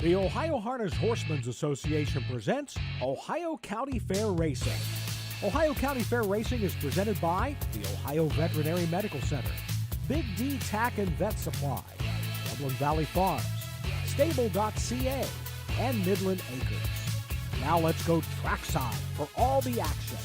The Ohio Harness Horsemen's Association presents Ohio County Fair Racing. Ohio County Fair Racing is presented by the Ohio Veterinary Medical Center, Big D Tack and Vet Supply, Dublin Valley Farms, Stable.ca, and Midland Acres. Now let's go trackside for all the action.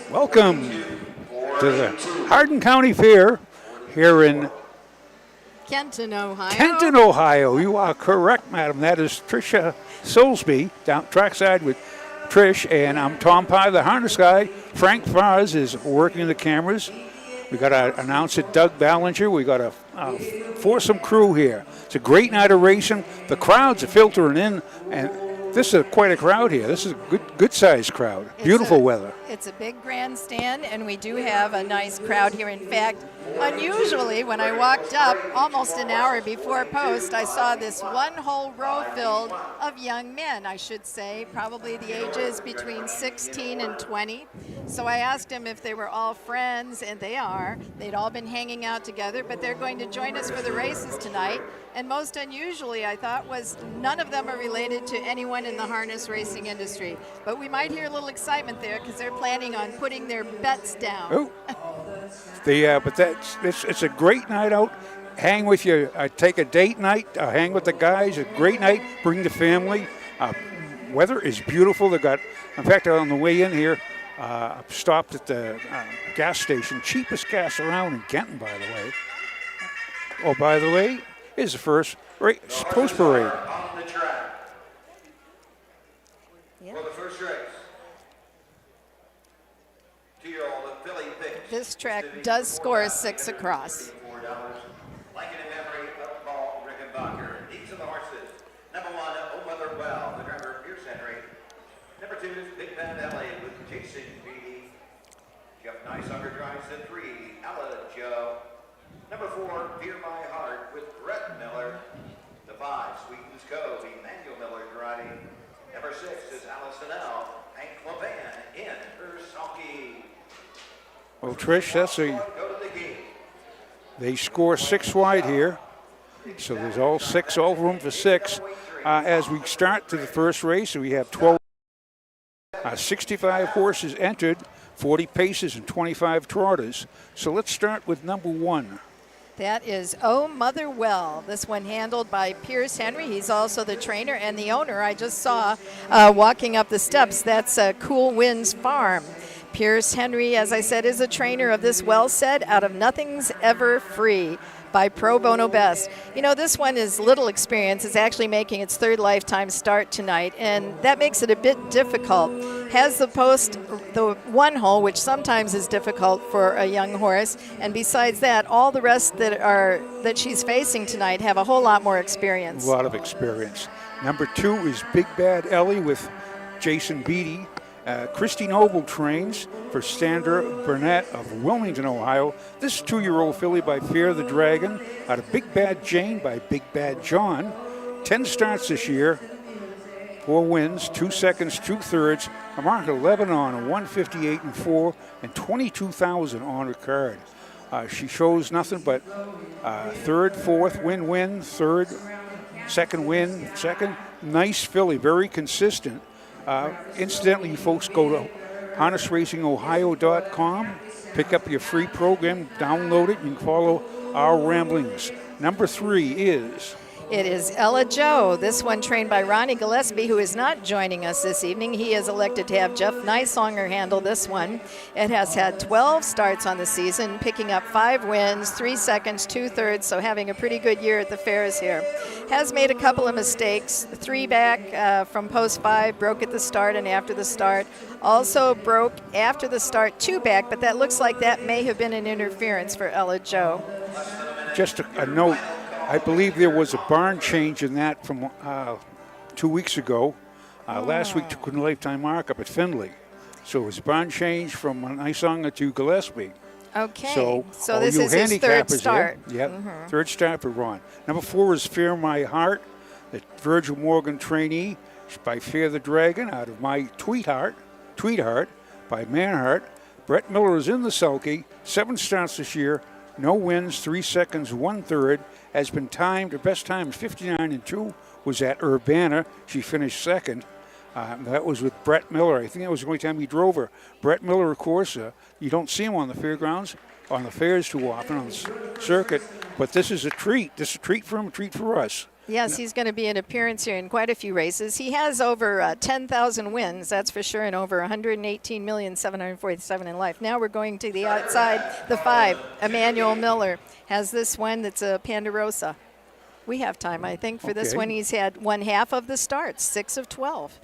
Welcome to the Hardin County Fair here in Kenton, Ohio. Kenton, Ohio. You are correct, madam. That is Tricia Soulsby, down trackside with Trish, and I'm Tom Pye, the harness guy. Frank Fars is working the cameras. We got to announce it, Doug Ballinger. We got a foursome crew here. It's a great night of racing. The crowds are filtering in, and this is quite a crowd here. This is a good-sized crowd. Beautiful weather. It's a big grandstand, and we do have a nice crowd here. In fact, unusually, when I walked up almost an hour before post, I saw this one whole row filled of young men, I should say, probably the ages between 16 and 20. So I asked them if they were all friends, and they are. They'd all been hanging out together, but they're going to join us for the races tonight. And most unusually, I thought, was none of them are related to anyone in the harness racing industry. But we might hear a little excitement there because they're planning on putting their bets down. Oh, but it's a great night out. Hang with you. Take a date night. Hang with the guys. A great night. Bring the family. Weather is beautiful. They got, in fact, on the way in here, stopped at the gas station. Cheapest gas around in Kenton, by the way. Oh, by the way, is the first post parade. On the track. For the first race. 2-year-old Philly Pitch. This track does score a 6 across. Lincoln in memory of Paul Rickenbacker. These are the horses. Number 1, Oh Mother Well, the driver Pierce Henry. Number 2 is Big Bad LA with Jason Beatty. Jeff Nicehunger drives at 3, Ella Joe. Number 4, Fear My Heart with Brett Miller. The 5, Sweetens Cove, Emmanuel Miller driving. Number 6 is Allison L. Hank Levan in her sulky. Well, Trish, they score 6 wide here. So there's all room for 6. As we start to the first race, we have 65 horses entered, 40 paces and 25 trotters. So let's start with number 1. That is Oh Mother Well. This one handled by Pierce Henry. He's also the trainer and the owner. I just saw walking up the steps. That's Cool Winds Farm. Pierce Henry, as I said, is a trainer of this well set out of Nothing's Ever Free by Pro Bono Best. You know, this one is little experience. It's actually making its 3rd lifetime start tonight, and that makes it a bit difficult. Has the one hole, which sometimes is difficult for a young horse, and besides that, all the rest that she's facing tonight have a whole lot more experience. A lot of experience. Number 2 is Big Bad Ellie with Jason Beatty. Christy Noble trains for Sandra Burnett of Wilmington, Ohio. This 2-year-old filly by Fear the Dragon out of Big Bad Jane by Big Bad John. 10 starts this year, 4 wins, 2 seconds, 2 thirds. A mark of Lebanon, a 158 and 4, and 22,000 on her card. She shows nothing but 3rd, 4th, win, 3rd, 2nd win, 2nd. Nice filly, very consistent. Incidentally, you folks go to harnessracingohio.com, pick up your free program, download it, and you can follow our ramblings. Number 3 is... It is Ella Joe, this one trained by Ronnie Gillespie, who is not joining us this evening. He has elected to have Jeff Nicehunger handle this one. It has had 12 starts on the season, picking up 5 wins, 3 seconds, 2 thirds, so having a pretty good year at the fairs here. Has made a couple of mistakes, 3 back from post 5, broke at the start and after the start. Also broke after the start 2 back, but that looks like that may have been an interference for Ella Joe. Just a note. I believe there was a barn change in that from 2 weeks ago. Last week took a lifetime mark up at Findlay. So it was a barn change from Nicehunger to Gillespie. Okay, so this is his 3rd start. Yep, 3rd start for Ron. Number 4 is Fear My Heart, the Virgil Morgan trainee. by Fear the Dragon out of my Tweetheart by Manhart. Brett Miller is in the sulky. 7 starts this year. No wins, 3 seconds, 1/3. Has been timed. Her best time, 59-2, was at Urbana. She finished second. That was with Brett Miller. I think that was the only time he drove her. Brett Miller, of course, you don't see him on the fairgrounds, on the fairs too often, on the circuit. But this is a treat. This is a treat for him, a treat for us. Yes, he's going to be an appearance here in quite a few races. He has over 10,000 wins, that's for sure, and over 118,747 in life. Now we're going to the outside, the 5. Emmanuel Miller has this one that's a Ponderosa. We have time, I think, for this one. He's had 1/2 of the starts, 6 of 12.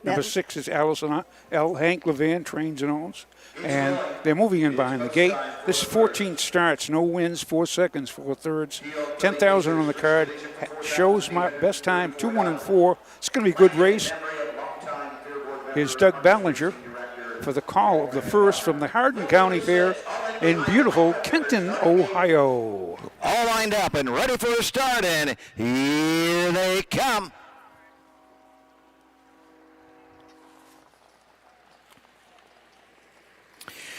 Number 6 is Allison L. Hank Levan, trains and owns. And they're moving in behind the gate. This is 14 starts, no wins, 4 seconds, 4/3. 10,000 on the card. Shows my best time, 2-1-4. It's going to be a good race. Here's Doug Ballinger for the call of the first from the Hardin County Fair in beautiful Kenton, Ohio. All lined up and ready for a start, and here they come.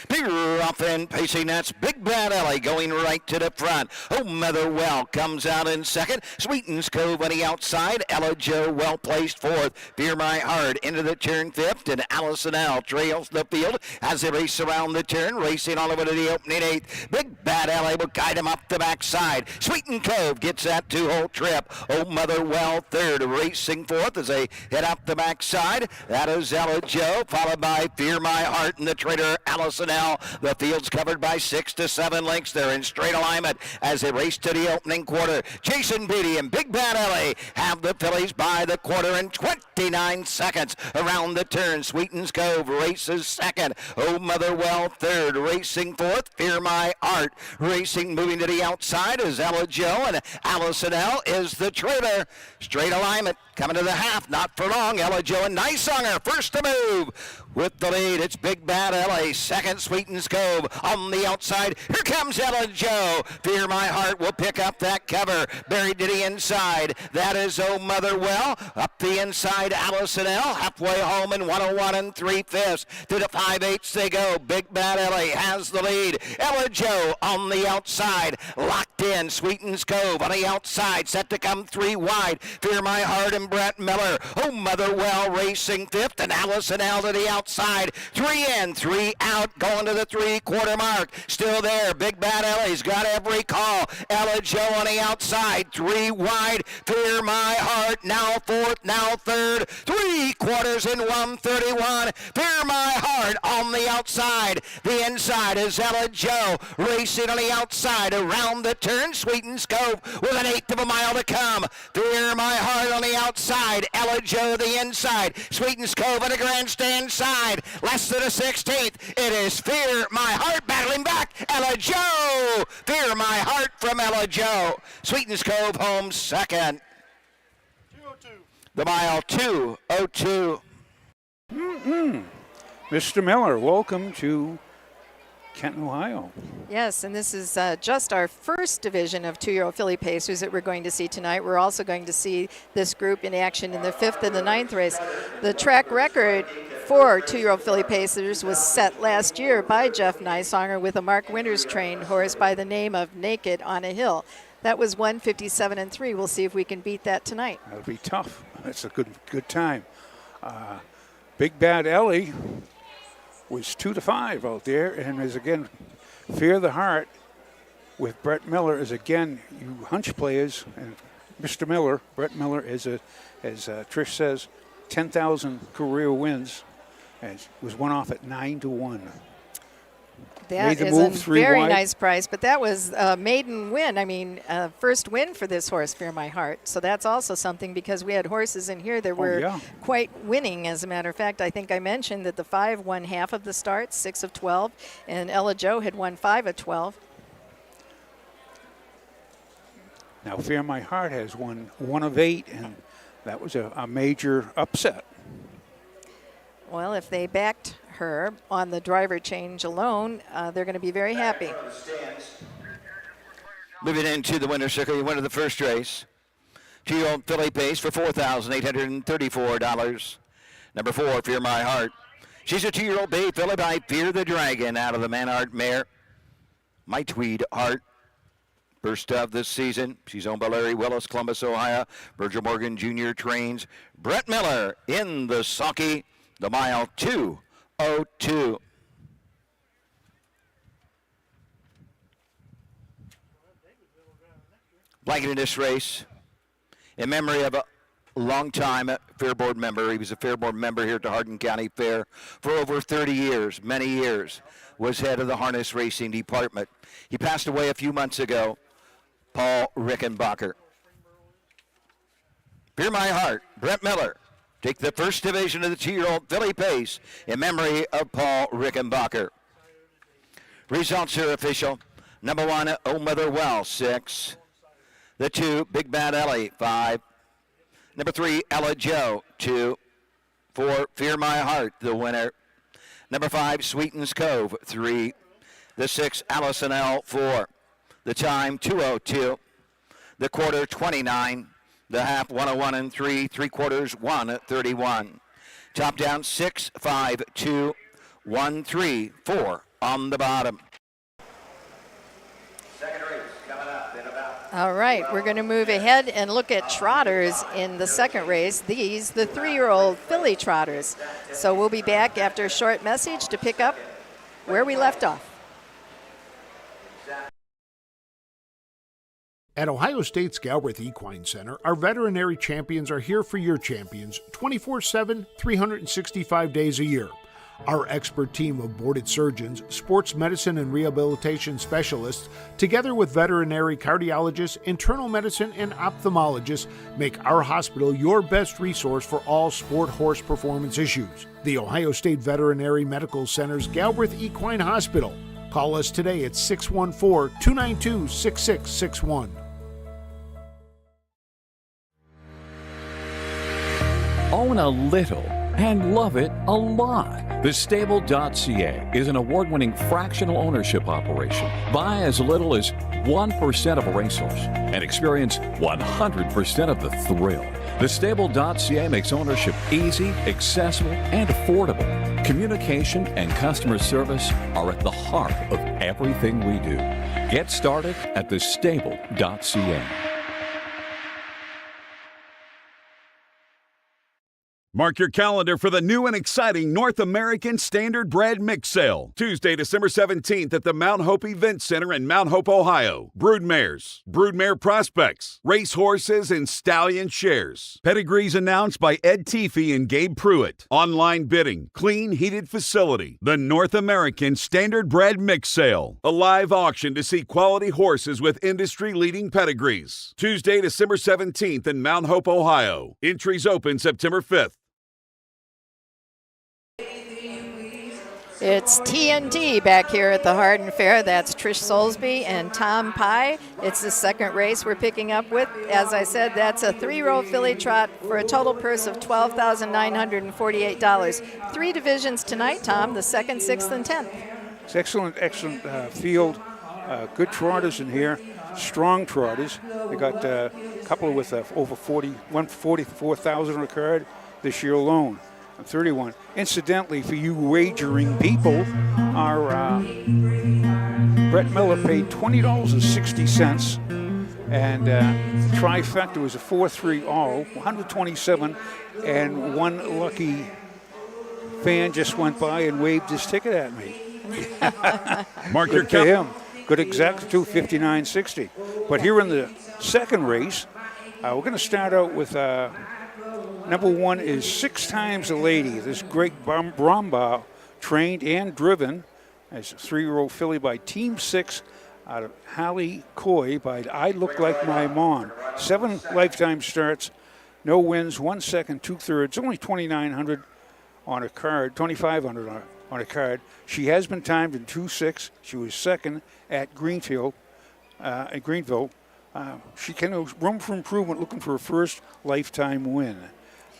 Bigger off and pacing, that's Big Bad Ellie going right to the front. Oh, Motherwell comes out in second. Sweetens Cove on the outside. Ella Joe well placed fourth. Fear My Heart into the turn fifth, and Allison L trails the field as they race around the turn, racing all over to the opening eighth. Big Bad Ellie will guide him up the backside. Sweeten Cove gets that 2-hole trip. Oh, Motherwell third, racing fourth as they head up the backside. That is Ella Joe, followed by Fear My Heart and the trader Allison L. The field's covered by 6 to 7 lengths. They're in straight alignment as they race to the opening quarter. Jason Beatty and Big Bad Ellie have the fillies by the quarter in 29 seconds. Around the turn, Sweetens Cove races second. Oh, Motherwell third, racing fourth. Fear My Heart racing, moving to the outside is Ella Joe, and Allison L is the trailer. Straight alignment, coming to the half, not for long. Ella Joe and Nice Songer first to move. With the lead, it's Big Bad Ellie. Second, Sweetens Cove on the outside. Here comes Ella Joe. Fear My Heart will pick up that cover. Buried to the inside. That is Oh Motherwell. Up the inside, Allison L. Halfway home in 101 3/5. To the 5/8 they go. Big Bad Ellie has the lead. Ella Joe on the outside. Locked in. Sweetens Cove on the outside. Set to come 3 wide. Fear My Heart and Brett Miller. Oh Motherwell racing fifth, and Allison L to the outside. 3 in, 3 out, going to the 3/4 mark. Still there. Big Bad Ellie's got every call. Ella Joe on the outside. 3 wide. Fear My Heart now fourth, now third. 3/4 in 1:31. Fear My Heart on the outside. The inside is Ella Joe racing on the outside. Around the turn, Sweetens Cove with an 1/8 of a mile to come. Fear My Heart on the outside. Ella Joe the inside. Sweetens Cove on the grandstand side. Less than a 16th. It is Fear My Heart battling back. Ella Joe. Fear My Heart from Ella Joe. Sweetens Cove home second. 2:02. The mile 2:02. Mr. Miller, welcome to Kenton, Ohio. Yes, and this is just our first division of 2-year-old filly pacers that we're going to see tonight. We're also going to see this group in action in the 5th and the 9th race. The track record for 2-year-old filly pacers was set last year by Jeff Nysonger with a Mark Winters trained horse by the name of Naked on a Hill. That was 1:57-3. We'll see if we can beat that tonight. That'll be tough. That's a good time. Big Bad Ellie was 2-5 out there, and is again Fear the Heart with Brett Miller is again you hunch players, and Mr. Miller, Brett Miller is as Trish says, 10,000 career wins, and was one off at 9-1. That is a very nice price, but that was a maiden win. I mean, first win for this horse, Fear My Heart. So that's also something, because we had horses in here that were quite winning. As a matter of fact, I think I mentioned that the 5 won half of the starts, 6 of 12, and Ella Joe had won 5 of 12. Now, Fear My Heart has won 1 of 8, and that was a major upset. Well, if they backed her on the driver change alone, they're going to be very happy. Moving into the winner's circle, you win of the first race. 2-year-old filly pace for $4,834. Number 4, Fear My Heart. She's a 2-year-old bay filly by Fear the Dragon out of the Manhart mare. My Tweed Heart. First of this season. She's owned by Larry Willis, Columbus, Ohio. Virgil Morgan Jr. trains. Brett Miller in the sulky. The mile 2:02. Blanket in this race in memory of a long-time Fair Board member. He was a Fair Board member here at the Hardin County Fair for over 30 years, many years. Was head of the harness racing department. He passed away a few months ago. Paul Rickenbacker. Fear My Heart, Brett Miller. Take the first division of the 2-year-old filly pace in memory of Paul Rickenbacker. Results are official. Number 1, Oh Mother Well, 6. The 2, Big Bad Ellie, 5. Number 3, Ella Joe, 2. 4, Fear My Heart, the winner. Number 5, Sweetens Cove, 3. The 6, Allison L, 4. The time, 2:02. The quarter, 29. The half, 1:01 and 3. 3/4, 1:31. Top down, 6, 5, 2, 1, 3, 4 on the bottom. Second race coming up in about. All right, we're going to move ahead and look at trotters in the second race. These, the 3-year-old filly trotters. So we'll be back after a short message to pick up where we left off. At Ohio State's Galbraith Equine Center, our veterinary champions are here for your champions 24/7, 365 days a year. Our expert team of boarded surgeons, sports medicine and rehabilitation specialists, together with veterinary cardiologists, internal medicine, and ophthalmologists, make our hospital your best resource for all sport horse performance issues. The Ohio State Veterinary Medical Center's Galbraith Equine Hospital. Call us today at 614-292-6661. Own a little and love it a lot. TheStable.ca is an award-winning fractional ownership operation. Buy as little as 1% of a racehorse and experience 100% of the thrill. TheStable.ca makes ownership easy, accessible, and affordable. Communication and customer service are at the heart of everything we do. Get started at TheStable.ca. Mark your calendar for the new and exciting North American Standard Bred Mix Sale. Tuesday, December 17th at the Mount Hope Event Center in Mount Hope, Ohio. Broodmares, broodmare prospects, race horses, and stallion shares. Pedigrees announced by Ed Teefee and Gabe Pruitt. Online bidding, clean, heated facility. The North American Standard Bred Mix Sale. A live auction to see quality horses with industry-leading pedigrees. Tuesday, December 17th in Mount Hope, Ohio. Entries open September 5th. It's TNT back here at the Hardin Fair. That's Trish Soulsby and Tom Pye. It's the second race we're picking up with. As I said, that's a 3-year-old filly trot for a total purse of $12,948. 3 divisions tonight, Tom, the 2nd, 6th, and 10th. It's excellent field. Good trotters in here, strong trotters. They got a couple with over 44,000 on the card this year alone. 31. Incidentally, for you wagering people, our Brett Miller paid $20.60, and trifecta was a 4-3 all, 127, and one lucky fan just went by and waved his ticket at me. Mark your to him. Good exact to 59.60. But here in the second race, we're going to start out with. Number 1 is 6 Times a Lady. This great Brombaugh, trained and driven as a 3-year-old filly by Team 6 out of Hallie Coy by I Look Like My Mom. 7 lifetime starts, no wins, 1 second, 2/3. Only 2,900 on a card, 2,500 on a card. She has been timed in 2.6. She was second at Greenville. She can have room for improvement, looking for her first lifetime win.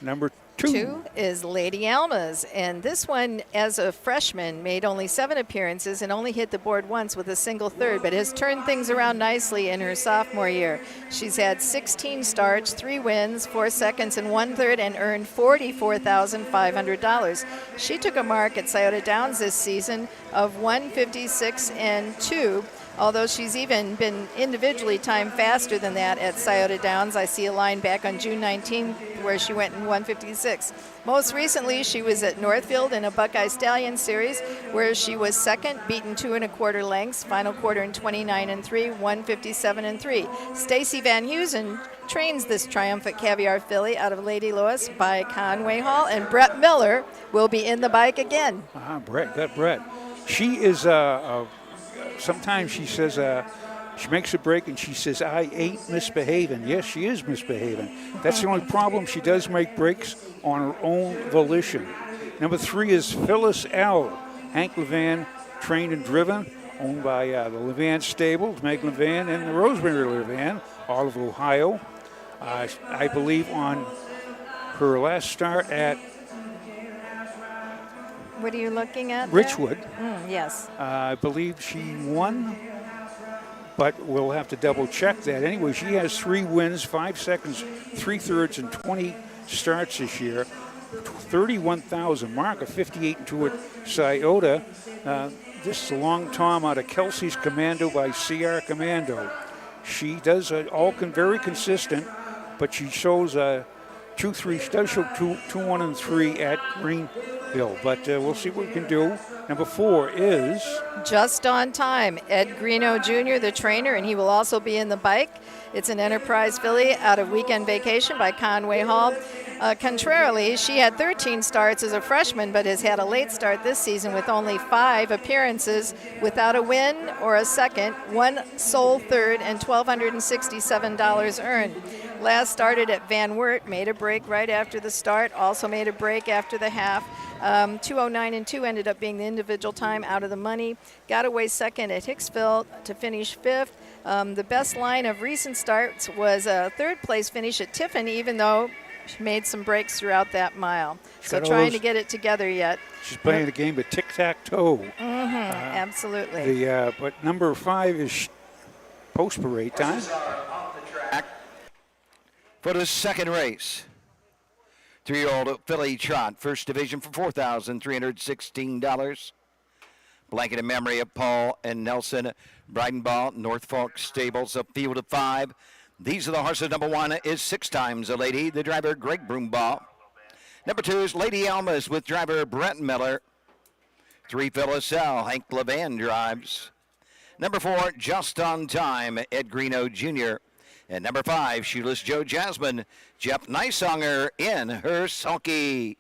Number Two is Lady Alma's, and this one, as a freshman, made only 7 appearances and only hit the board once with a single third, but has turned things around nicely in her sophomore year. She's had 16 starts, 3 wins, 4 seconds, and 1/3, and earned $44,500. She took a mark at Scioto Downs this season of 156 and 2. Although she's even been individually timed faster than that at Scioto Downs. I see a line back on June 19th where she went in 156. Most recently, she was at Northfield in a Buckeye Stallion series where she was second, beaten 2 1/4 lengths, final quarter in 29 and 3, 157 and 3. Stacy Van Heusen trains this triumphant Caviar filly out of Lady Lois by Conway Hall, and Brett Miller will be in the bike again. Brett. She is sometimes she says, she makes a break and she says, I ain't misbehaving. Yes, she is misbehaving. That's the only problem. She does make breaks on her own volition. Number 3 is Phyllis L. Hank Levan, trained and driven, owned by the Levan Stables, Meg Levan and the Rosemary Levan, all of Ohio. I believe on her last start at What are you looking at? Richwood. Yes. I believe she won, but we'll have to double check that. Anyway, she has 3 wins, 5 seconds, 3/3, and 20 starts this year. 31,000 mark, a 58 and 2 at Scioto. This is a long tom out of Kelsey's Commando by CR Commando. She does very consistent, but she shows 2-3. She does show 2-1 and 3 at Greenville, but we'll see what we can do. Number 4 is Just on Time, Ed Greeno Jr., the trainer, and he will also be in the bike. It's an Enterprise filly out of Weekend Vacation by Conway Hall. Contrarily, she had 13 starts as a freshman, but has had a late start this season with only 5 appearances without a win or a second, 1 sole third, and $1,267 earned. Last started at Van Wert, made a break right after the start, also made a break after the half. 2:09 and 2 ended up being the individual time out of the money. Got away second at Hicksville to finish 5th. The best line of recent starts was a 3rd place finish at Tiffin, even though she made some breaks throughout that mile. So trying to get it together yet. She's playing the game of tic-tac-toe. Absolutely. But number 5 is post parade time. For the second race, 3-year-old filly trot, first division for $4,316. Blanket in memory of Paul and Nelson Breidenball, Norfolk Stables, a field of 5. These are the horses. Number 1 is 6 times a lady, the driver Greg Broomball. Number 2 is Lady Alma's with driver Brett Miller. 3, Phyllis L. Hank Levan drives. Number 4, Just on Time, Ed Greeno Jr. And number 5, Shoeless Joe Jasmine, Jeff Nysonger in her sulky.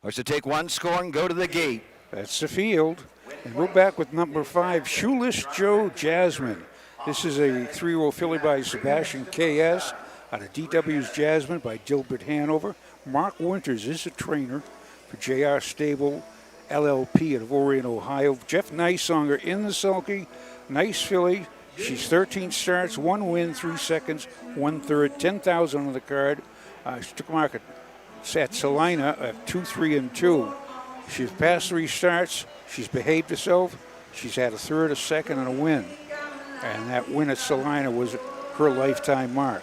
Horse to take 1 score and go to the gate. That's the field. And we're back with number 5, Shoeless Joe Jasmine. This is a 3-year-old filly by Sebastian K.S. out of DW's Jasmine by Dilbert Hanover. Mark Winters is a trainer for JR Stable LLP out of Orion, Ohio. Jeff Nysonger in the sulky. Nice filly. She's 13 starts, 1 win, 3 seconds, 1/3, 10,000 on the card. She took a mark at Salina at 2-3 and 2. She's passed 3 starts. She's behaved herself. She's had a third, a second, and a win. And that win at Salina was her lifetime mark.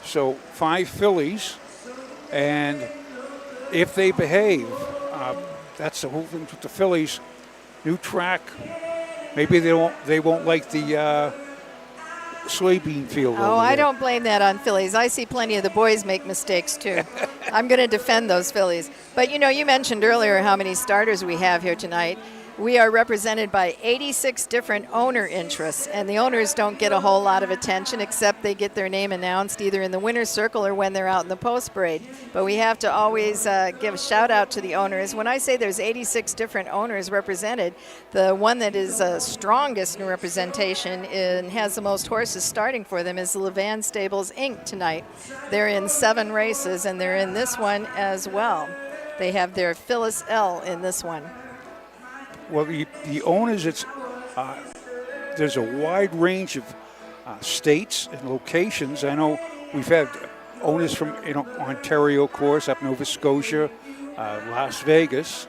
So 5 fillies, and if they behave, that's the whole thing with the fillies. New track. Maybe they won't like the soybean field. Oh, I don't blame that on fillies. I see plenty of the boys make mistakes too. I'm going to defend those fillies. But you mentioned earlier how many starters we have here tonight. We are represented by 86 different owner interests, and the owners don't get a whole lot of attention except they get their name announced either in the winner's circle or when they're out in the post parade. But we have to always give a shout out to the owners. When I say there's 86 different owners represented, the one that is strongest in representation and has the most horses starting for them is the Levan Stables Inc. tonight. They're in 7 races, and they're in this one as well. They have their Phyllis L. in this one. Well, the owners, there's a wide range of states and locations. I know we've had owners from Ontario, of course, up Nova Scotia, Las Vegas.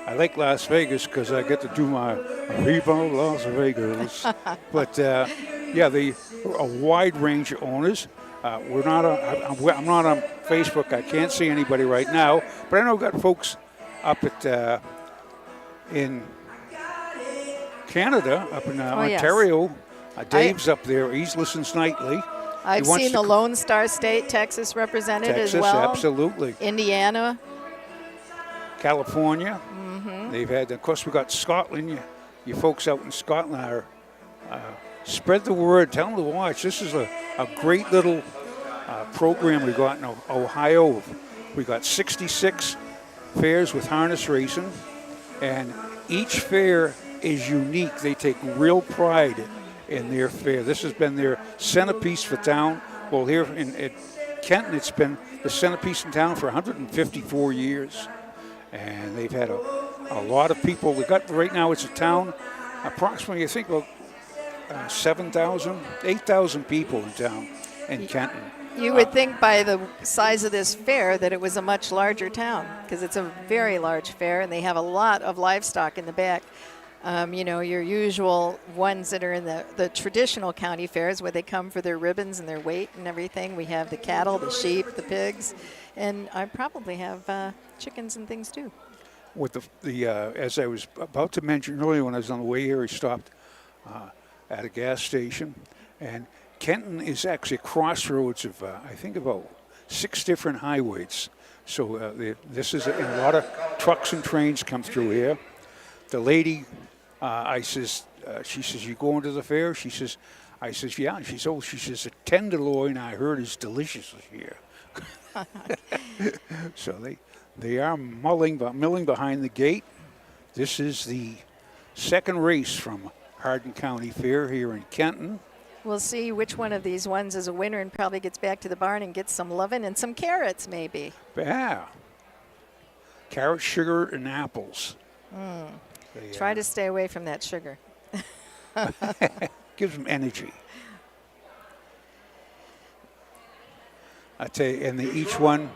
I like Las Vegas because I get to do my Viva Las Vegas. But a wide range of owners. I'm not on Facebook. I can't see anybody right now, but I know we've got folks up at in Canada, up in Ontario. Yes. Dave's up there. He's listens nightly. I've seen the Lone Star State, Texas represented as well. Absolutely. Indiana. California. They've had, of course, we got Scotland. You folks out in Scotland are spread the word. Tell them to watch. This is a great little program we got in Ohio. We got 66 fairs with harness racing, and each fair is unique. They take real pride in their fair. This has been their centerpiece for town. Well, here at Kenton, it's been the centerpiece in town for 154 years. And they've had a lot of people. We got right now. It's a town, approximately I think about 7,000, 8,000 people in town in Kenton. You would think by the size of this fair that it was a much larger town, because it's a very large fair, and they have a lot of livestock in the back. Your usual ones that are in the traditional county fairs where they come for their ribbons and their weight and everything. We have the cattle, the sheep, the pigs, and I probably have chickens and things too. With as I was about to mention earlier when I was on the way here, I stopped at a gas station, and Kenton is actually a crossroads of I think about 6 different highways. So this is a lot of trucks and trains come through here. The lady, she says, you going to the fair? I says, yeah. She says, a tenderloin I heard is delicious here. So they are milling behind the gate. This is the second race from Hardin County Fair here in Kenton. We'll see which one of these ones is a winner and probably gets back to the barn and gets some loving and some carrots maybe. Yeah. Carrot, sugar, and apples. Try to stay away from that sugar. Gives them energy. I tell you, and each one,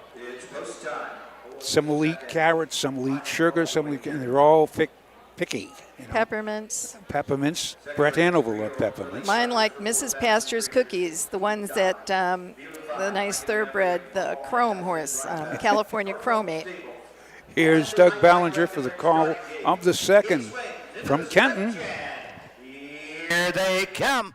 some will eat carrots, some will eat sugar, and they're all picky. Peppermints. Peppermints. Brett Hanover loved peppermints. Mine like Mrs. Pasture's cookies, the ones that the nice thoroughbred, the chrome horse, California Chrome ate. Here's Doug Ballinger for the call of the second from Kenton. Here they come.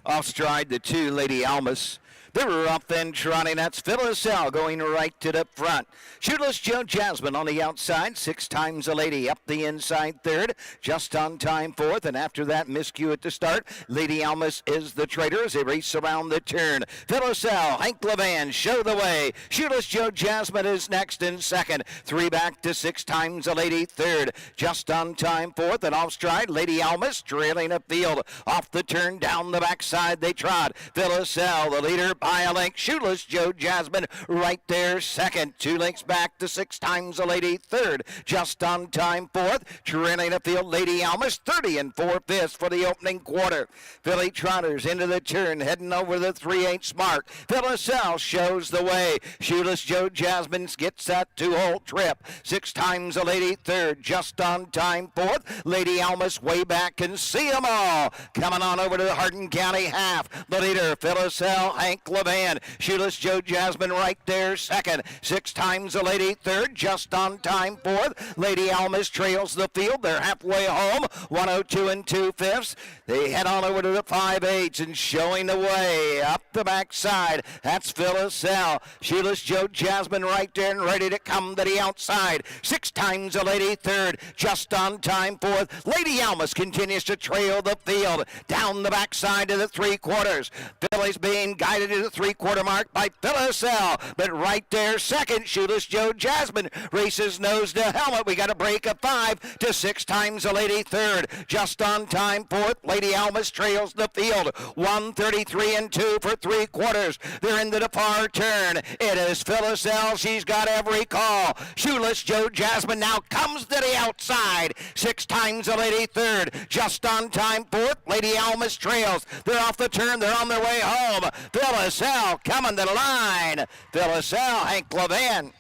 Off stride, the 2, Lady Almas. They were up then trotting. That's Phyllis L going right to the front. Shootless Joe Jasmine on the outside. 6 times a lady up the inside third. Just on time fourth. And after that miscue at the start, Lady Almas is the traitor as they race around the turn. Phyllis L, Hank Levan show the way. Shootless Joe Jasmine is next in second. 3 back to 6 times a lady third. Just on time fourth and off stride. Lady Almas trailing a field. Off the turn down the backside they trot. Phyllis L, the leader by a length. Shootless Joe Jasmine right there second. 2 lengths back to 6 times a lady third. Just on time fourth. Trailing a field Lady Almas 30 4/5 for the opening quarter. Philly Trotters into the turn heading over the 3/8 mark. Phyllis L shows the way. Shootless Joe Jasmine gets that 2-hole trip. 6 times a lady third. Just on time fourth. Lady Almas way back and see them all. Coming on over to the Hardin County half. The leader Phyllis L, Hank Levan. Shootless Joe Jasmine right there second. 6 times a lady third. Just on time fourth. Lady Almas trails the field. They're halfway home. 102 2/5. They head on over to the 5/8 and showing the way up the backside. That's Phyllis L. Shootless Joe Jasmine right there and ready to come to the outside. 6 times a lady third. Just on time fourth. Lady Almas continues to trail the field down the backside to the 3/4. Philly's being guided into the 3/4 mark by Phyllis L. But right there, second, Shoeless Joe Jasmine races nose to helmet. We got a break of 5 to 6 times a lady third. Just on time fourth. Lady Almas trails the field. 1:33 and 2 for 3/4. They're into the far turn. It is Phyllis L. She's got every call. Shoeless Joe Jasmine now comes to the outside. 6 times a lady third. Just on time fourth. Lady Almas trails. They're off the turn. They're on their way home. Phyllis L. coming to the line. Phyllis L. Hank Levan.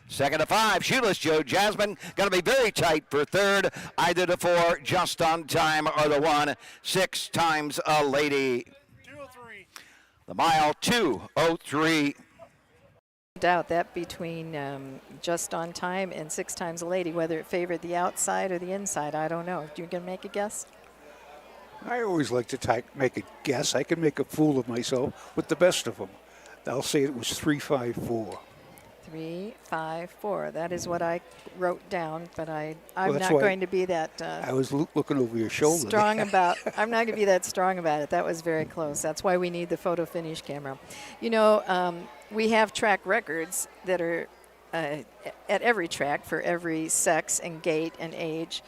Second to 5, Shoeless Joe Jasmine. Going to be very tight for third. Either the 4, just on time, or the 1, 6 times a lady. 203. The mile 2:03. Doubt that between just on time and 6 times a lady, whether it favored the outside or the inside, I don't know. You gonna make a guess? I always like to make a guess. I can make a fool of myself with the best of them. I'll say it was 3-5-4. 3-5-4. That is what I wrote down, but I'm Well, not going to be that I was looking over your shoulder. strong about. I'm not going to be that strong about it. That was very close. That's why we need the photo finish camera. You know, we have track records that are at every track for every sex and gait and age,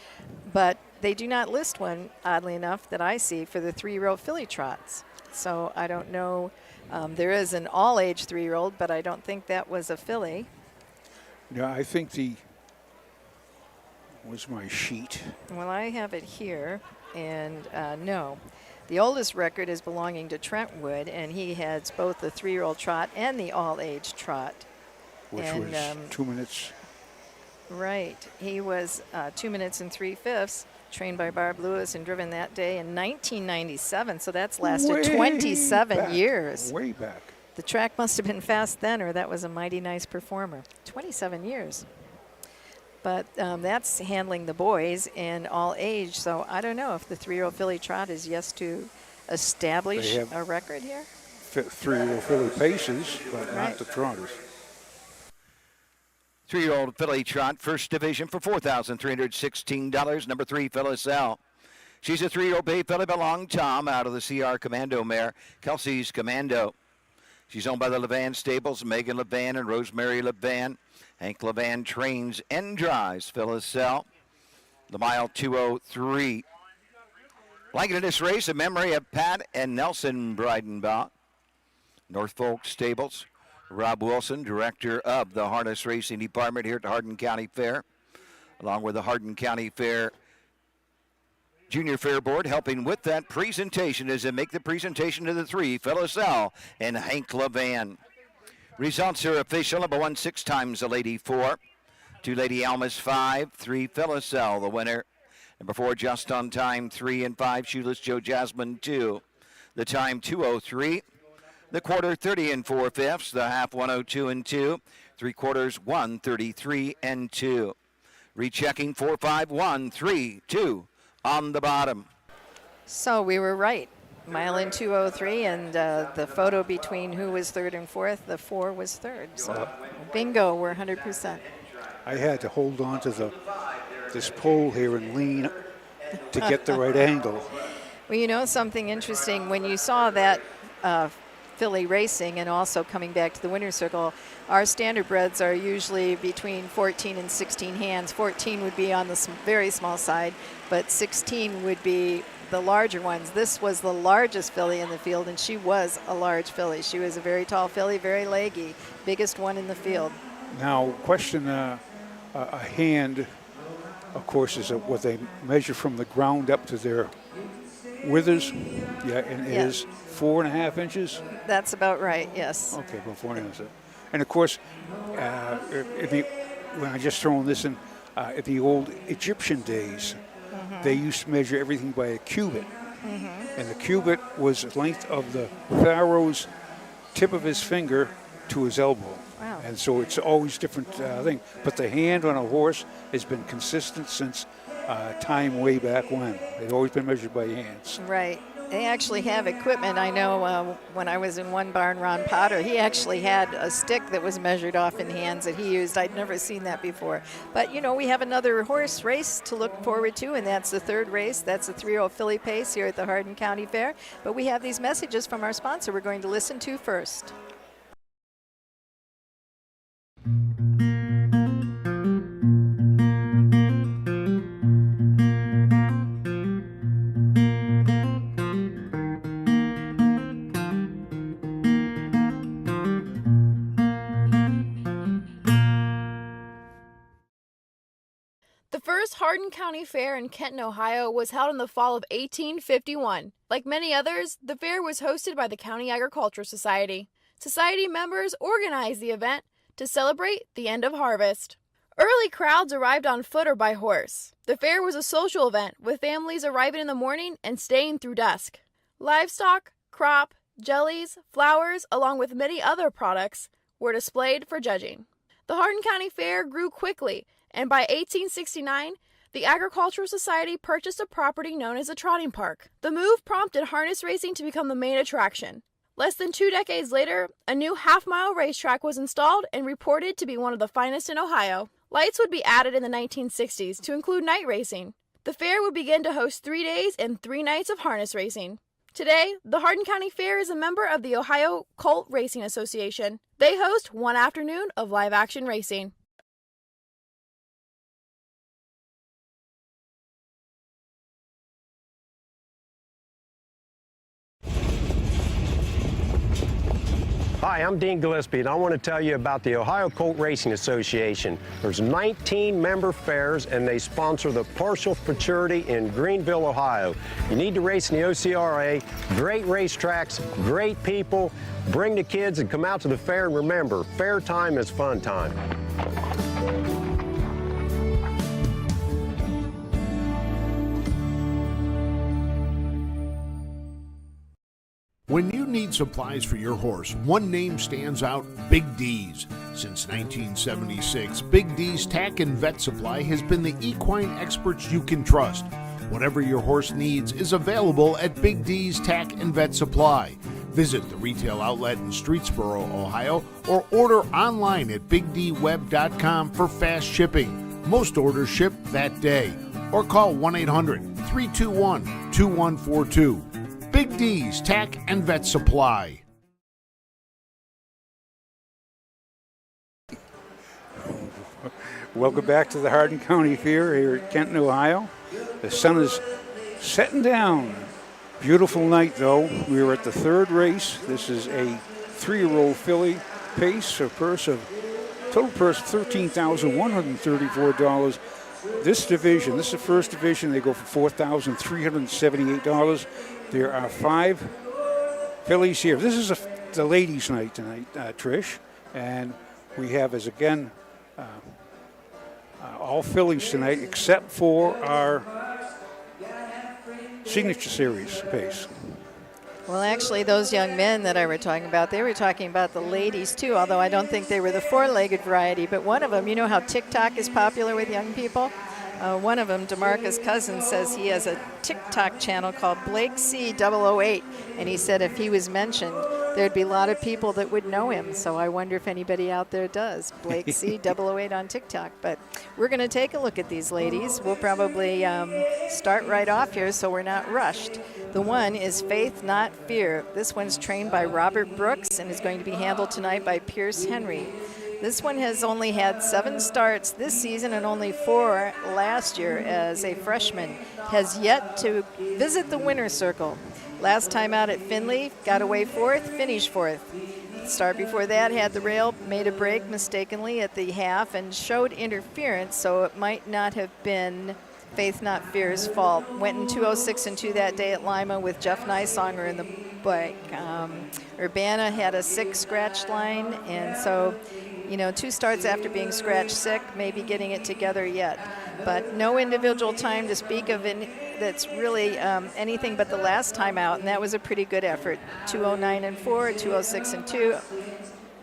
but they do not list one, oddly enough, that I see for the 3-year-old filly trots. So I don't know. There is an all-age 3-year-old, but I don't think that was a filly. Yeah, I think was my sheet. Well, I have it here, and no. The oldest record is belonging to Trentwood, and he has both the 3-year-old trot and the all-age trot. Which and, was 2 minutes. Right. He was 2 minutes and 3/5, trained by Barb Lewis and driven that day in 1997. So that's lasted Way 27 back, years. Way back. The track must have been fast then, or that was a mighty nice performer. 27 years. But that's handling the boys and all age. So I don't know if the 3-year-old filly trot is yet to establish a record here. 3-year-old filly paces, but Right. not the trotters. 3-year-old filly trot, first division for $4,316. Number 3, Phyllis L. She's a 3-year-old bay filly by Long Tom out of the CR Commando mare, Kelsey's Commando. She's owned by the Levan Stables, Megan Levan and Rosemary Levan. Hank Levan trains and drives Phyllis L. The mile 2:03. Blanket in this race, a memory of Pat and Nelson Breidenbach. Norfolk Stables. Rob Wilson, director of the harness racing department here at the Hardin County Fair, along with the Hardin County Fair Junior Fair Board, helping with that presentation as they make the presentation to the 3, Phyllis L. and Hank Levan. Results are official. Number 1, 6 times a lady 4. 2, Lady Almas 5. 3, Phyllis L. the winner. Number 4, just on time 3 and 5, Shoeless Joe Jasmine 2. The time 2:03. The quarter 30 and 4/5, the half 1:02 and 2, 3/4 1:33 and 2. Rechecking 4, 5, 1, 3, 2 on the bottom. So we were right. Mile in 2:03, and the photo between who was third and fourth, the 4 was third. So bingo, we're 100%. I had to hold on to this pole here and lean to get the right angle. Well, you know something interesting, when you saw that filly racing and also coming back to the winner's circle, our standard breds are usually between 14 and 16 hands. 14 would be on the very small side, but 16 would be the larger ones. This was the largest filly in the field, and she was a large filly. She was a very tall filly, very leggy, biggest one in the field. Now, question, a hand, of course, is what they measure from the ground up to their withers. Yeah, and it is 4.5 inches. That's about right, yes. Okay, about 4.5 inches. And of course, when I just thrown this in, at the old Egyptian days, they used to measure everything by a cubit. And the cubit was the length of the pharaoh's tip of his finger to his elbow. Wow. And so it's always different thing. But the hand on a horse has been consistent since time way back when. They've always been measured by hands. Right. They actually have equipment. I know when I was in one barn, Ron Potter, he actually had a stick that was measured off in hands that he used. I'd never seen that before. But, you know, we have another horse race to look forward to, and that's the third race. That's the 3-year-old filly pace here at the Hardin County Fair. But we have these messages from our sponsor we're going to listen to first. The first Hardin County Fair in Kenton, Ohio was held in the fall of 1851. Like many others, the fair was hosted by the County Agricultural Society. Society members organized the event to celebrate the end of harvest. Early crowds arrived on foot or by horse. The fair was a social event, with families arriving in the morning and staying through dusk. Livestock, crop, jellies, flowers, along with many other products, were displayed for judging. The Hardin County Fair grew quickly, and by 1869, the Agricultural Society purchased a property known as a trotting park. The move prompted harness racing to become the main attraction. Less than 2 decades later, a new half-mile racetrack was installed and reported to be one of the finest in Ohio. Lights would be added in the 1960s to include night racing. The fair would begin to host 3 days and 3 nights of harness racing. Today, the Hardin County Fair is a member of the Ohio Colt Racing Association. They host one afternoon of live-action racing. Hi, I'm Dean Gillespie, and I want to tell you about the Ohio Colt Racing Association. There's 19 member fairs, and they sponsor the Partial Futurity in Greenville, Ohio. You need to race in the OCRA. Great racetracks, great people. Bring the kids and come out to the fair, and remember, fair time is fun time. When you need supplies for your horse, one name stands out: Big D's. Since 1976, Big D's Tack and Vet Supply has been the equine experts you can trust. Whatever your horse needs is available at Big D's Tack and Vet Supply. Visit the retail outlet in Streetsboro, Ohio, or order online at bigdweb.com for fast shipping. Most orders ship that day. Or call 1-800-321-2142. Big D's Tack and Vet Supply. Welcome back to the Hardin County Fair here at Kenton, Ohio. The sun is setting down. Beautiful night, though. We were at the third race. This is a 3-year-old filly pace, a total purse of $13,134. This division, this is the first division, they go for $4,378. There are 5 fillies here. This is the ladies' night tonight, Trish, and we have all fillies tonight except for our signature series pace. Well, actually, those young men that I were talking about, they were talking about the ladies too, although I don't think they were the 4-legged variety. But one of them, you know how TikTok is popular with young people? One of them, DeMarcus Cousins, says he has a TikTok channel called Blake C 008, and he said if he was mentioned, there'd be a lot of people that would know him. So I wonder if anybody out there does. Blake C 008 on TikTok. But we're going to take a look at these ladies. We'll probably start right off here so we're not rushed. The one is Faith Not Fear. This one's trained by Robert Brooks and is going to be handled tonight by Pierce Henry. This one has only had 7 starts this season and only 4 last year as a freshman. Has yet to visit the winner's circle. Last time out at Findlay, got away 4th, finished 4th. Start before that had the rail, made a break mistakenly at the half and showed interference, so it might not have been Faith Not Fear's fault. Went in 2:06 and 2 that day at Lima with Jeff Nysonger in the bike. Urbana had a 6 scratch line, and so 2 starts after being scratched sick, maybe getting it together yet. But no individual time to speak of that's really anything but the last time out, and that was a pretty good effort. 2:09 and 4, 2:06 and 2.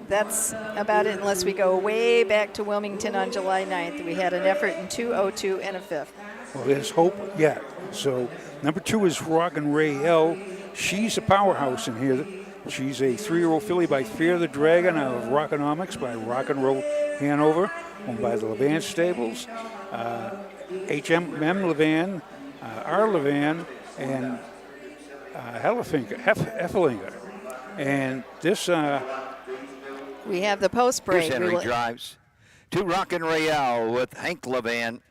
That's about it unless we go way back to Wilmington on July 9th. We had an effort in 2:02 and a 5th. Well, there's hope yet. So number 2 is Rock and Ray L. she's a powerhouse in here. She's a 3-year-old filly by Fear the Dragon out of Rockonomics by Rock and Roll Hanover, owned by the Levan Stables. H.M. Levan, R. Levan, and Heffelinger. And this... we have the post break. Here's Henry drives. 2 Rockin' Royale with Hank Levan.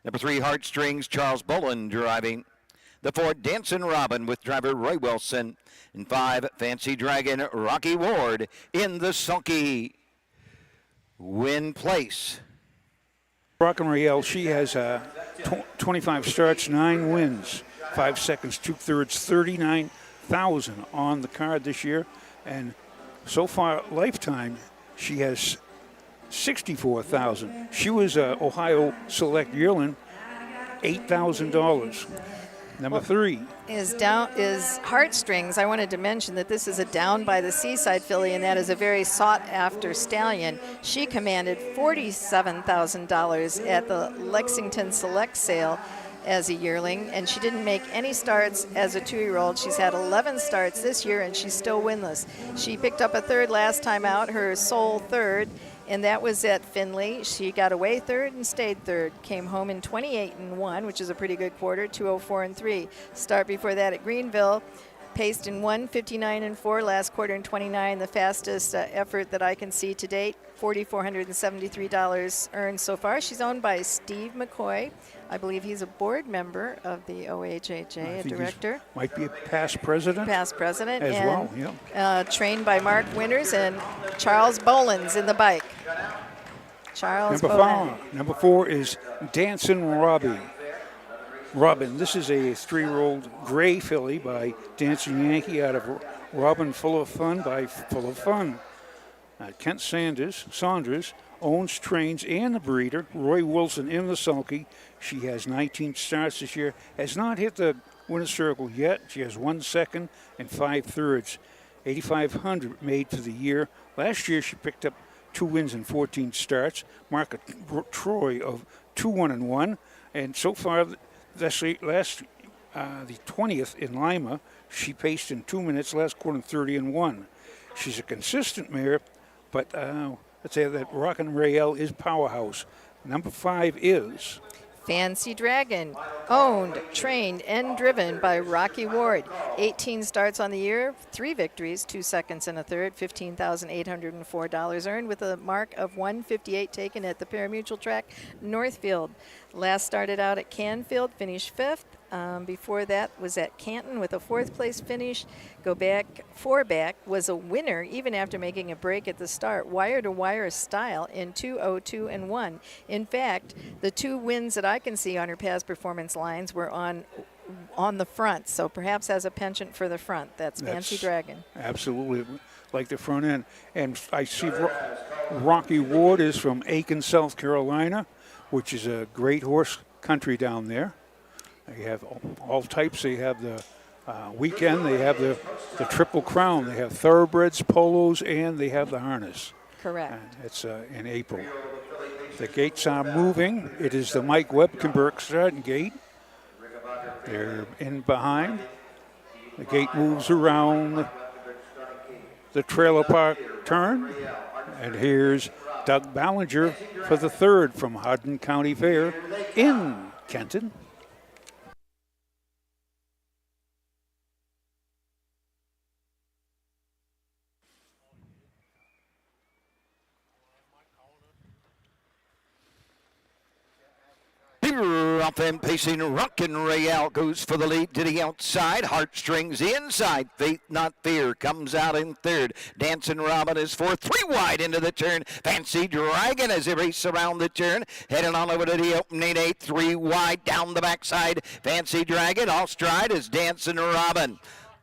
Number 3 Heartstrings, Charles Bolin driving. The 4 Dancin' Robin with driver Roy Wilson. And 5 Fancy Dragon, Rocky Ward in the sulky win place. Rockin' Royale, she has 25 starts, 9 wins, 5 seconds, 2/3, 39,000 on the card this year. And so far, lifetime, she has 64,000. She was a Ohio Select Yearling, $8,000. Number 3 is Heartstrings. I wanted to mention that this is a Down by the Seaside filly, and that is a very sought-after stallion. She commanded $47,000 at the Lexington Select sale as a yearling, and she didn't make any starts as a 2-year-old. She's had 11 starts this year, and she's still winless. She picked up a third last time out, her sole third, and that was at Findlay. She got away third and stayed third. Came home in 28-1, which is a pretty good quarter, 204-3. Start before that at Greenville. Paced in 1:59-4, last quarter in 29, the fastest effort that I can see to date. $4,473 earned so far. She's owned by Steve McCoy. I believe he's a board member of the OHHA, a director. Might be a past president. Past president. As and, well, yeah. Trained by Mark Winters and Charles Bolins in the bike. Charles Bolin. Number 4 is Dancin' Robin. This is a 3-year-old gray filly by Dancing Yankee out of Robin Full of Fun by Full of Fun. Kent Saunders owns, trains, and the breeder. Roy Wilson in the sulky. She has 19 starts this year. Has not hit the winner's circle yet. She has 1 second and 5/3. 8,500 made for the year. Last year she picked up 2 wins and 14 starts. Mark Troy of 2-1-1. And so far, the 20th in Lima, she paced in 2 minutes, last quarter 30-1. She's a consistent mare, but let's say that Rockin' Royale is powerhouse. Number 5 is Fancy Dragon, owned, trained, and driven by Rocky Ward. 18 starts on the year, 3 victories, 2 seconds and a third, $15,804 earned with a mark of 158 taken at the Parimutuel track, Northfield. Last started out at Canfield, finished 5th. Before that was at Kenton with a 4th place finish. Was a winner even after making a break at the start. Wire-to-wire style in 2:02-1. In fact, the 2 wins that I can see on her past performance lines were on the front, so perhaps as a penchant for the front. That's Fancy Dragon. Absolutely like the front end. And I see Rocky Ward is from Aiken, South Carolina, which is a great horse country down there. They have all types. They have the weekend. They have the Triple Crown. They have thoroughbreds, polos, and they have the harness. Correct. And it's in April. The gates are moving. It is the Mike Webkenberg starting gate. They're in behind. The gate moves around the trailer park turn. And here's Doug Ballinger for the 3rd from Hardin County Fair in Kenton. Off and pacing, Rockin' Royale goes for the lead to the outside. Heartstrings inside. Faith Not Fear comes out in 3rd. Dancin' Robin is 4th. 3 wide into the turn. Fancy Dragon as they race around the turn. Heading on over to the opening 8. 3 wide down the backside. Fancy Dragon off stride is Dancin' Robin.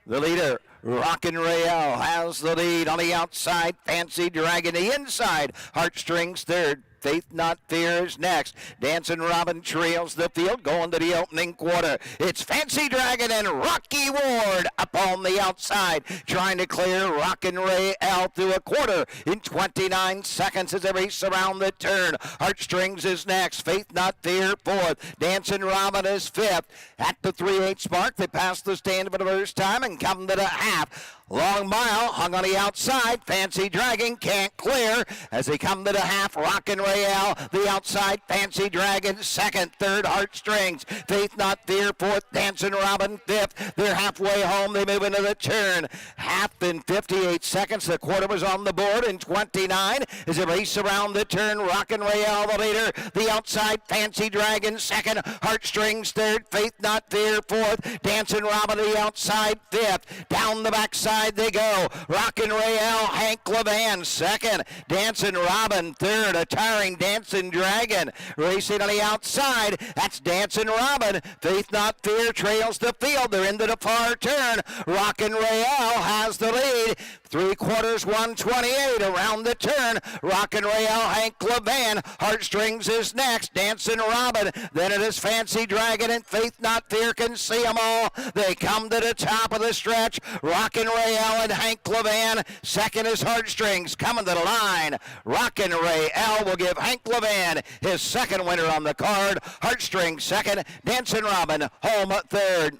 The leader, Rockin' Royale, has the lead on the outside. Fancy Dragon the inside. Heartstrings 3rd. Faith Not Fear is next. Dancing Robin trails the field going to the opening quarter. It's Fancy Dragon and Rocky Ward up on the outside, trying to clear Rockin' Ray L through a quarter in 29 seconds as they race around the turn. Heartstrings is next. Faith Not Fear fourth. Dancing Robin is fifth. At the 3/8 mark, they pass the stand for the first time and come to the half. Long Mile hung on the outside. Fancy Dragon can't clear as they come to the half. Rockin' Rael, the outside. Fancy Dragon second. Third, Heartstrings. Faith Not Fear fourth. Dancing Robin fifth. They're halfway home. They move into the turn. Half in 58 seconds. The quarter was on the board in 29 as they race around the turn. Rockin' Rael the leader. The outside. Fancy Dragon second. Heartstrings third. Faith Not Fear fourth. Dancing Robin the outside fifth. Down the backside they go. Rockin' Rael, Hank Levan second. Dancing Robin third. A tiring Dancing Dragon racing on the outside. That's Dancing Robin. Faith Not Fear trails the field. They're into the far turn. Rockin' Rael has the lead. 3/4, 128 around the turn. Rockin' Rael, Hank Levan. Heartstrings is next. Dancing Robin. Then it is Fancy Dragon and Faith Not Fear can see them all. They come to the top of the stretch. Rockin' Rael and Hank Levan. Second is Heartstrings coming to the line. Rockin' Rael will give Hank Levan his second winner on the card. Heartstrings second. Dancing Robin home third.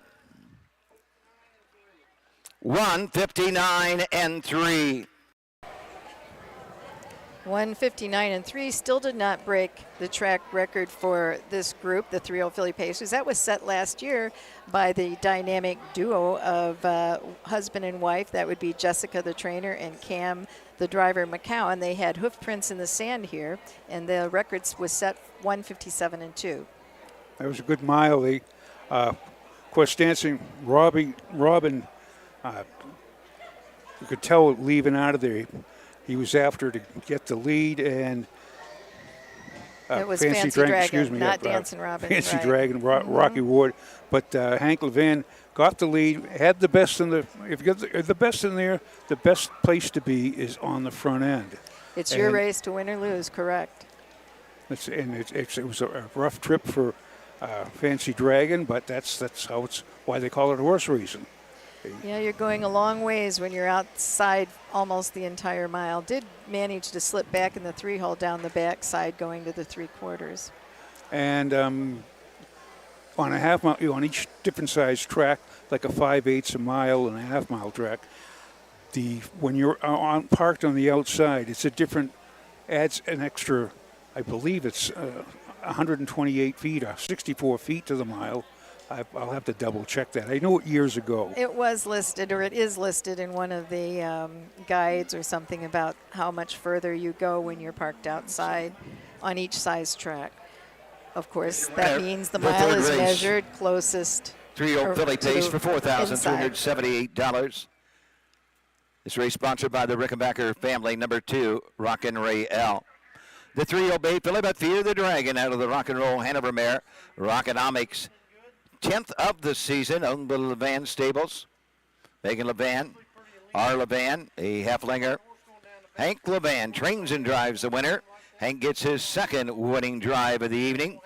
1:59 and 3. 1:59 and 3 still did not break the track record for this group, the 3-0 Philly Pacers. That was set last year by the dynamic duo of husband and wife. That would be Jessica, the trainer, and Cam, the driver, McCowan. They had hoof prints in the sand here, and the records was set 1:57 and 2. That was a good mile. They, of course, Dancing Robin, you could tell leaving out of there, he was after to get the lead, and it was Fancy Dragon, excuse me, not Dancing Robin. Fancy right. Dragon, Rocky Ward, but Hank Levan got the lead, had the best in the. If you get the best in there, the best place to be is on the front end. It's your race to win or lose, correct? It was a rough trip for Fancy Dragon, but that's how it's why they call it horse racing. Yeah, you're going a long ways when you're outside almost the entire mile. Did manage to slip back in the 3-hole down the backside going to the 3/4. And on a half mile, on each different size track, like a 5/8 a mile and a half-mile track, when you're parked on the outside, it's a different, adds an extra, I believe it's 128 feet or 64 feet to the mile. I'll have to double check that. I know it years ago. It was listed, or it is listed in one of the guides or something about how much further you go when you're parked outside on each size track. Of course, that means the mile is measured closest. 3-0 Philly Pace for $4,278. This race sponsored by the Rickenbacker family, number 2, Rockin' Rael. The 3-0 Bay Philly, but Fear the Dragon out of the Rock and Roll Hanover mare, Rockonomics. 10th of the season, owned by Levan Stables. Megan Levan, R. Levan, a halflinger. Hank Levan trains and drives the winner. Hank gets his second winning drive of the evening.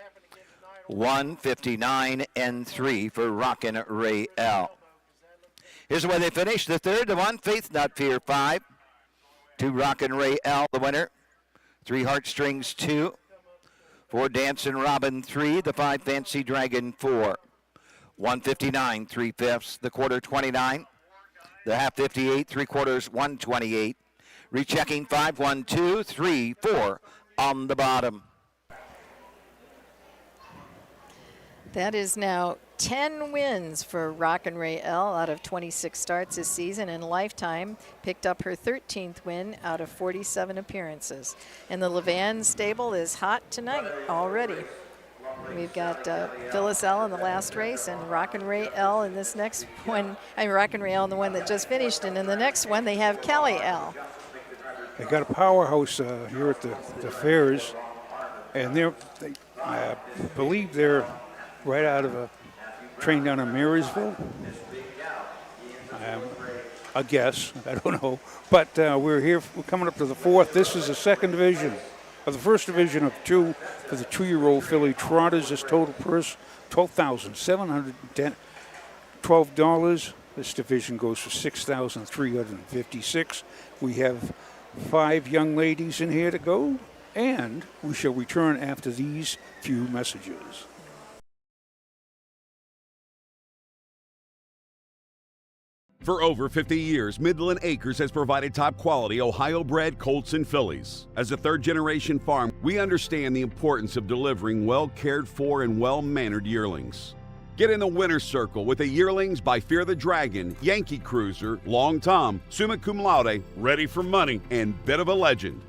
1:59 and 3 for Rockin' Rael. Here's the way they finished. The third, the 1, Faith Not Fear 5. 2, Rockin' Rael, the winner. 3, Heartstrings 2. 4, Dancing Robin 3. The 5, Fancy Dragon 4. 1:59, 3/5. The quarter 29. The half 58, 3/4 128. Rechecking 5, 1, 2, 3, 4 on the bottom. That is now 10 wins for Rockin' Rael out of 26 starts this season, and Lifetime picked up her 13th win out of 47 appearances. And the Levan stable is hot tonight already. We've got Phyllis L in the last race and Rockin' Rael in this next one. Rockin' Rael in the one that just finished, and in the next one they have Kelly L. They got a powerhouse here at the fairs, and I believe they're right out of a train down in Marysville. I guess, I don't know. But we're coming up to the 4th. This is the 2nd division. of the first division of 2 for the 2-year-old filly trotters. This total purse, $12,712. This division goes for $6,356. We have 5 young ladies in here to go, and we shall return after these few messages. For over 50 years, Midland Acres has provided top-quality Ohio-bred colts and fillies. As a third-generation farm, we understand the importance of delivering well-cared-for and well-mannered yearlings. Get in the winner's circle with the yearlings by Fear the Dragon, Yankee Cruiser, Long Tom, Summa Cum Laude, Ready for Money, and Bit of a Legend.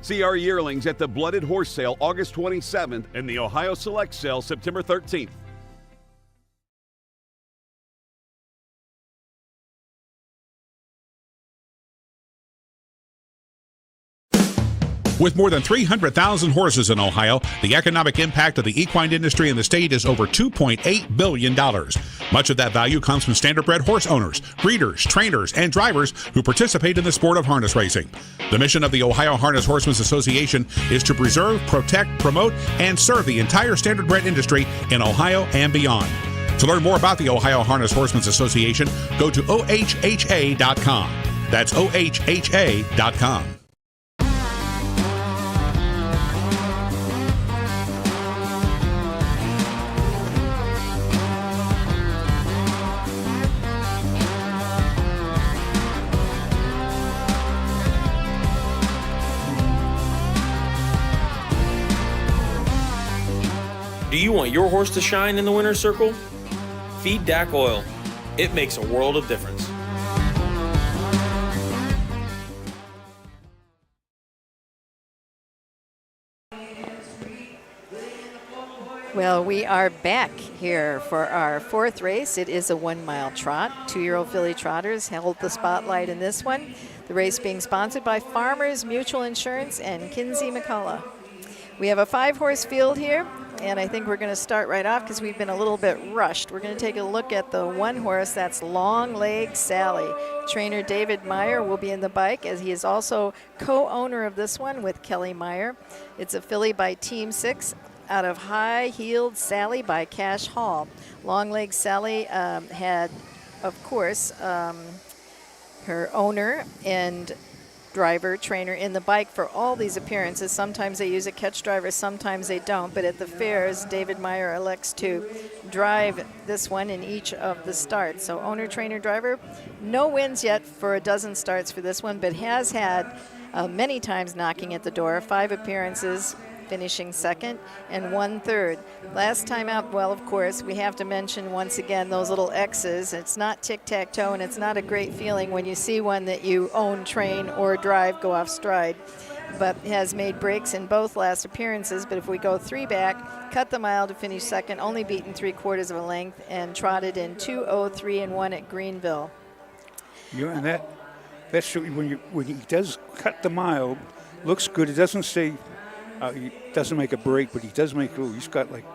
See our yearlings at the Blooded Horse Sale August 27th and the Ohio Select Sale September 13th. With more than 300,000 horses in Ohio, the economic impact of the equine industry in the state is over $2.8 billion. Much of that value comes from standardbred horse owners, breeders, trainers, and drivers who participate in the sport of harness racing. The mission of the Ohio Harness Horsemen's Association is to preserve, protect, promote, and serve the entire standardbred industry in Ohio and beyond. To learn more about the Ohio Harness Horsemen's Association, go to ohha.com. That's ohha.com. Do you want your horse to shine in the winner's circle? Feed DAC Oil. It makes a world of difference. Well, we are back here for our 4th race. It is a 1-mile trot. 2-year-old filly trotters held the spotlight in this one. The race being sponsored by Farmers Mutual Insurance and Kinsey McCullough. We have a 5-horse field here, and I think we're going to start right off because we've been a little bit rushed. We're going to take a look at the 1 horse, that's Long Leg Sally. Trainer David Meyer will be in the bike, as he is also co-owner of this one with Kelly Meyer. It's a filly by Team 6 out of High Heeled Sally by Cash Hall. Long Leg Sally had, of course, her owner and driver, trainer in the bike for all these appearances. Sometimes they use a catch driver, sometimes they don't, but at the fairs, David Meyer elects to drive this one in each of the starts. So owner, trainer, driver, no wins yet for a dozen starts for this one, but has had many times knocking at the door, 5 appearances, finishing 2nd and 1/3. Last time out, well, of course, we have to mention once again those little X's. It's not tic-tac-toe, and it's not a great feeling when you see one that you own, train, or drive go off stride, but has made breaks in both last appearances. But if we go 3 back, cut the mile to finish 2nd, only beaten 3/4 of a length, and trotted in 2:03-1 at Greenville. Yeah, and that's when he does cut the mile, looks good. It doesn't say. He doesn't make a break, but he does make. He's got like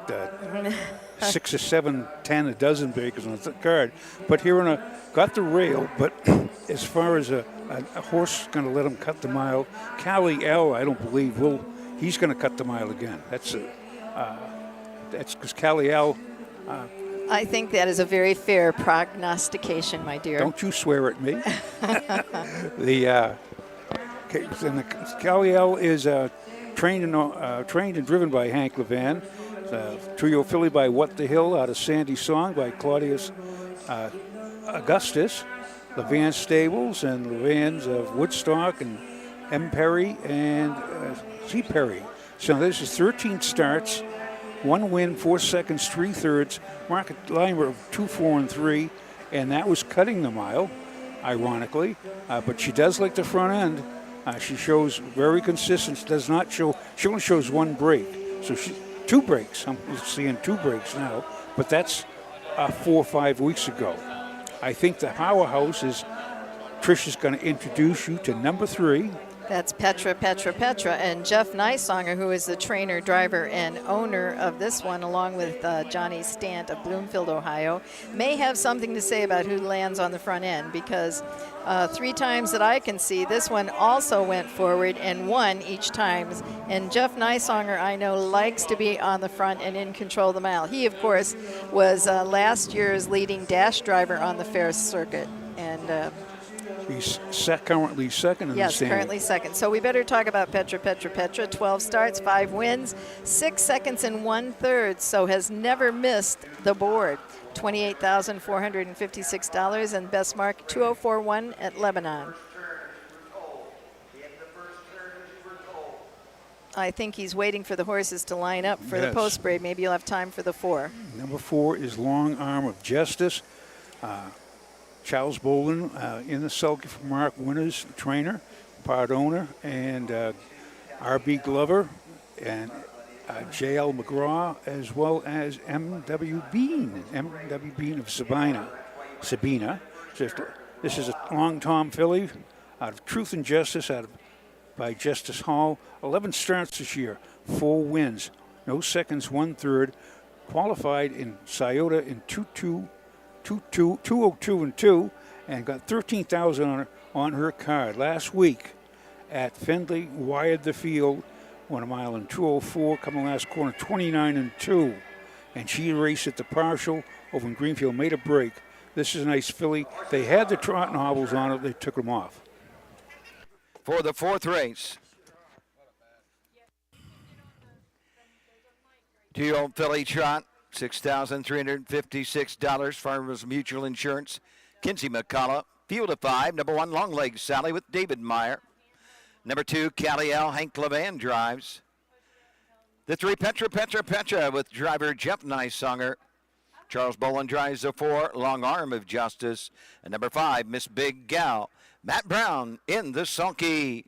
6 or 7, 10, a dozen breakers on the card. But here got the rail. But as far as a horse going to let him cut the mile, Callie L, I don't believe he's going to cut the mile again. That's because Callie L. I think that is a very fair prognostication, my dear. Don't you swear at me. The Callie L is trained and driven by Hank Levan. Trio filly by What the Hill out of Sandy Song by Claudius Augustus. Levan Stables and Levan's of Woodstock and M. Perry and C. Perry. So this is 13 starts, 1 win, 4 seconds, 3/3. Market line of 2, 4, and 3, and that was cutting the mile, ironically. But she does like the front end. She shows very consistent. She only shows 1 break. So 2 breaks. I'm seeing 2 breaks now, but that's 4 or 5 weeks ago. I think the powerhouse is Trish is going to introduce you to number 3, That's Petra. And Jeff Nysonger, who is the trainer, driver, and owner of this one, along with Johnny Stant of Bloomfield, Ohio, may have something to say about who lands on the front end, because 3 times that I can see, this one also went forward and won each time. And Jeff Nysonger, I know, likes to be on the front and in control of the mile. He, of course, was last year's leading dash driver on the fair circuit. And he's currently second in the standing. Yes, currently second. So we better talk about Petra. 12 starts, 5 wins, 6 seconds and 1/3, so has never missed the board. $28,456 and best mark 2:04.1 at Lebanon. I think he's waiting for the horses to line up for the post parade. Maybe you'll have time for the 4. Number 4 is Long Arm of Justice. Charles Bolin in the sulky for Mark Winters, trainer, part owner, and R.B. Glover and J.L. McGraw, as well as M.W. Bean of Sabina. So this is a Long Tom filly out of Truth and Justice by Justice Hall. 11 starts this year, 4 wins, no seconds, 1/3. Qualified in Scioto in 202 and got 13,000 on her card. Last week at Findlay, wired the field, won a mile in 2:04, coming last corner 29-2. And she raced at the partial over in Greenfield, made a break. This is a nice filly. They had the trot novels on it, they took them off. For the 4th race, 2-year-old filly trot, $6,356. Farmers Mutual Insurance, Kinsey McCullough. Field of 5, number 1, Long Leg Sally with David Meyer. Number 2, Callie L. Hank Levan drives. The 3, Petra with driver Jeff Nysonger. Charles Bolin drives the 4, Long Arm of Justice. And number 5, Miss Big Gal, Matt Brown in the sulky.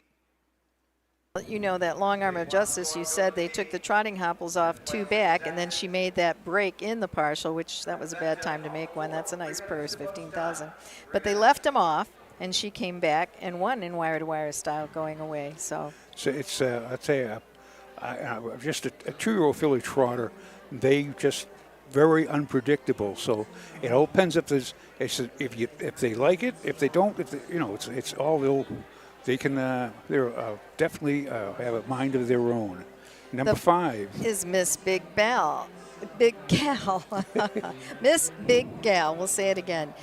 You know, that Long Arm of Justice, you said they took the trotting hobbles off 2 back, and then she made that break in the partial, which that was a bad time to make one. That's a nice purse, $15,000. But they left them off, and she came back and won in wire-to-wire style going away. So it's, I'd say, just a 2-year-old filly trotter. They just very unpredictable. So it all depends if they like it, if they don't, it's all they can they're definitely have a mind of their own. Number 5 is Miss Big Gal. Miss Big Gal, we'll say it again.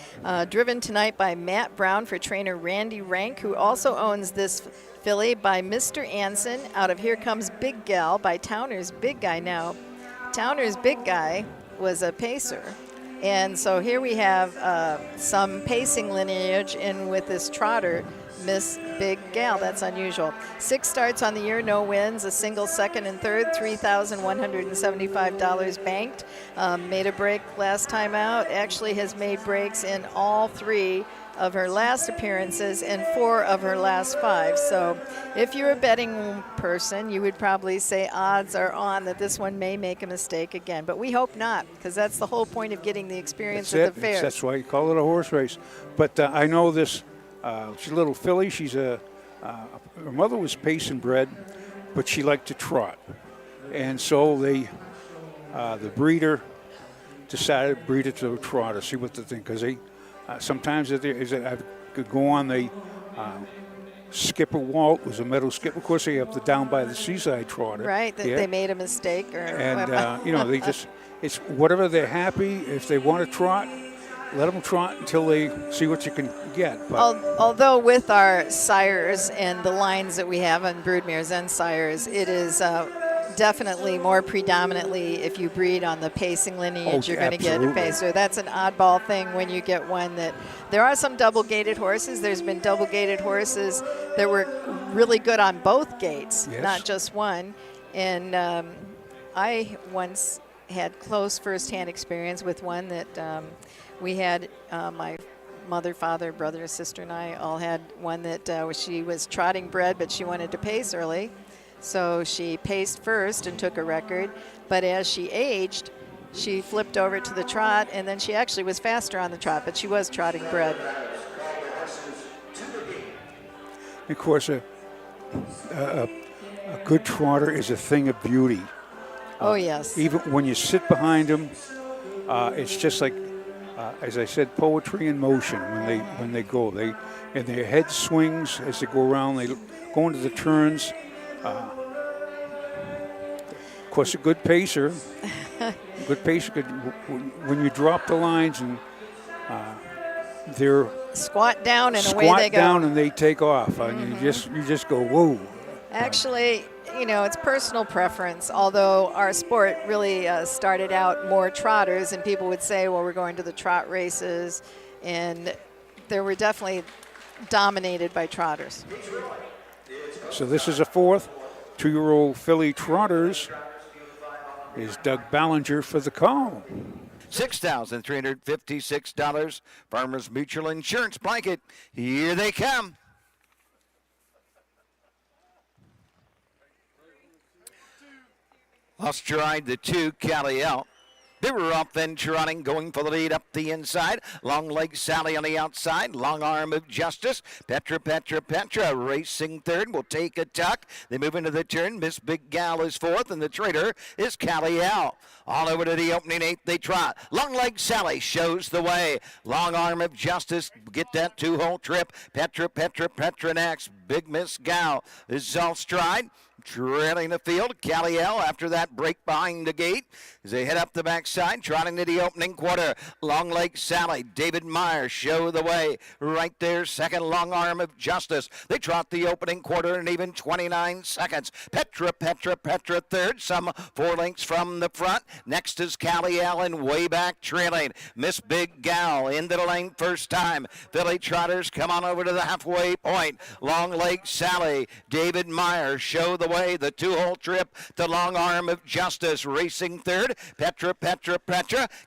Driven tonight by Matt Brown for trainer Randy Rank, who also owns this filly, by Mr. Anson out of Here Comes Big Gal by Towner's Big Guy. Now, Towner's Big Guy was a pacer. And so here we have some pacing lineage in with this trotter, Miss Big Gal. That's unusual. 6 starts on the year, no wins, a single second and third, $3,175 banked. Made a break last time out. Actually has made breaks in all 3 of her last appearances and 4 of her last 5. So if you're a betting person, you would probably say odds are on that this one may make a mistake again. But we hope not, because that's the whole point of getting the experience at the fairs. That's why you call it a horse race. But I know this. She's a little filly. She's her mother was pace and bred, but she liked to trot, and so the breeder decided to breed it to a trotter. See what they think, because they sometimes I could go on. They Skipper Walt was a meadow skipper. Of course, they have the down by the seaside trotter. Right, they made a mistake, and they just it's whatever they're happy. If they want to trot, let them trot until they see what you can get. But although with our sires and the lines that we have on broodmares and sires, it is definitely more predominantly, if you breed on the pacing lineage, you're going to get a pacer. That's an oddball thing when you get one that there are some double-gated horses. There's been double-gated horses that were really good on both gates, not just one. And I once had close first-hand experience with one that we had, my mother, father, brother, sister, and I all had one that she was trotting bred, but she wanted to pace early. So she paced first and took a record. But as she aged, she flipped over to the trot, and then she actually was faster on the trot, but she was trotting bred. Of course, a good trotter is a thing of beauty. Oh, yes. Even when you sit behind them, it's just like, as I said, poetry in motion when they go. And their head swings as they go around. They go into the turns. Of course, a good pacer. Good pacer could, when you drop the lines and they're squat down and away they go. Squat down and they take off. And you just go, whoa. Actually, it's personal preference, although our sport really started out more trotters, and people would say, well, we're going to the trot races, and they were definitely dominated by trotters. So this is a fourth. 2-year-old filly trotters is Doug Ballinger for the call. $6,356. Farmers Mutual Insurance blanket. Here they come. Off stride, the 2, Caliel. They were off then trotting, going for the lead up the inside. Long leg Sally on the outside. Long arm of Justice. Petra racing third. Will take a tuck. They move into the turn. Miss Big Gal is fourth, and the traitor is Caliel. All over to the opening 8, they trot. Long leg Sally shows the way. Long arm of Justice. Get that 2-hole trip. Petra next. Big Miss Gal is off stride. Trailing the field, Caliel after that break behind the gate as they head up the backside, trotting to the opening quarter. Long leg Sally, David Meyer show the way. Right there, second long arm of Justice. They trot the opening quarter in even 29 seconds. Petra third, some 4 lengths from the front. Next is Caliel and way back trailing. Miss Big Gal into the lane first time. Philly trotters come on over to the halfway point. Long leg Sally, David Meyer show the way. The 2-hole trip to long arm of Justice racing third. Petra.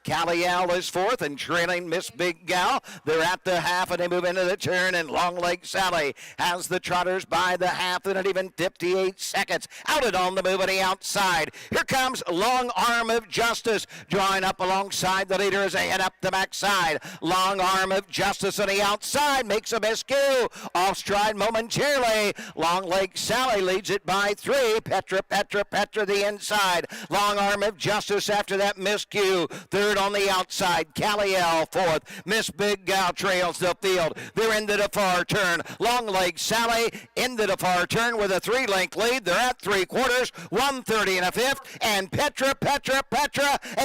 Caliel is fourth and trailing Miss Big Gal. They're at the half and they move into the turn, and long leg Sally has the trotters by the half in an even 58 seconds. Out it on the move on the outside. Here comes long arm of Justice drawing up alongside the leader as they head up the backside. Long arm of Justice on the outside makes a miscue. Off stride momentarily. Long leg Sally leads it by 3. Petra the inside. Long arm of Justice after that miscue. Third on the outside. Caliel fourth. Miss Big Gal trails the field. They're into the far turn. Long leg Sally into the far turn with a 3-length lead. They're at 3/4. 1:30 and a 5th. And Petra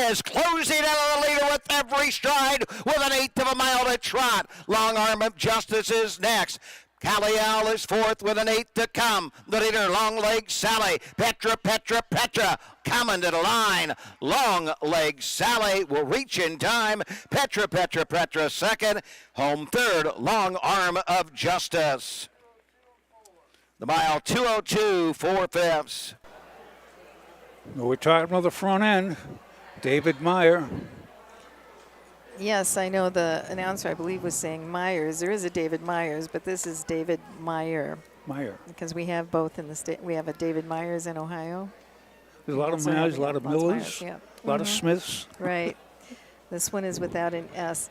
is closing out the leader with every stride with an 1/8 of a mile to trot. Long arm of Justice is next. Caliel is fourth with an 8 to come. The leader, long leg Sally. Petra coming to the line. Long leg Sally will reach in time. Petra second. Home third, long arm of Justice. The mile 2:02 4/5. We're talking about the front end. David Meyer. Yes, I know the announcer, I believe, was saying Myers. There is a David Myers, but this is David Meyer. Because we have both in the state. We have a David Myers in Ohio. There's a lot of Myers, a lot of Millers, a lot of Smiths. Right. This one is without an S.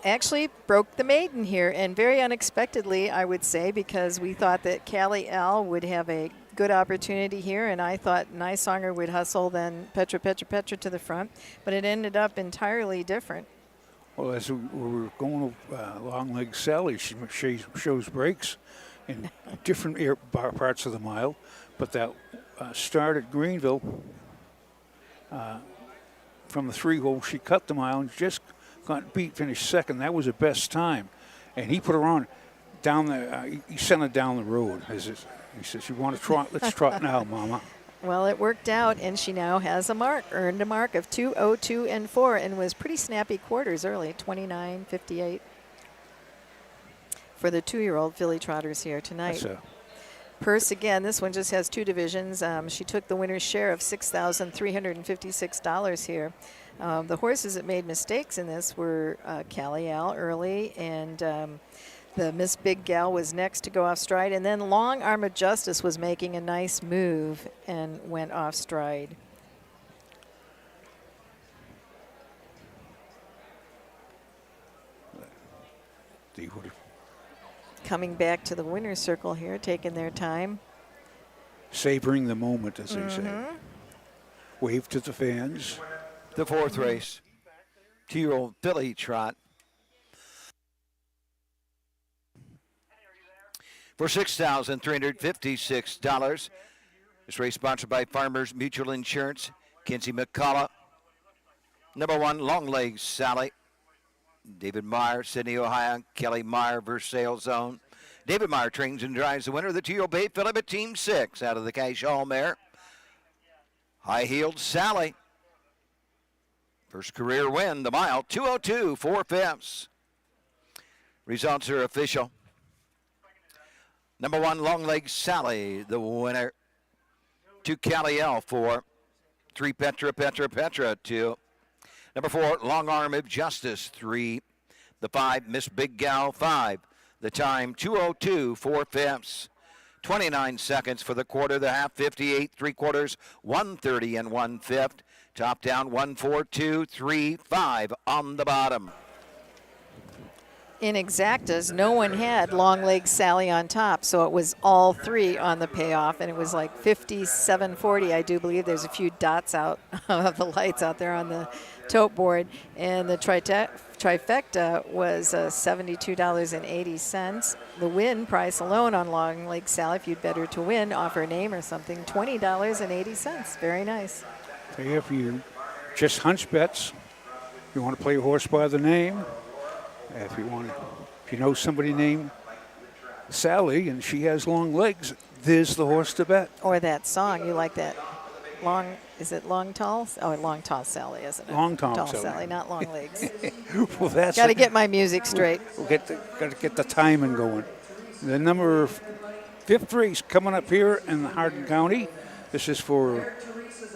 Actually broke the maiden here, and very unexpectedly, I would say, because we thought that Caliel would have a good opportunity here, and I thought Nysonger would hustle then Petra to the front, but it ended up entirely different. Well, as we were going long leg Sally, she shows breaks in different parts of the mile, but that start at Greenville, from the 3-hole, she cut the mile and just got beat, finished second. That was her best time. And he put her on down the, he sent her down the road. He says, you want to trot? Let's trot now, Mama. Well, it worked out, and she now has a mark, earned a mark of 2:02 and 4, and was pretty snappy quarters early, 29:58 for the 2-year-old filly trotters here tonight. Purse again, this one just has 2 divisions. She took the winner's share of $6,356 here. The horses that made mistakes in this were Caliel early, and the Miss Big Gal was next to go off stride, and then Long Arm of Justice was making a nice move and went off stride. coming back to the winner's circle here, taking their time. Savoring the moment, as they say. Wave to the fans. The fourth race, 2-year-old filly trot. For $6,356. This race sponsored by Farmers Mutual Insurance. Kinsey McCullough. Number 1, Long Legs Sally. David Meyer, Sydney, Ohio. Kelly Meyer, Versailles Zone. David Meyer trains and drives the winner of the 2-year-old Bay Phillip at Team 6 out of the Cash Hall mare. High-heeled Sally. First career win, the mile, 2:02 4/5. Results are official. Number 1, Long Leg Sally, the winner. 2, Cali L, 4. 3, Petra, 2. Number 4, Long Arm of Justice, 3. The 5, Miss Big Gal, 5. The time, 2:02 4/5. 29 seconds for the quarter, the half, 58 3/4, 1:30 1/5. Top down, 1:42.35 on the bottom. In exactas, no one had Long Leg Sally on top, so it was all 3 on the payoff, and it was like 57.40, I do believe. There's a few dots out of the lights out there on the tote board, and the trifecta was $72.80. The win price alone on Long Leg Sally, if you'd bet her to win, offer a name or something, $20.80. Very nice. If you just hunch bets, you want to play a horse by the name. If you know somebody named Sally and she has long legs, there's the horse to bet. Or that song, you like that? Is it Long Tall? Oh, Long Tall Sally, isn't it? Long Tall Sally, not long legs. Well, that's got to get my music straight. Got to get the timing going. The number 5th race coming up here in Hardin County. This is for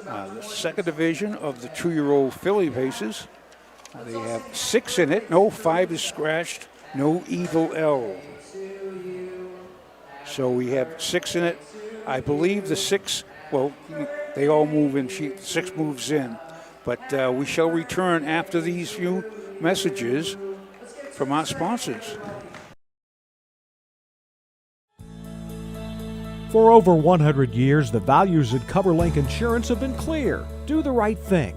the 2nd division of the 2-year-old filly races. They have 6 in it. No 5 is scratched. No Evil L. So we have 6 in it. I believe the 6, well, they all move in. 6 moves in. But we shall return after these few messages from our sponsors. For over 100 years, the values at CoverLink Insurance have been clear. Do the right thing.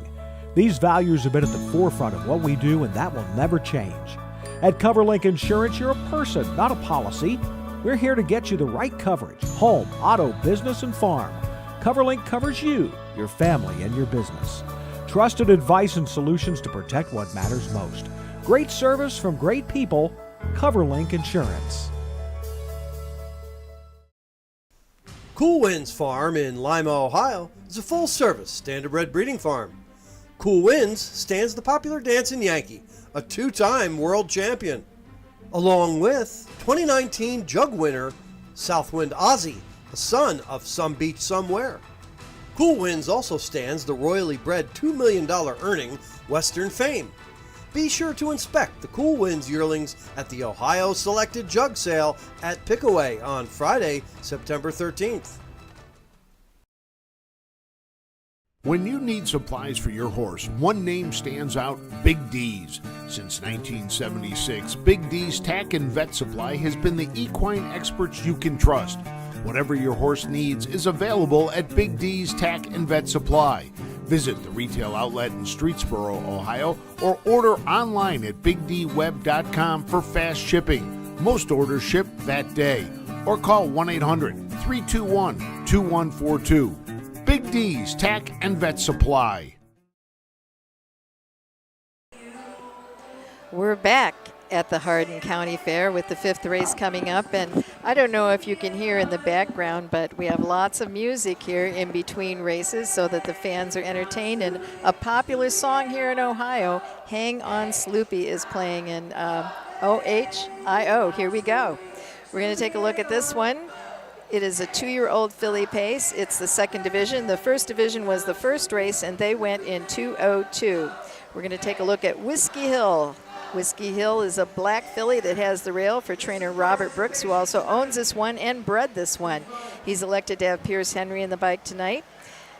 These values have been at the forefront of what we do, and that will never change. At CoverLink Insurance, you're a person, not a policy. We're here to get you the right coverage: home, auto, business, and farm. CoverLink covers you, your family, and your business. Trusted advice and solutions to protect what matters most. Great service from great people. CoverLink Insurance. Cool Winds Farm in Lima, Ohio is a full-service standardbred breeding farm. Cool Winds stands the popular dancing Yankee, a 2-time world champion, along with 2019 Jug winner Southwind Ozzy, the son of Some Beach Somewhere. Cool Winds also stands the royally bred $2 million earning Western Fame. Be sure to inspect the Cool Winds yearlings at the Ohio Selected Jug Sale at Pickaway on Friday, September 13th. When you need supplies for your horse, one name stands out: Big D's. Since 1976, Big D's Tack and Vet Supply has been the equine experts you can trust. Whatever your horse needs is available at Big D's Tack and Vet Supply. Visit the retail outlet in Streetsboro, Ohio, or order online at bigdweb.com for fast shipping. Most orders ship that day. Or call 1-800-321-2142. Big D's Tack and Vet Supply. We're back at the Hardin County Fair with the 5th race coming up, and I don't know if you can hear in the background, but we have lots of music here in between races so that the fans are entertained. And a popular song here in Ohio, Hang On Sloopy, is playing in OHIO. Here we go. We're going to take a look at this one. It is a 2-year-old filly pace. It's the 2nd division. The 1st division was the first race, and they went in 2:02. We're going to take a look at Whiskey Hill. Whiskey Hill is a black filly that has the rail for trainer Robert Brooks, who also owns this one and bred this one. He's elected to have Pierce Henry in the bike tonight.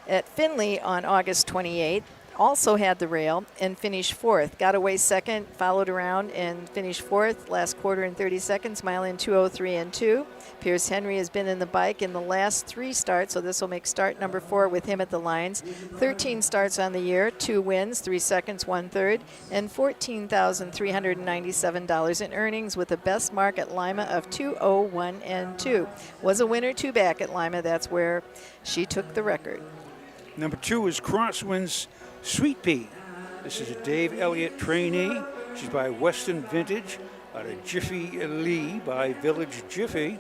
At Findlay on August 28th, also had the rail and finished fourth. Got away second, followed around and finished fourth. Last quarter in 30 seconds, mile in 2:03 and 2. Pierce Henry has been in the bike in the last 3 starts, so this will make start number 4 with him at the lines. 13 starts on the year, 2 wins, 3 seconds, 1/3, and $14,397 in earnings with a best mark at Lima of 2:01 and 2. Was a winner 2 back at Lima. That's where she took the record. Number 2 is Crosswinds Sweet Pea. This is a Dave Elliott trainee. She's by Weston Vintage, out of Jiffy Lee by Village Jiffy,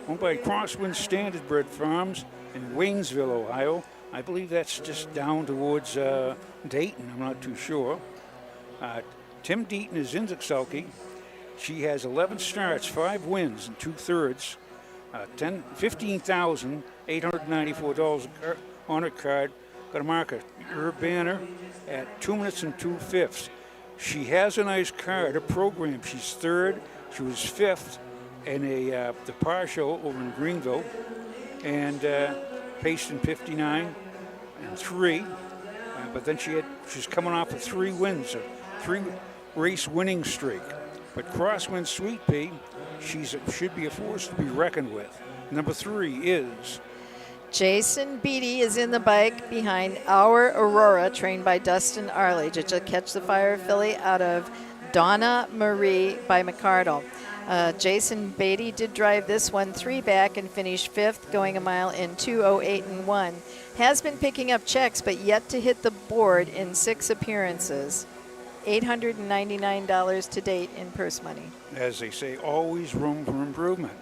owned by Crosswinds Standard Bred Farms in Waynesville, Ohio. I believe that's just down towards Dayton. I'm not too sure. Tim Deaton is in Sulky. She has 11 starts, 5 wins, and 2/3. $15,894 on her card. Got a marker, Urbana, at 2 minutes and 2/5. She has a nice card, a program. She's 3rd. She was 5th in the partial over in Greenville, and paced in 59 and 3. But then she's coming off of 3 wins, a 3-race winning streak. But Crosswind Sweet Pea, should be a force to be reckoned with. Number 3 is Jason Beatty is in the bike behind Our Aurora, trained by Dustin Arledge. It's a Catch the Fire filly out of Donna Marie by McCardle. Jason Beatty did drive this one 3 back and finished 5th, going a mile in 2:08 and 1. Has been picking up checks, but yet to hit the board in 6 appearances. $899 to date in purse money. As they say, always room for improvement.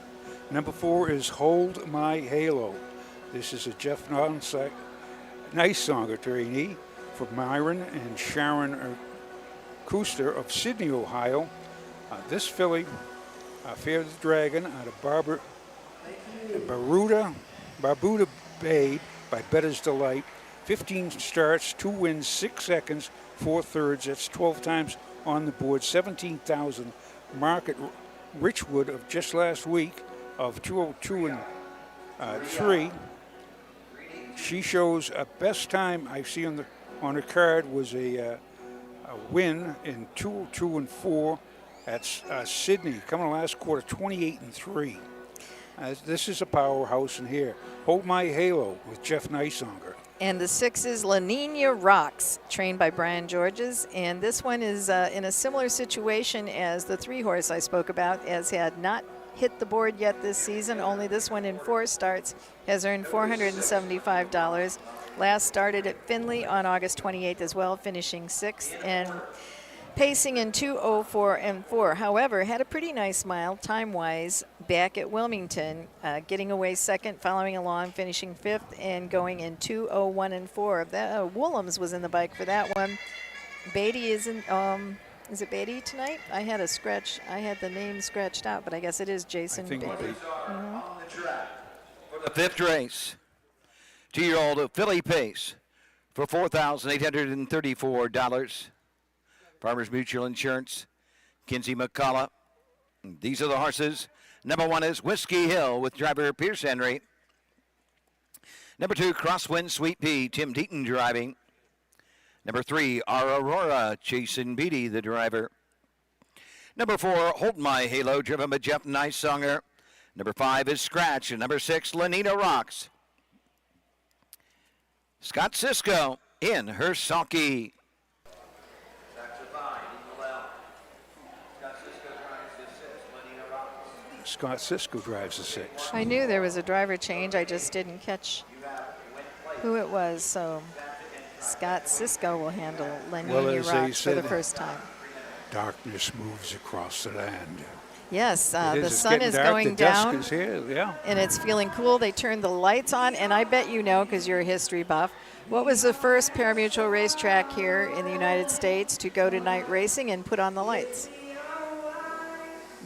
Number 4 is Hold My Halo. This is a Jeff Nice-Songer trainee for Myron and Sharon Kuster of Sydney, Ohio. This filly, Fair the Dragon, out of Barbuda Bay by Better's Delight. 15 starts, 2 wins, 6 seconds, 4/3. That's 12 times on the board. 17,000. Market Richwood of just last week of 2:02 and 3. She shows a best time I see on her card was a win in 2:02 and 4 at Sydney, coming last quarter, 28 and 3. This is a powerhouse in here. Hold My Halo with Jeff Nice-Songer. And the 6 is La Nina Rocks, trained by Brian Georges. And this one is in a similar situation as the 3-horse I spoke about, as had not hit the board yet this season. Only this one in 4 starts has earned $475. Last started at Findlay on August 28th as well, finishing 6th and pacing in 2:04 and 4. However, had a pretty nice mile time-wise back at Wilmington, getting away second, following along, finishing 5th, and going in 2:01 and 4. Woolhams was in the bike for that one. Beatty isn't. Is it Beatty tonight? I had the name scratched out, but I guess it is Jason Beatty. For the 5th race, 2-year-old filly pace for $4,834. Farmers Mutual Insurance, Kinsey McCullough. These are the horses. Number 1 is Whiskey Hill with driver Pierce Henry. Number 2, Crosswind Sweet Pea, Tim Deaton driving. Number 3, Our Aurora, Jason Beatty, the driver. Number 4, Hold My Halo, driven by Jeff Nice-Songer. Number 5 is Scratch, and number 6, La Nina Rocks. Scott Cisco in her sulky. Scott Cisco drives the 6. I knew there was a driver change. I just didn't catch who it was. So Scott Cisco will handle La Nina Rocks for the first time. Darkness moves across the land. Yes, the sun is going down, dusk is here, yeah. And it's feeling cool. They turned the lights on, and I bet you know, because you're a history buff, what was the first parimutuel racetrack here in the United States to go to night racing and put on the lights?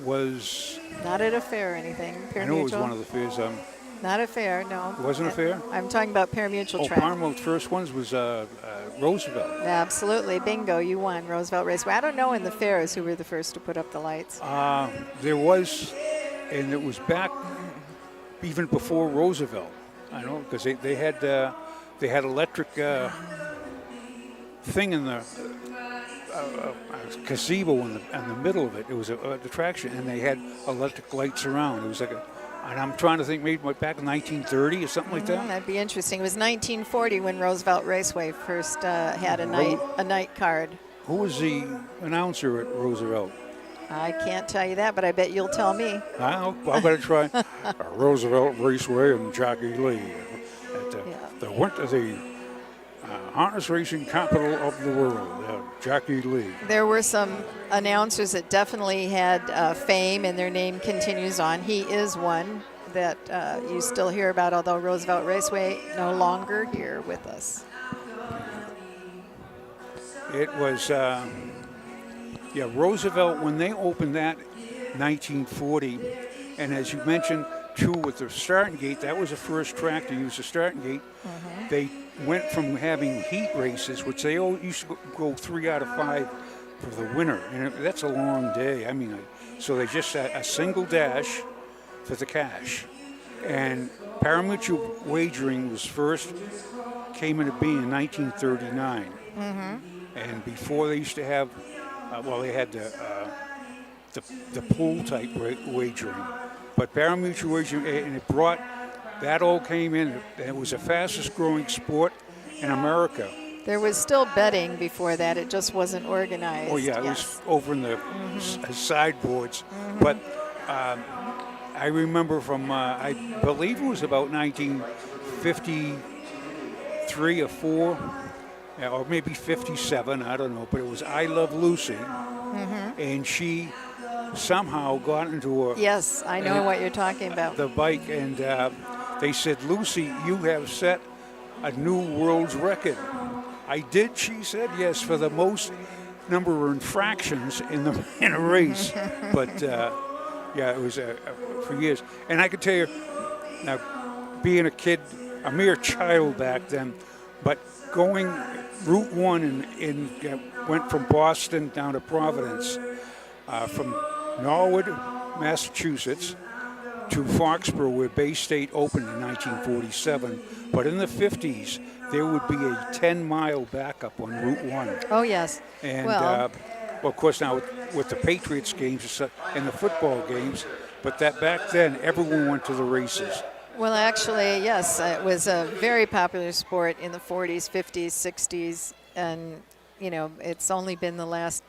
Was not at a fair or anything. I know it was one of the fairs. Not a fair, no. It wasn't a fair? I'm talking about parimutuel track. Paramount's first ones was Roosevelt. Absolutely, bingo, you won Roosevelt Raceway. I don't know in the fairs who were the first to put up the lights. There was, and it was back even before Roosevelt. I know because they had electric thing in the gazebo in the middle of it. It was an attraction, and they had electric lights around. It was like and I'm trying to think, maybe back in 1930 or something like that. That'd be interesting. It was 1940 when Roosevelt Raceway first had a night card. Who was the announcer at Roosevelt? I can't tell you that, but I bet you'll tell me. I better try. Roosevelt Raceway and Jockey Lee at the harness racing capital of the world, Jockey Lee. There were some announcers that definitely had fame, and their name continues on. He is one that you still hear about, although Roosevelt Raceway no longer here with us. It was, Roosevelt, when they opened that 1940, and as you mentioned, too, with the starting gate, that was the first track to use the starting gate. They went from having heat races, which they all used to go 3 out of 5 for the winner, and that's a long day. I mean, so they just had a single dash for the cash. And parimutuel wagering was first, came into being in 1939. And before they used to have, they had the pool type wagering. But parimutuel wagering, and it brought, that all came in, and it was the fastest growing sport in America. There was still betting before that, it just wasn't organized. Oh yeah, it was over in the sideboards. But I remember from, I believe it was about 1953 or 4, or maybe 57, I don't know, but it was I Love Lucy, and she somehow got into Yes, I know what you're talking about. The bike, and they said, Lucy, you have set a new world's record. I did, she said, yes, for the most number of infractions in a race. But it was for years. And I could tell you, now, being a kid, a mere child back then, but going Route 1 and went from Boston down to Providence, from Norwood, Massachusetts, to Foxborough, where Bay State opened in 1947. But in the 50s, there would be a 10-mile backup on Route 1. Oh, yes. And, of course, now with the Patriots games and the football games, but that back then, everyone went to the races. Well, actually, yes, it was a very popular sport in the 40s, 50s, 60s, and, it's only been the last,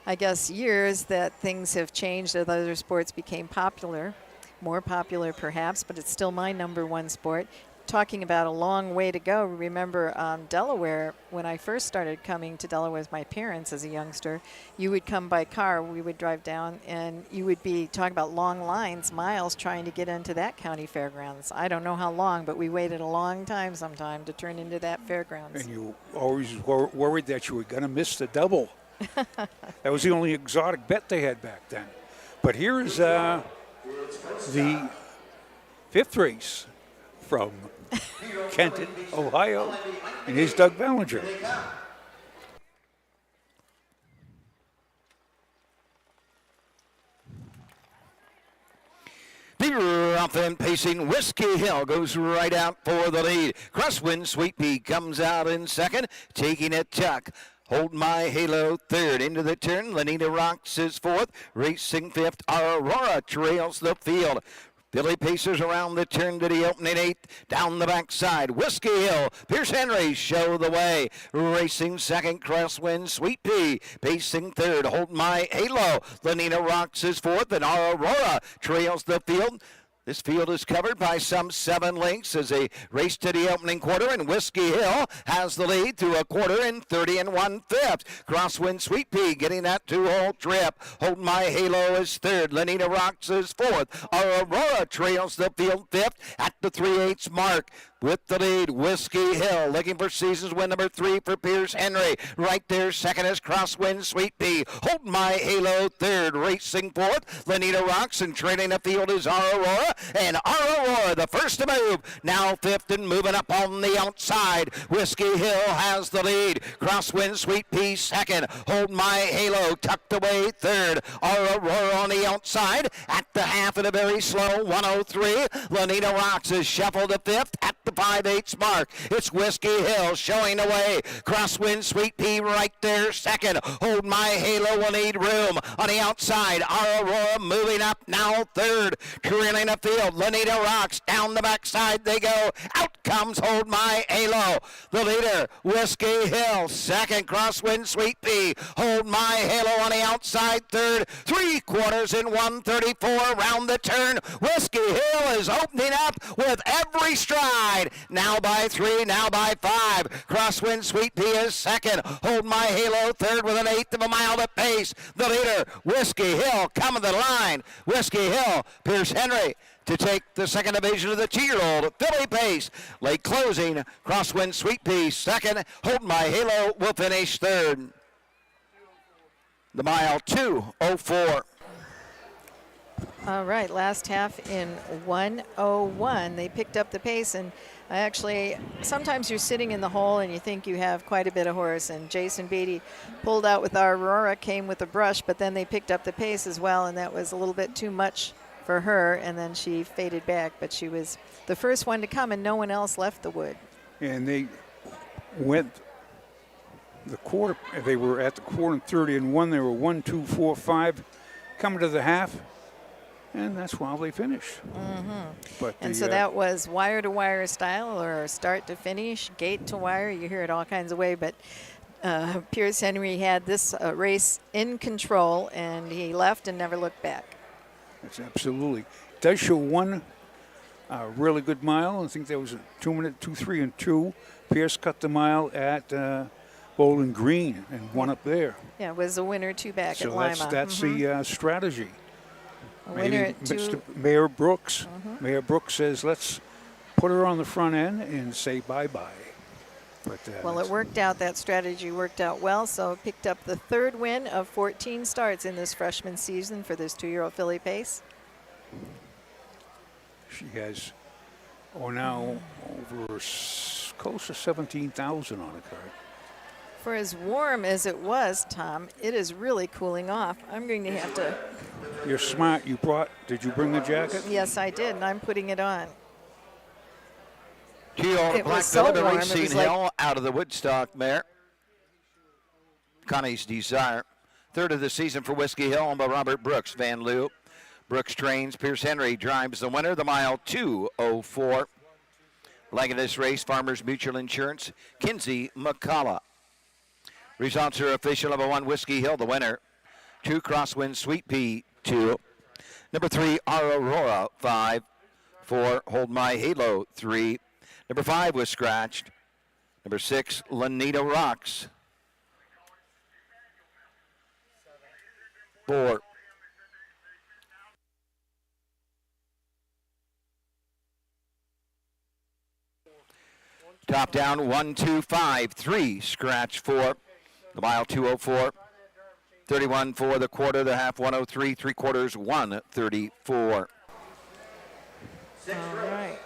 I guess, years that things have changed, that other sports became popular, more popular perhaps, but it's still my number one sport. Talking about a long way to go, remember Delaware, when I first started coming to Delaware with my parents as a youngster, you would come by car, we would drive down, and you would be talking about long lines, miles, trying to get into that county fairgrounds. I don't know how long, but we waited a long time sometime to turn into that fairgrounds. And you always worried that you were going to miss the double. That was the only exotic bet they had back then. But here is the 5th race from Kenton, Ohio, and here's Doug Ballinger. Up and pacing, Whiskey Hill goes right out for the lead. Crosswind Sweet Pea comes out in second, taking a tuck. Hold My Halo third into the turn. Lenita Rocks is fourth. Racing fifth. Aurora trails the field. Billy Pacers around the turn to the opening 8th. Down the backside, Whiskey Hill. Pierce Henry show the way. Racing second, Crosswind Sweet Pea. Pacing third, Hold My Halo. Lenina Rocks is fourth, and Aurora trails the field. This field is covered by some 7 lengths as they race to the opening quarter, and Whiskey Hill has the lead through a quarter in 30 1/5. Crosswind Sweet Pea getting that 2-hole trip. Hold My Halo is third. Lenita Rocks is fourth. Aurora trails the field fifth at the 3/8 mark. With the lead, Whiskey Hill looking for season's win number 3 for Pierce Henry. Right there, second is Crosswind Sweet Pea. Hold My Halo third, racing fourth. Lenita Rocks, and trailing the field is Aurora. And Aurora, the first to move, now fifth and moving up on the outside. Whiskey Hill has the lead. Crosswind Sweet Pea second. Hold My Halo tucked away third. Aurora on the outside at the half in a very slow 103. Lenita Rocks is shuffled to fifth at the 5/8 mark. It's Whiskey Hill showing away. Crosswind Sweet Pea right there second. Hold My Halo will need room on the outside. Aurora moving up now third. Trailing a field. Lanita Rocks down the backside they go. Out comes Hold My Halo. The leader, Whiskey Hill. Second, Crosswind Sweet Pea. Hold My Halo on the outside third. 3/4 in 134 round the turn. Whiskey Hill is opening up with every stride. Now by 3, now by 5. Crosswind Sweet Pea is second. Hold My Halo third with an 1/8 of a mile to pace. The leader, Whiskey Hill, coming to the line. Whiskey Hill, Pierce Henry to take the second division of the 2-year-old filly pace. Late closing, Crosswind Sweet Pea second. Hold My Halo will finish third. The mile 2:04. All right, last half in 1:01. They picked up the pace, and actually, sometimes you're sitting in the hole and you think you have quite a bit of horse, and Jason Beatty pulled out with Aurora, came with a brush, but then they picked up the pace as well, and that was a little bit too much for her, and then she faded back, but she was the first one to come, and no one else left the wood. And they went the quarter, they were at the quarter and 30 and 1. They were 1, 2, 4, 5 coming to the half, and that's while they finished. But so that was wire to wire style, or start to finish, gate to wire. You hear it all kinds of ways, but Pierce Henry had this race in control, and he left and never looked back. That's absolutely. It does show one really good mile. I think there was a 2-minute, 2:03 and 2. Pierce cut the mile at Bowling Green and won up there. Yeah, it was a winner 2 back at So Lima. that's the strategy. A winner at 2. Mr. Mayor Brooks. Mayor Brooks says, let's put her on the front end and say bye-bye. But, well, it worked out. That strategy worked out well, so picked up the 3rd win of 14 starts in this freshman season for this 2-year-old filly pace. She has, now over close to 17,000 on a card. For as warm as it was, Tom, it is really cooling off. I'm going to have to... You're smart. Did you bring the jacket? Yes, I did, and I'm putting it on. 2-year-old Black Villain warm, Racing Hill out of the Woodstock mare. Connie's Desire. 3rd of the season for Whiskey Hill owned by Robert Brooks. Van Loo. Brooks trains. Pierce Henry drives the winner. The mile 2:04. Like in this race, Farmers Mutual Insurance. Kinsey McCullough. Results are official. Number 1, Whiskey Hill, the winner. 2, Crosswind Sweet Pea, 2. Number 3, Aurora, 5. 4, Hold My Halo, 3. Number 5 was scratched. Number 6, Lanita Rocks. 4. Top down, 1, 2, 5, 3, scratch 4. The mile 2:04. 31 for the quarter, the half 1:03, 3/4 1:34. All right.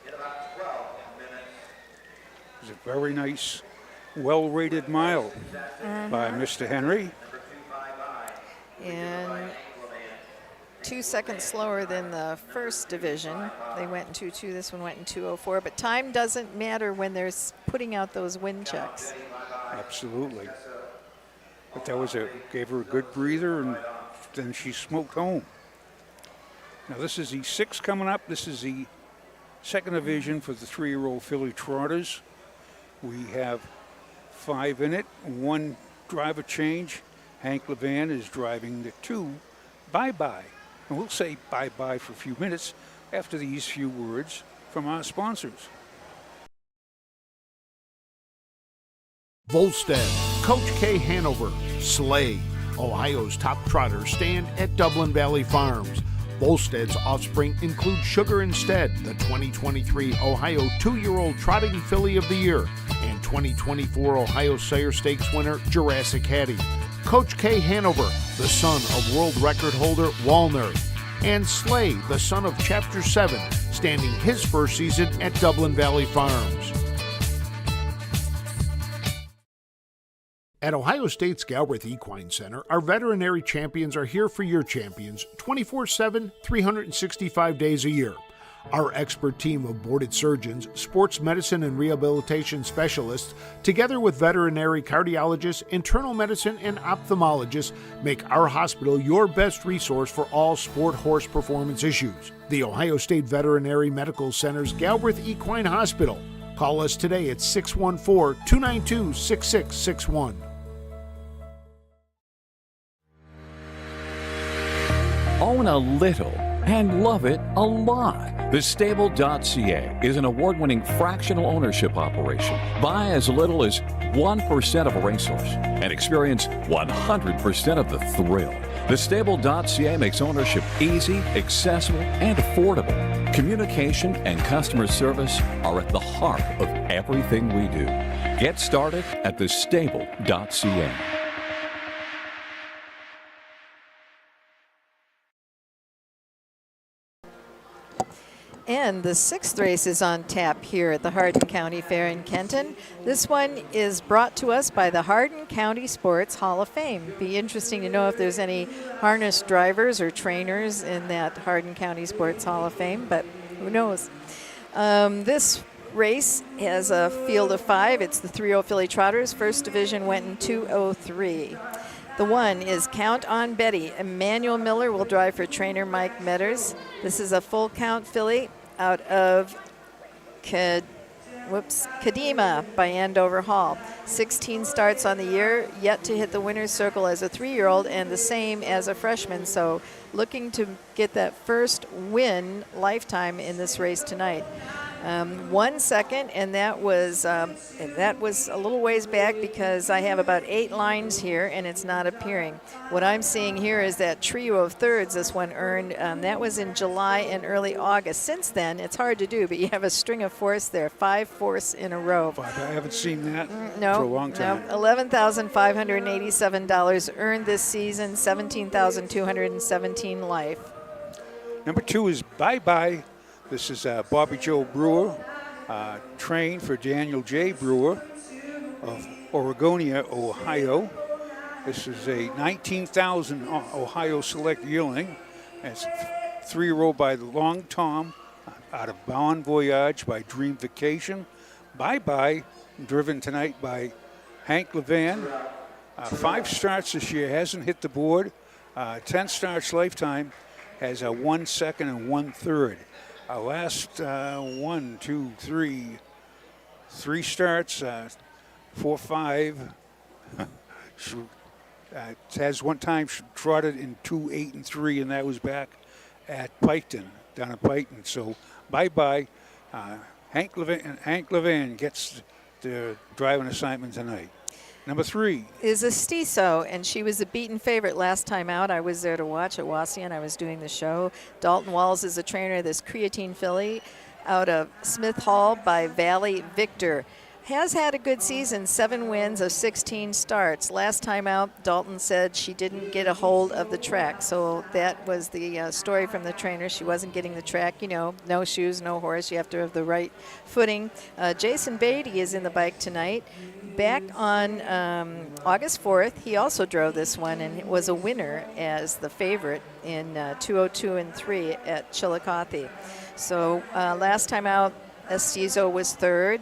In about 12 minutes. It's a very nice, well-rated mile by Mr. Henry. And 2 seconds slower than the first division. They went in 2:02. This one went in 2:04. But time doesn't matter when they're putting out those wind checks. Absolutely. But gave her a good breather, and then she smoked home. Now this is the 6 coming up. This is the 2nd division for the 3-year-old filly trotters. We have 5 in it, 1 driver change. Hank Levan is driving the 2. Bye-bye. And we'll say bye-bye for a few minutes after these few words from our sponsors. Volstead, Coach K. Hanover, Slay, Ohio's top trotters stand at Dublin Valley Farms. Volstead's offspring include Sugar Instead, the 2023 Ohio 2-year-old Trotting Filly of the Year, and 2024 Ohio Sire Stakes winner Jurassic Hattie. Coach K. Hanover, the son of world record holder Walner, and Slay, the son of Chapter 7, standing his first season at Dublin Valley Farms. At Ohio State's Galbraith Equine Center, our veterinary champions are here for your champions 24/7, 365 days a year. Our expert team of boarded surgeons, sports medicine and rehabilitation specialists, together with veterinary cardiologists, internal medicine, and ophthalmologists, make our hospital your best resource for all sport horse performance issues. The Ohio State Veterinary Medical Center's Galbraith Equine Hospital. Call us today at 614-292-6661. Own a little and love it a lot. Thestable.ca is an award-winning fractional ownership operation. Buy as little as 1% of a racehorse and experience 100% of the thrill. Thestable.ca makes ownership easy, accessible, and affordable. Communication and customer service are at the heart of everything we do. Get started at thestable.ca. And the 6th race is on tap here at the Hardin County Fair in Kenton. This one is brought to us by the Hardin County Sports Hall of Fame. Be interesting to know if there's any harness drivers or trainers in that Hardin County Sports Hall of Fame, but who knows. This race has a field of 5. It's the 3-0 Filly Trotters. First division went in 2:03. The 1 is Count on Betty. Emmanuel Miller will drive for trainer Mike Metters. This is a full count filly out of Kadima by Andover Hall. 16 starts on the year, yet to hit the winner's circle as a 3-year-old and the same as a freshman. So looking to get that first win lifetime in this race tonight. 1 second, and that was a little ways back because I have about 8 lines here and it's not appearing. What I'm seeing here is that trio of thirds this one earned. That was in July and early August. Since then, it's hard to do, but you have a string of fourths there, 5 fourths in a row. I haven't seen that no, for a long time. No, $11,587 earned this season, $17,217 life. Number 2 is Bye Bye. This is Bobby Joe Brewer, trained for Daniel J. Brewer of Oregonia, Ohio. This is a 19,000 Ohio Select yearling. It's 3-year-old by the Long Tom out of Bon Voyage by Dream Vacation. Bye Bye, driven tonight by Hank Levan. 5 starts this year, hasn't hit the board. 10 starts lifetime, has a 1 second and 1 third. Last 3 starts, 4, 5. Has one time she trotted in 2, 8, and 3, and that was back at Piketon, down at Piketon. So bye-bye. Hank Levan gets the driving assignment tonight. Number 3 is Estiso, and she was a beaten favorite last time out. I was there to watch at Wassian. I was doing the show. Dalton Walls is a trainer of this creatine filly out of Smith Hall by Valley Victor. Has had a good season, 7 wins of 16 starts. Last time out, Dalton said she didn't get a hold of the track. So that was the story from the trainer. She wasn't getting the track. You know, no shoes, no horse. You have to have the right footing. Jason Beatty is in the bike tonight. Back on August 4th, he also drove this one and was a winner as the favorite in 2:02 and 3 at Chillicothe. So last time out, Estizo was 3rd.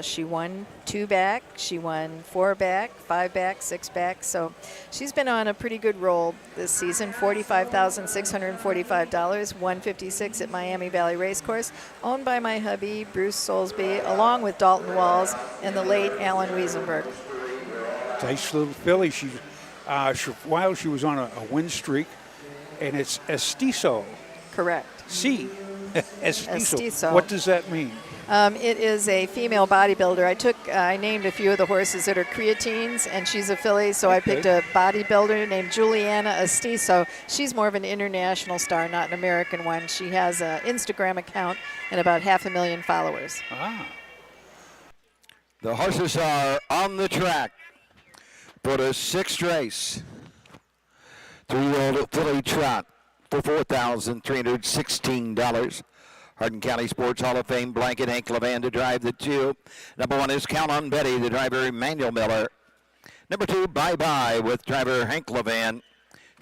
She won 2 back, she won 4 back, 5 back, 6 back. So she's been on a pretty good roll this season. $45,645, $156 at Miami Valley Racecourse, owned by my hubby, Bruce Soulsby, along with Dalton Walls and the late Alan Wiesenberg. Nice little filly. While she was on a win streak, and it's Estizo. Correct. Estizo. What does that mean? It is a female bodybuilder. I named a few of the horses that are creatines, and she's a filly, so I picked a bodybuilder named Juliana Estizo. She's more of an international star, not an American one. She has an Instagram account and about 500,000 followers. The horses are on the track for the 6th race. 3-year-old filly trot for $4,316. Hardin County Sports Hall of Fame blanket, Hank Levan to drive the 2. Number 1 is Count on Betty, the driver Emmanuel Miller. Number 2, Bye Bye with driver Hank Levan.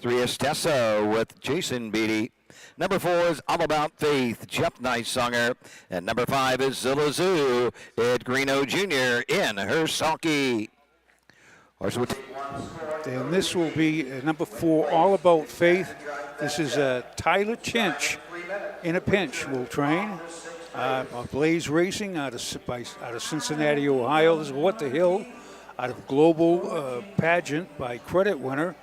3 is Tesso with Jason Beatty. Number 4 is All About Faith, Jeff Neisonger. And number 5 is Zilla Zoo, Ed Greeno Jr. in her sulky. And this will be number 4, All About Faith. This is Tyler Chinch in a pinch will train. Blaze Racing out of Cincinnati, Ohio. This is What the Hill out of Global Pageant by credit winner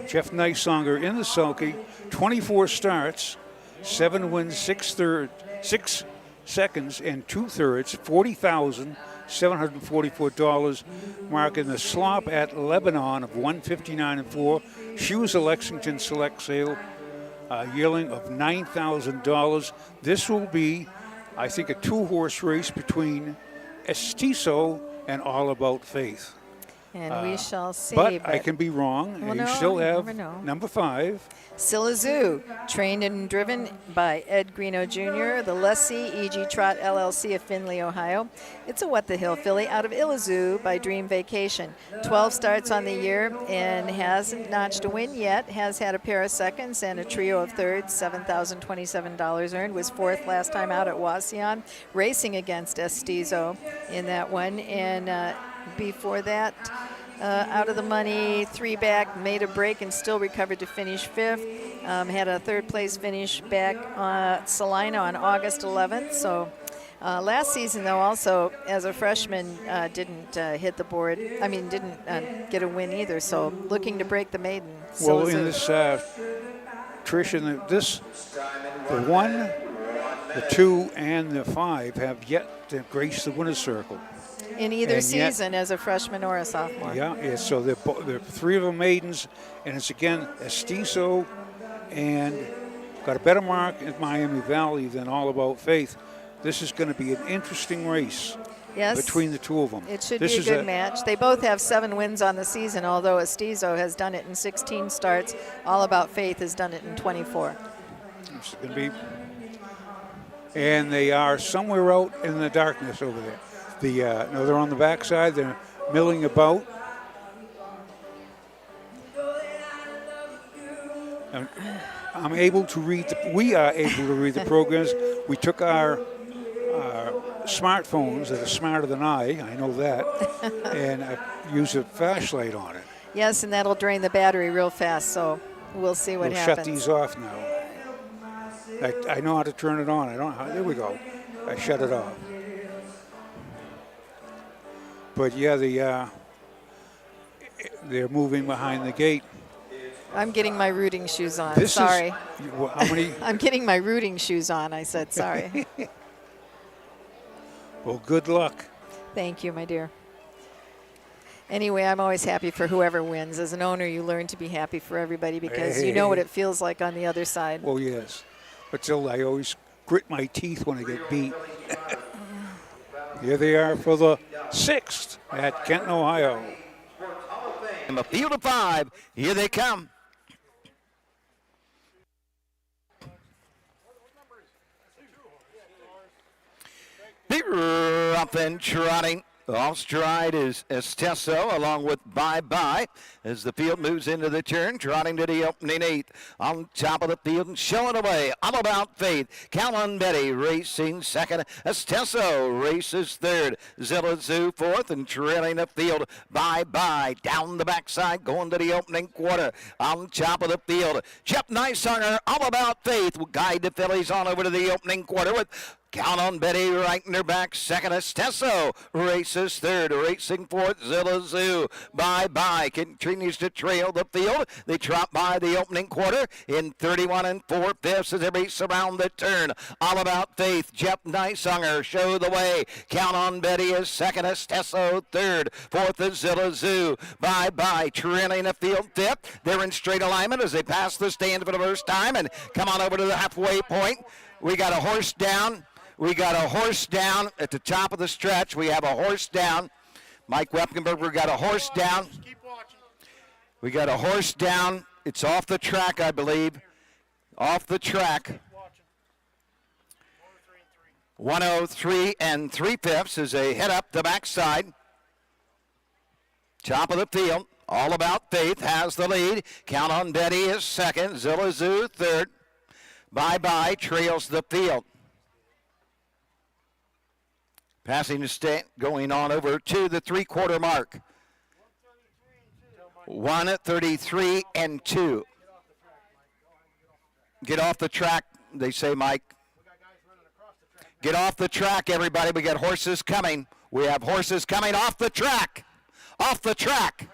Jeff Neisonger in the sulky. 24 starts, 7 wins, 6 seconds, and 2/3, $40,744. Marking the slop at Lebanon of 159.4. Shoes of Lexington select sale. Yearling of $9,000. This will be, I think, a 2-horse race between Estizo and All About Faith. And we shall see. But I can be wrong. Well, and no, you still you have never know. number 5. Silla Zoo, trained and driven by Ed Greeno Jr., the lessee, E.G. Trot LLC of Findlay, Ohio. It's a What the Hill filly out of Illizu by Dream Vacation. 12 starts on the year and hasn't notched a win yet. Has had a pair of seconds and a trio of thirds. $7,027 earned. Was 4th last time out at Wasion, racing against Estizo in that one. And before that, out of the money, 3 back, made a break and still recovered to finish 5th. Had a 3rd place finish back at Salina on August 11th. So last season, though, also as a freshman, didn't hit the board. I mean, didn't get a win either. So looking to break the maiden. Well, in this, Trish, in the 1, the 2, and the 5 have yet to grace the winner's circle. In either season, as a freshman or a sophomore. Yeah, so they're 3 of them maidens, and it's again Estizo, and got a better mark at Miami Valley than All About Faith. This is going to be an interesting race. Yes, between the 2 of them. It should be a good match. They both have 7 wins on the season, although Estizo has done it in 16 starts. All About Faith has done it in 24. It's going to be, and they are somewhere out in the darkness over there. No, they're on the backside. They're milling about. I'm able to read. We are able to read the programs. We took our smartphones that are smarter than I know that, and I use a flashlight on it. Yes, and that'll drain the battery real fast. So we'll see what happens. Shut these off now. I know how to turn it on. I don't. There we go. I shut it off. But yeah, they're moving behind the gate. I'm getting my rooting shoes on. Sorry. How many? I'm getting my rooting shoes on. I said sorry. Well, good luck. Thank you, my dear. Anyway, I'm always happy for whoever wins. As an owner, you learn to be happy for everybody because you know what it feels like on the other side. Well, yes. But still, I always grit my teeth when I get beat. Here they are for the 6th at Kenton, Ohio. In the field of 5, here they come. Big up and trotting. Off stride is Esteso along with Bye Bye as the field moves into the turn, trotting to the opening 8th. On top of the field and showing away. All About Faith. Callan Betty racing 2nd. Esteso races 3rd. Zilla Zoo 4th and trailing the field. Bye Bye down the backside going to the opening quarter. On top of the field, Jeff Neisonger, All About Faith will guide the fillies on over to the opening quarter with Count on Betty right in her back. 2nd, Esteso races 3rd. Racing 4th, Zilla Zoo. Bye Bye continues to trail the field. They trot by the opening quarter in 31 4/5 as they race around the turn. All About Faith, Jeff Neisonger show the way. Count on Betty is 2nd, Esteso 3rd. 4th is Zilla Zoo. Bye Bye trailing the field 5th. They're in straight alignment as they pass the stand for the first time and come on over to the halfway point. We got a horse down. We got a horse down at the top of the stretch. We have a horse down. Mike Wepkenberger got a horse down. We got a horse down. It's off the track, I believe. Off the track. 103 3/5 as they head up the backside. Top of the field. All About Faith has the lead. Count on Betty is second. Zillazoo third. Bye Bye trails the field. Passing the stick, going on over to the three-quarter mark. 1:33 and 2. Get off the track, they say, Mike. Get off the track, everybody. We got horses coming. We have horses coming off the track. Off the track.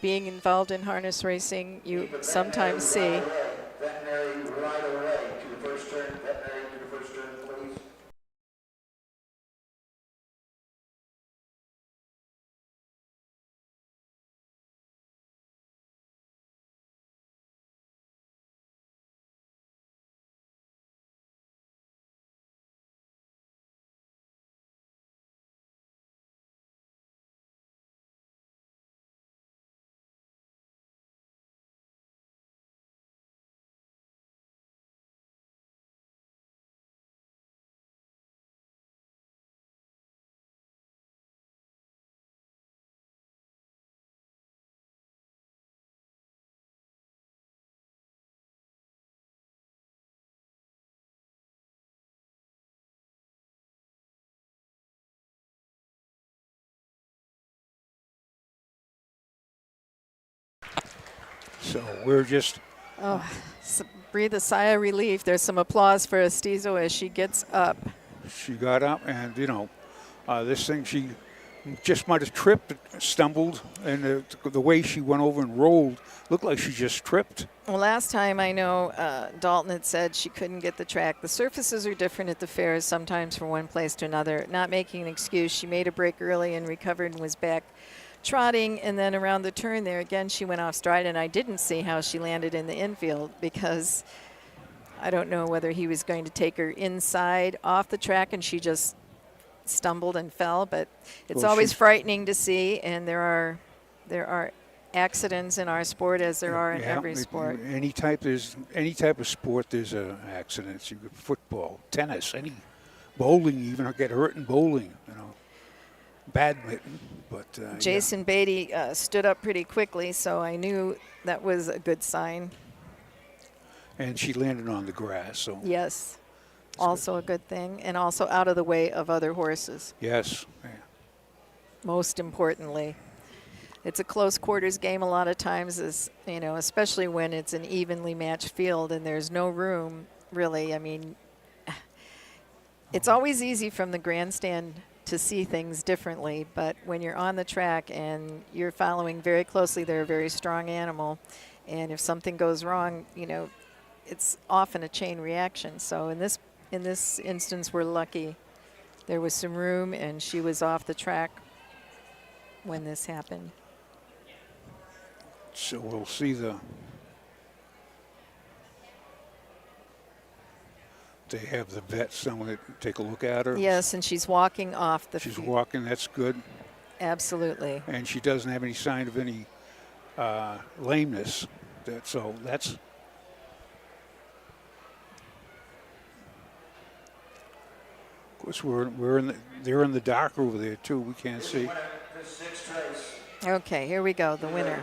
Being involved in harness racing, you sometimes see Veterinary right away to the first turn. Veterinary to the first turn, please. So we're just breathe a sigh of relief. There's some applause for Estizo as she gets up. she got up, and this thing, she just might have tripped, stumbled, and the way she went over and rolled looked like she just tripped. Well, last time I know Dalton had said she couldn't get the track. The surfaces are different at the fairs sometimes from one place to another. Not making an excuse, she made a break early and recovered and was back trotting, and then around the turn there again she went off stride, and I didn't see how she landed in the infield because I don't know whether he was going to take her inside off the track and she just stumbled and fell, but it's always frightening to see, and there are accidents in our sport as there are in every sport. Any type of sport, there's accidents. You could football, tennis, any bowling, even get hurt in bowling. Badminton, but Jason Beatty stood up pretty quickly, so I knew that was a good sign. And she landed on the grass, so yes, also a good thing, and also out of the way of other horses. Yes. Yeah. Most importantly, it's a close quarters game a lot of times, especially when it's an evenly matched field and there's no room really. I mean, it's always easy from the grandstand to see things differently, but when you're on the track and you're following very closely, they're a very strong animal, and if something goes wrong, it's often a chain reaction. So in this instance, we're lucky. There was some room, and she was off the track when this happened. So we'll see they have the vet, someone that take a look at her. Yes, and she's walking off the She's walking, that's good. Absolutely. And she doesn't have any sign of any lameness. So that's. Of course, they're in the dark over there too. We can't see. Okay, here we go. The winner.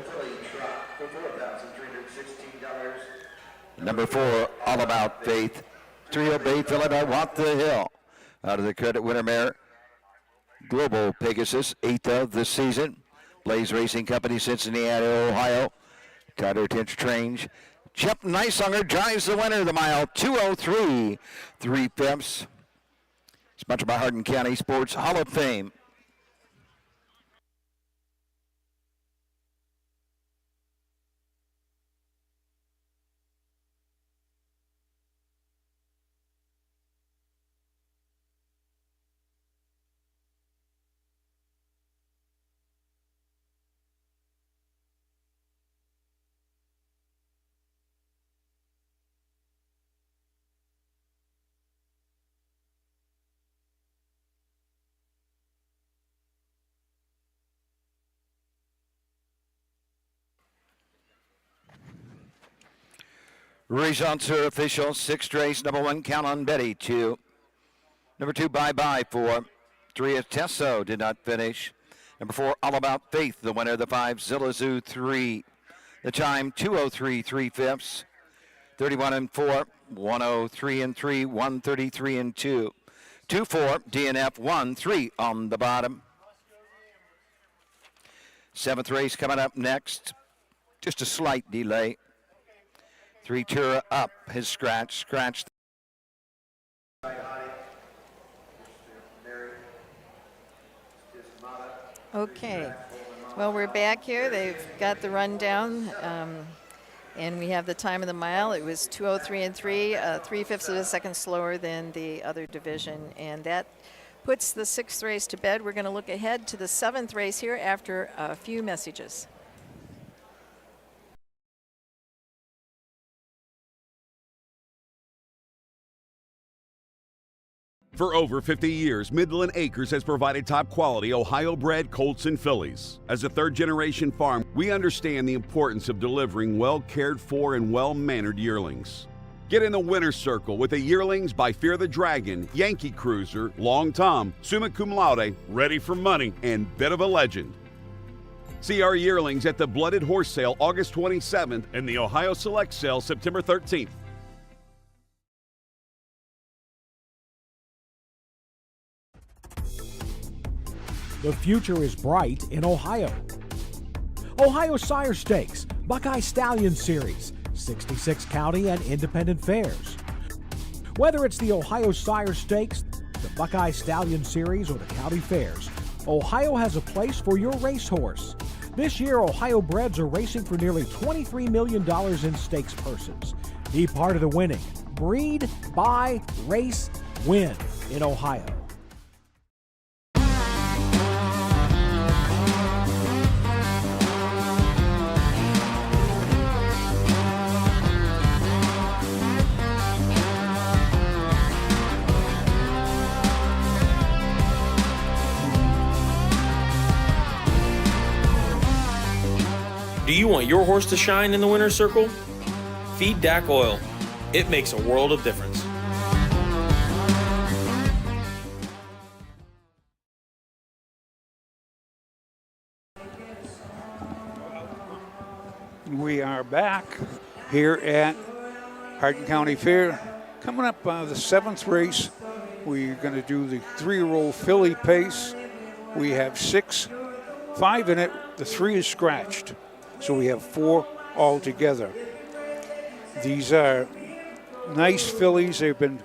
Number 4, All About Faith. 3 Bay Phillip, I Want the Hill. Out of the credit winner mare, Global Pegasus, 8th of the season. Blaze Racing Company, Cincinnati, Ohio. Carter Tinch Trange. Chip Nicehunger drives the winner, the mile 2:03 3/5. Sponsored by Hardin County Sports Hall of Fame. Results are official. 6th race, number 1, Count on Betty, 2. Number 2, Bye Bye, 4. 3 is Tesso, did not finish. Number 4, All About Faith, the winner. The 5, Zillazoo, 3. The time, 2:03 3/5. 31 and 4, 103 and 3, 133 and 2. 2-4, DNF 1-3 on the bottom. 7th race coming up next. Just a slight delay. 3 Tura Up has scratched. Okay. Well, we're back here. They've got the rundown. And we have the time of the mile. It was 2:03 and 3, 3/5 of a second slower than the other division. And that puts the 6th race to bed. We're going to look ahead to the 7th race here after a few messages. For over 50 years, Midland Acres has provided top-quality Ohio-bred colts and fillies. As a third-generation farm, we understand the importance of delivering well-cared-for and well-mannered yearlings. Get in the winner's circle with the yearlings by Fear the Dragon, Yankee Cruiser, Long Tom, Summa Cum Laude, Ready for Money, and Bit of a Legend. See our yearlings at the Blooded Horse Sale August 27th and the Ohio Select Sale September 13th. The future is bright in Ohio. Ohio Sire Stakes, Buckeye Stallion Series, 66 county and independent fairs. Whether it's the Ohio Sire Stakes, the Buckeye Stallion Series, or the county fairs, Ohio has a place for your racehorse. This year, Ohio breds are racing for nearly $23 million in stakes purses. Be part of the winning. Breed, buy, race, win in Ohio. Do you want your horse to shine in the winner's circle? Feed DAC Oil. It makes a world of difference. We are back here at Hardin County Fair. Coming up the 7th race, we're going to do the 3-year-old filly pace. We have 6, 5 in it. The 3 is scratched. So we have 4 altogether. These are nice fillies. They've been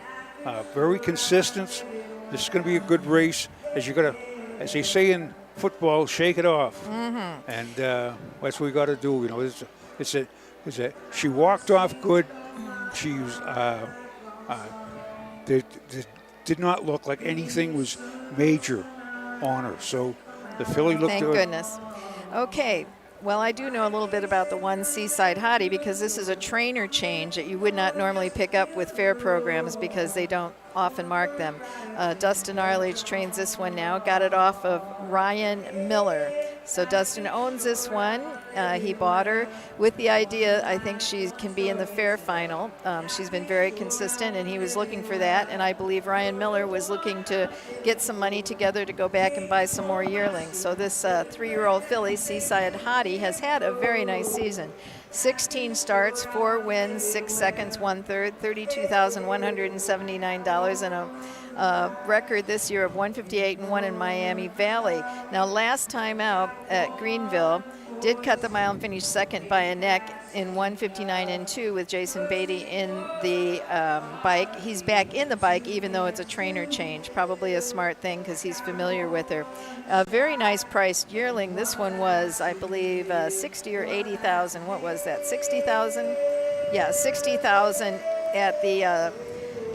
very consistent. This is going to be a good race. As as they say in football, shake it off. Mm-hmm. And that's what we got to do. You know, she walked off good. She was. Did not look like anything was major on her. So the filly looked good. Thank goodness. Okay. Well, I do know a little bit about the 1 Seaside Hottie because this is a trainer change that you would not normally pick up with fair programs because they don't often mark them. Dustin Arledge trains this one now, got it off of Ryan Miller. So Dustin owns this one. He bought her with the idea, I think she can be in the fair final. She's been very consistent, and he was looking for that. And I believe Ryan Miller was looking to get some money together to go back and buy some more yearlings. So this 3-year-old filly, Seaside Hottie, has had a very nice season. 16 starts, 4 wins, 6 seconds, 1/3, $32,179, and a record this year of 158-1 in Miami Valley. Now, last time out at Greenville, did cut the mile and finish second by a neck in 159-2 with Jason Beatty in the bike. He's back in the bike even though it's a trainer change. Probably a smart thing because he's familiar with her. A very nice priced yearling. This one was, I believe, 60 or 80,000. What was that? 60,000? Yeah, 60,000 at the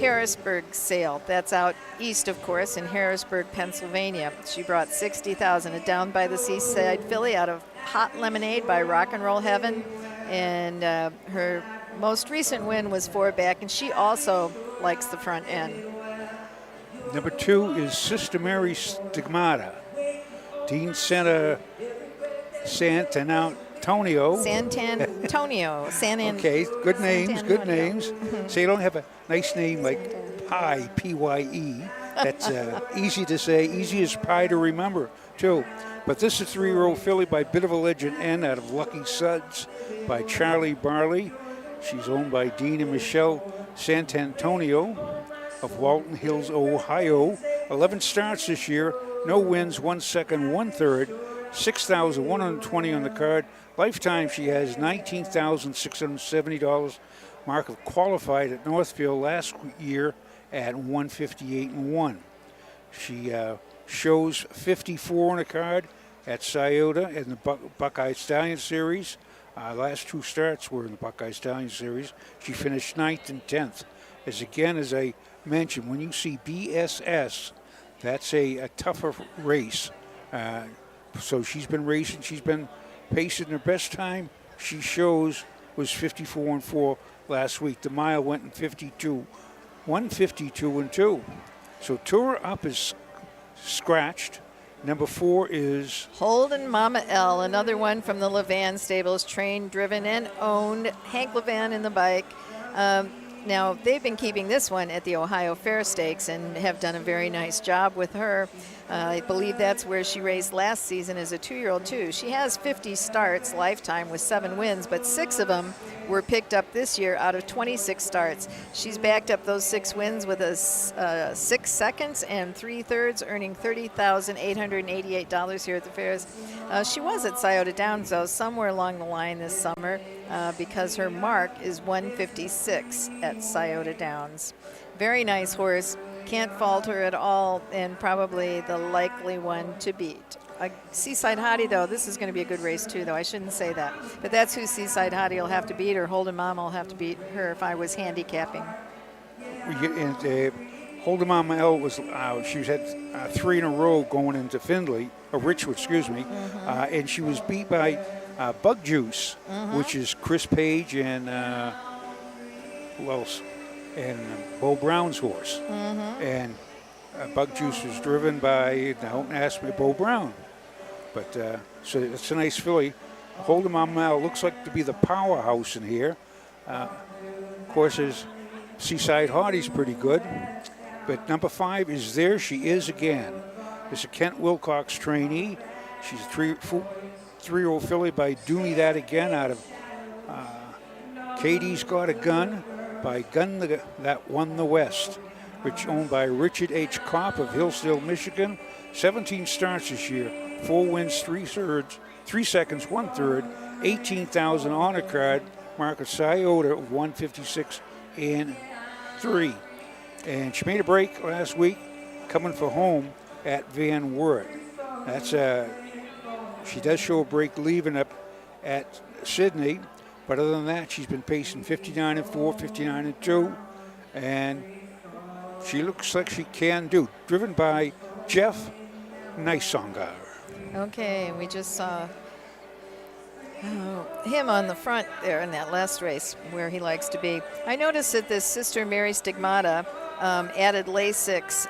Harrisburg sale. That's out east, of course, in Harrisburg, Pennsylvania. She brought 60,000. A Down by the Seaside filly out of Hot Lemonade by Rock and Roll Heaven. And her most recent win was 4 back, and she also likes the front end. Number 2 is Sister Mary Stigmata. Dean Santantonio Antonio. Okay, good names, good Antonio. names. So you don't have a nice name like Pie, P-Y-E. That's easy to say, easy as pie to remember, too. But this is 3-year-old filly by Bit of a Legend N out of Lucky Suds by Charlie Barley. She's owned by Dean and Michelle Santantonio of Walton Hills, Ohio. 11 starts this year, no wins, 1 second, 1 third, 6,120 on the card. Lifetime, she has $19,670. Mark of qualified at Northfield last year at 158-1. She shows 54 on the card at Scioto in the Buckeye Stallion Series. Last 2 starts were in the Buckeye Stallion Series. She finished 9th and 10th. As I mentioned, when you see BSS, that's a tougher race. So she's been racing. She's been pacing. Her best time she shows was 54-4 last week. The mile went in 152-2. So Tour Up is scratched. Number 4 is Holden Mama L, another one from the Levan stables, trained, driven, and owned. Hank Levan in the bike. Now, they've been keeping this one at the Ohio Fair Stakes and have done a very nice job with her. I believe that's where she raced last season as a 2-year-old, too. She has 50 starts lifetime with 7 wins, but 6 of them were picked up this year out of 26 starts. She's backed up those 6 wins with a 6 seconds and 3 thirds, earning $30,888 here at the fairs. She was at Scioto Downs, though, somewhere along the line this summer because her mark is 156 at Scioto Downs. Very nice horse. Can't fault her at all, and probably the likely one to beat. Seaside Hottie, though, this is going to be a good race, too, though. I shouldn't say that. But that's who Seaside Hottie will have to beat, or Holden Mama will have to beat her if I was handicapping. Holden Mama L was she's had 3 in a row going into Findlay, or Richwood, excuse me, and she was beat by Bug Juice, which is Chris Page and who else? And Bo Brown's horse. And Bug Juice was driven by, don't ask me, Bo Brown. But so it's a nice filly. Holden Mama L looks like to be the powerhouse in here. Of course, his Seaside Hardy's pretty good. But number 5 is There She Is Again. It's a Kent Wilcox trainee. She's a 3-year-old filly by Do Me That Again out of Katie's Got a Gun by Gun That Won the West, which owned by Richard H. Kopp of Hillsdale, Michigan. 17 starts this year, 4 wins, 3 seconds, 1 third, 18,000 on a card. Mark of Scioto of 156-3. And she made a break last week, coming for home at Van Wert. That's she does show a break leaving up at Sydney, but other than that, she's been pacing 59-4, 59-2, and she looks like she can do. Driven by Jeff Nysongar. Okay, we just saw him on the front there in that last race where he likes to be. I noticed that this Sister Mary Stigmata added Lasix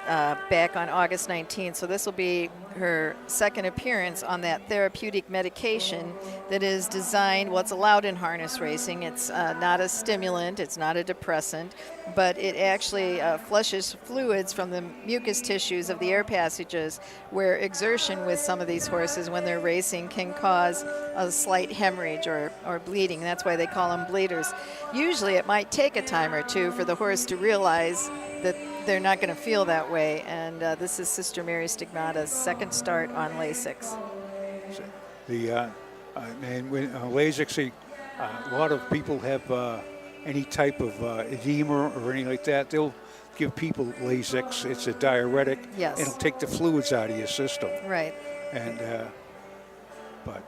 back on August 19th, so this will be her second appearance on that therapeutic medication that is designed, well, it's allowed in harness racing. It's not a stimulant, it's not a depressant, but it actually flushes fluids from the mucous tissues of the air passages, where exertion with some of these horses when they're racing can cause a slight hemorrhage or bleeding. That's why they call them bleeders. Usually it might take a time or two for the horse to realize that they're not going to feel that way, and this is Sister Mary Stigmata's second start on Lasix. And when Lasix, a lot of people have any type of edema or anything like that, they'll give people Lasix. It's a diuretic. Yes. It'll take the fluids out of your system. Right. And but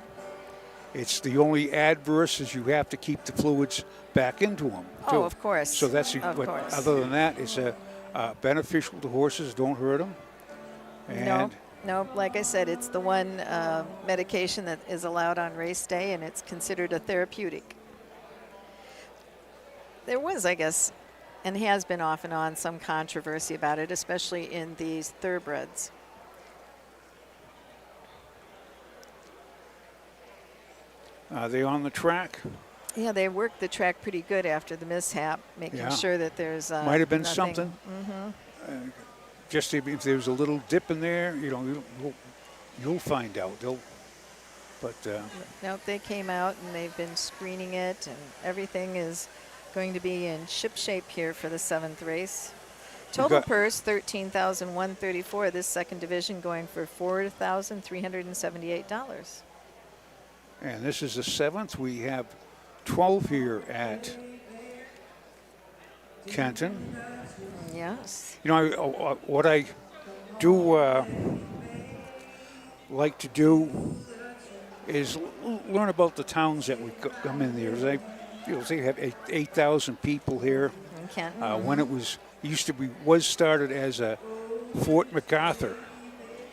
it's the only adverse is you have to keep the fluids back into them. Too. Oh, of course. So that's course. Other than that, it's beneficial to horses. Don't hurt them. And No, like I said, it's the one medication that is allowed on race day, and it's considered a therapeutic. There was, I guess, and has been off and on, some controversy about it, especially in these thoroughbreds. Are they on the track? Yeah, they worked the track pretty good after the mishap, making sure that there's might have been nothing. something. Just if there's a little dip in there, you'll find out. Nope, they came out and they've been screening it, and everything is going to be in ship shape here for the 7th race. Total purse $13,134. This second division going for $4,378. And this is the 7th. We have 12 here at Kenton. Yes. What I do like to do is learn about the towns that we come in there. They have 8,000 people here. In Kenton. When it was started as a Fort MacArthur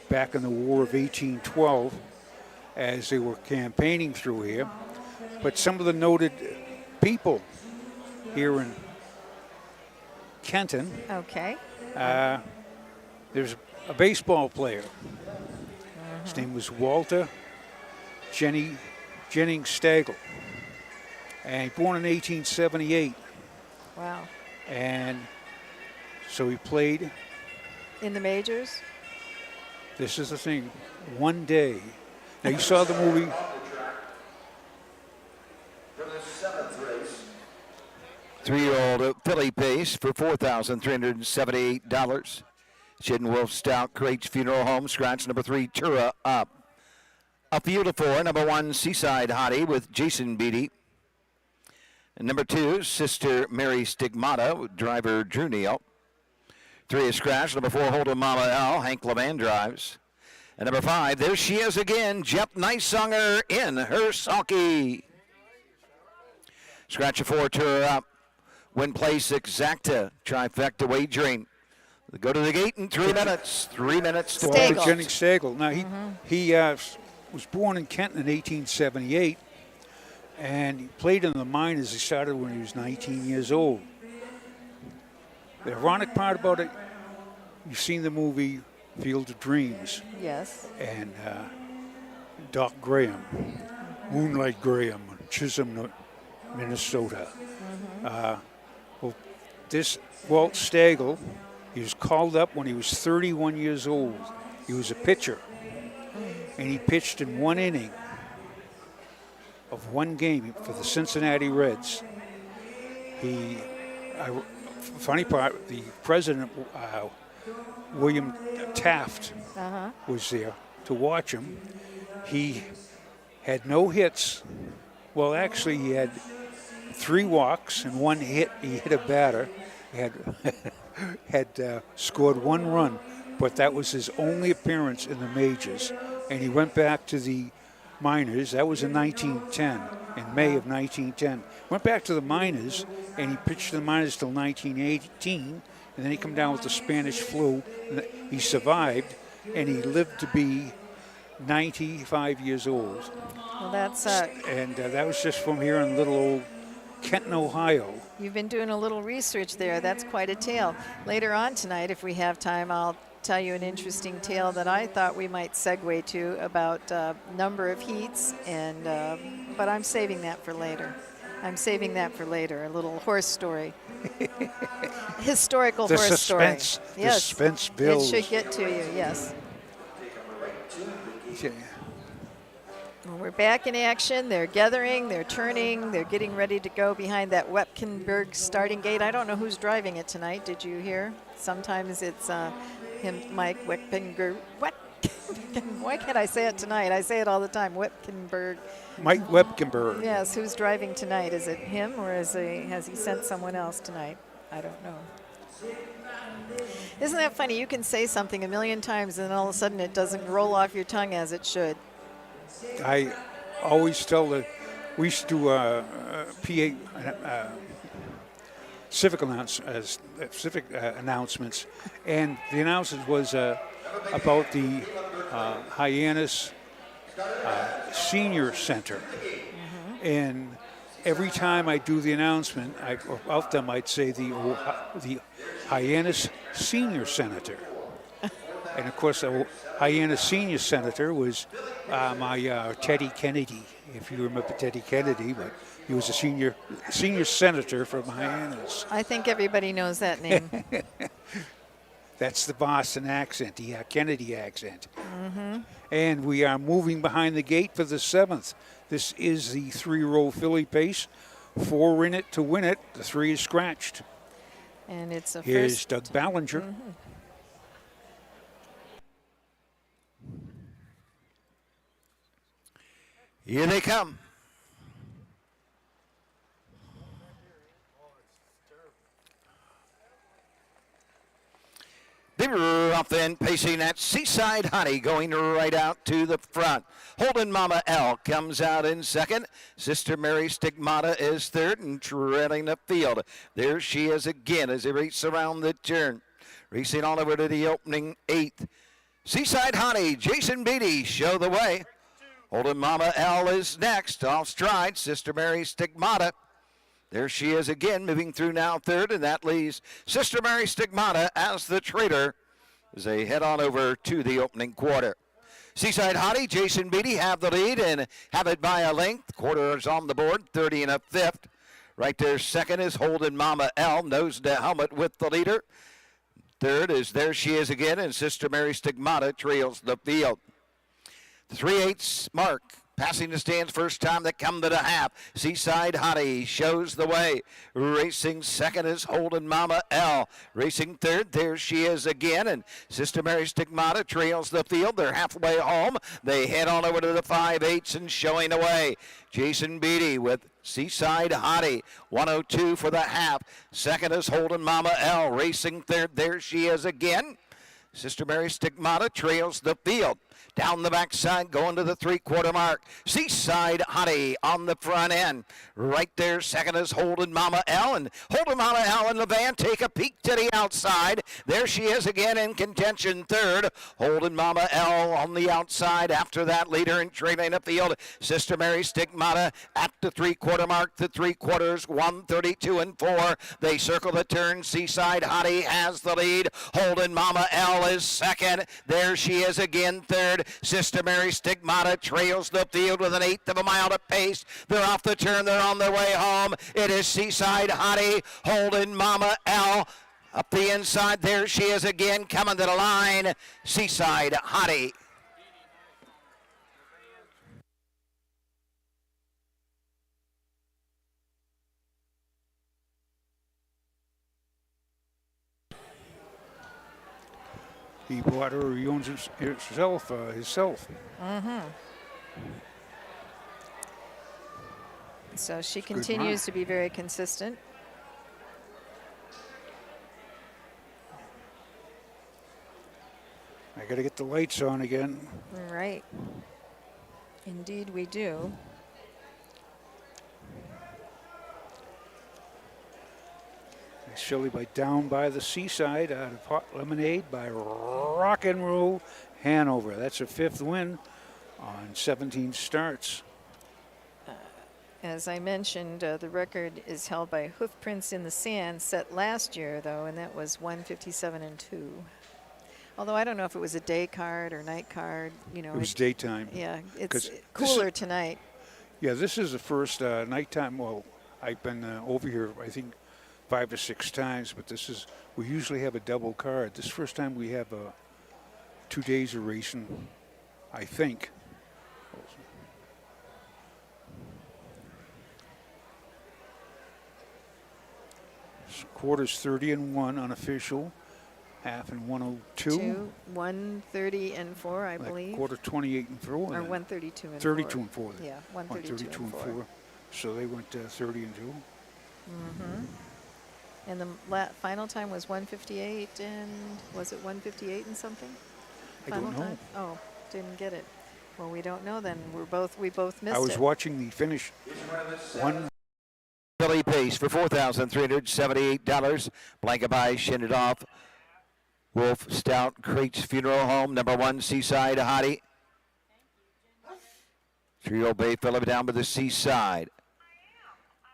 back in the War of 1812, as they were campaigning through here. But some of the noted people here in Kenton. Okay. There's a baseball player. His name was Walter Jennings Stagel. And born in 1878. Wow. And so he played. In the majors? This is the thing. One day. Now you saw the movie. For the 7th race. 3-year-old filly pace for $4,378. Shidden Wolf Stout Crates Funeral Home, scratch number 3, Tura up. A field of 4, number 1, Seaside Hottie with Jason Beatty. And number 2, Sister Mary Stigmata, driver Drew Neal. 3 is scratch, number 4, Holden Mama L, Hank Levan drives. And number 5, there she is again, Jeff Nicesonger in her sulky. Scratch of 4, Tura up. Win place exacta, trifecta wagering. They go to the gate in 3 minutes. 3 minutes to Walter Jennings Stagel. Now he was born in Kenton in 1878, and he played in the minors. He started when he was 19 years old. The ironic part about it, you've seen the movie Field of Dreams. Yes. And Doc Graham, Moonlight Graham, Chisholm, Minnesota. This Walt Stagel, he was called up when he was 31 years old. He was a pitcher, and he pitched in 1 inning of 1 game for the Cincinnati Reds. Funny part, the president, William Taft, was there to watch him. He had no hits. Well, actually, he had 3 walks and 1 hit. He hit a batter. He had scored 1 run, but that was his only appearance in the majors. And he went back to the minors. That was in 1910, in May of 1910. Went back to the minors, and he pitched the minors till 1918, and then he came down with the Spanish flu. He survived, and he lived to be 95 years old. Well, that's and that was just from here in little old Kenton, Ohio. You've been doing a little research there. That's quite a tale. Later on tonight, if we have time, I'll tell you an interesting tale that I thought we might segue to about number of heats, and but I'm saving that for later. A little horse story. Historical horse story. Yes. The suspense builds. It should get to you, yes. Okay. Well, we're back in action. They're gathering, they're turning, they're getting ready to go behind that Wepkenburg starting gate. I don't know who's driving it tonight. Did you hear? Sometimes it's him, Mike Wepkenburg. Why can't I say it tonight? I say it all the time. Wepkenburg. Mike Wepkenburg. Yes, who's driving tonight? Is it him, or has he sent someone else tonight? I don't know. Isn't that funny? You can say something a million times and then all of a sudden it doesn't roll off your tongue as it should. I always tell we used to do civic announcements, and the announcement was about the Hyannis Senior Center. And every time I do the announcement, about them, I'd say the Hyannis Senior Senator. And of course, the Hyannis Senior Senator was my Teddy Kennedy, if you remember Teddy Kennedy. But He was a senior senator from Hyannis. I think everybody knows that name. That's the Boston accent, the Kennedy accent. And we are moving behind the gate for the 7th. This is the 3-year-old filly pace. 4 in it to win it. The 3 is scratched. And it's a Here's first. Doug Ballinger. Here they come. They were off then, pacing that Seaside Honey, going right out to the front. Holden Mama L comes out in second. Sister Mary Stigmata is third and trailing the field. There she is again as they race around the turn. Racing on over to the opening 8th. Seaside Honey, Jason Beatty show the way. Holden Mama L is next, off stride. Sister Mary Stigmata. There she is again, moving through now third, and that leaves Sister Mary Stigmata as the traitor as they head on over to the opening quarter. Seaside Hottie, Jason Beatty have the lead and have it by a length. Quarter is on the board, 30 and a 5th. Right there, second is Holden Mama L, nose to helmet with the leader. Third is There She Is Again, and Sister Mary Stigmata trails the field. The 3/8 mark. Passing the stands first time that come to the half. Seaside Hottie shows the way. Racing second is Holden Mama L. Racing third, There She Is Again. And Sister Mary Stigmata trails the field. They're halfway home. They head on over to the 5/8 and showing away. Jason Beatty with Seaside Hottie. 102 for the half. Second is Holden Mama L. Racing third, There She Is Again. Sister Mary Stigmata trails the field. Down the backside, going to the 3/4 mark. Seaside Hottie on the front end. Right there, second is Holden Mama L. And Holden Mama L and the van take a peek to the outside. There she is again in contention third. Holden Mama L on the outside. After that, leader in trailing the field. Sister Mary Stigmata at the 3/4 mark. The 3/4, 132 and 4. They circle the turn. Seaside Hottie has the lead. Holden Mama L is second. There she is again third. Sister Mary Stigmata trails the field with an 1/8 of a mile to pace. They're off the turn. They're on their way home. It is Seaside Hottie, Holden Mama L. Up the inside, there she is again, coming to the line. Seaside Hottie. He bought her, he owns himself. So she continues to be very consistent. I got to get the lights on again. Right. Indeed we do. Shelley by Down by the Seaside out of Hot Lemonade by Rock and Roll Hanover. That's her 5th win on 17 starts. As I mentioned, the record is held by Hoofprints in the Sand, set last year, though, and that was 157 and 2. Although I don't know if it was a day card or night card. You know, it was daytime. Yeah, it's cooler tonight. Yeah, this is the first nighttime. Well, I've been over here, I think, 5 or 6 times, but this is, we usually have a double card. This first time we have 2 days of racing, I think. Quarters 30 and 1 unofficial, half and 102. 130 and 4, I believe. Quarter 28 and 4. Or 132 and 32 4. and 4. Yeah, 132 and 4. So they went 30 and 2. Mm-hmm. And the final time was 158, and was it 158 and something? I don't know. Time? Oh, didn't get it. Well, we don't know then. We both missed it. I was watching the finish. Billy Pace for $4,378. Blanket by Shined Off. Wolf Stout Crates Funeral Home. Number 1, Seaside Hottie. 3-year-old Bay Phillip down by the Seaside.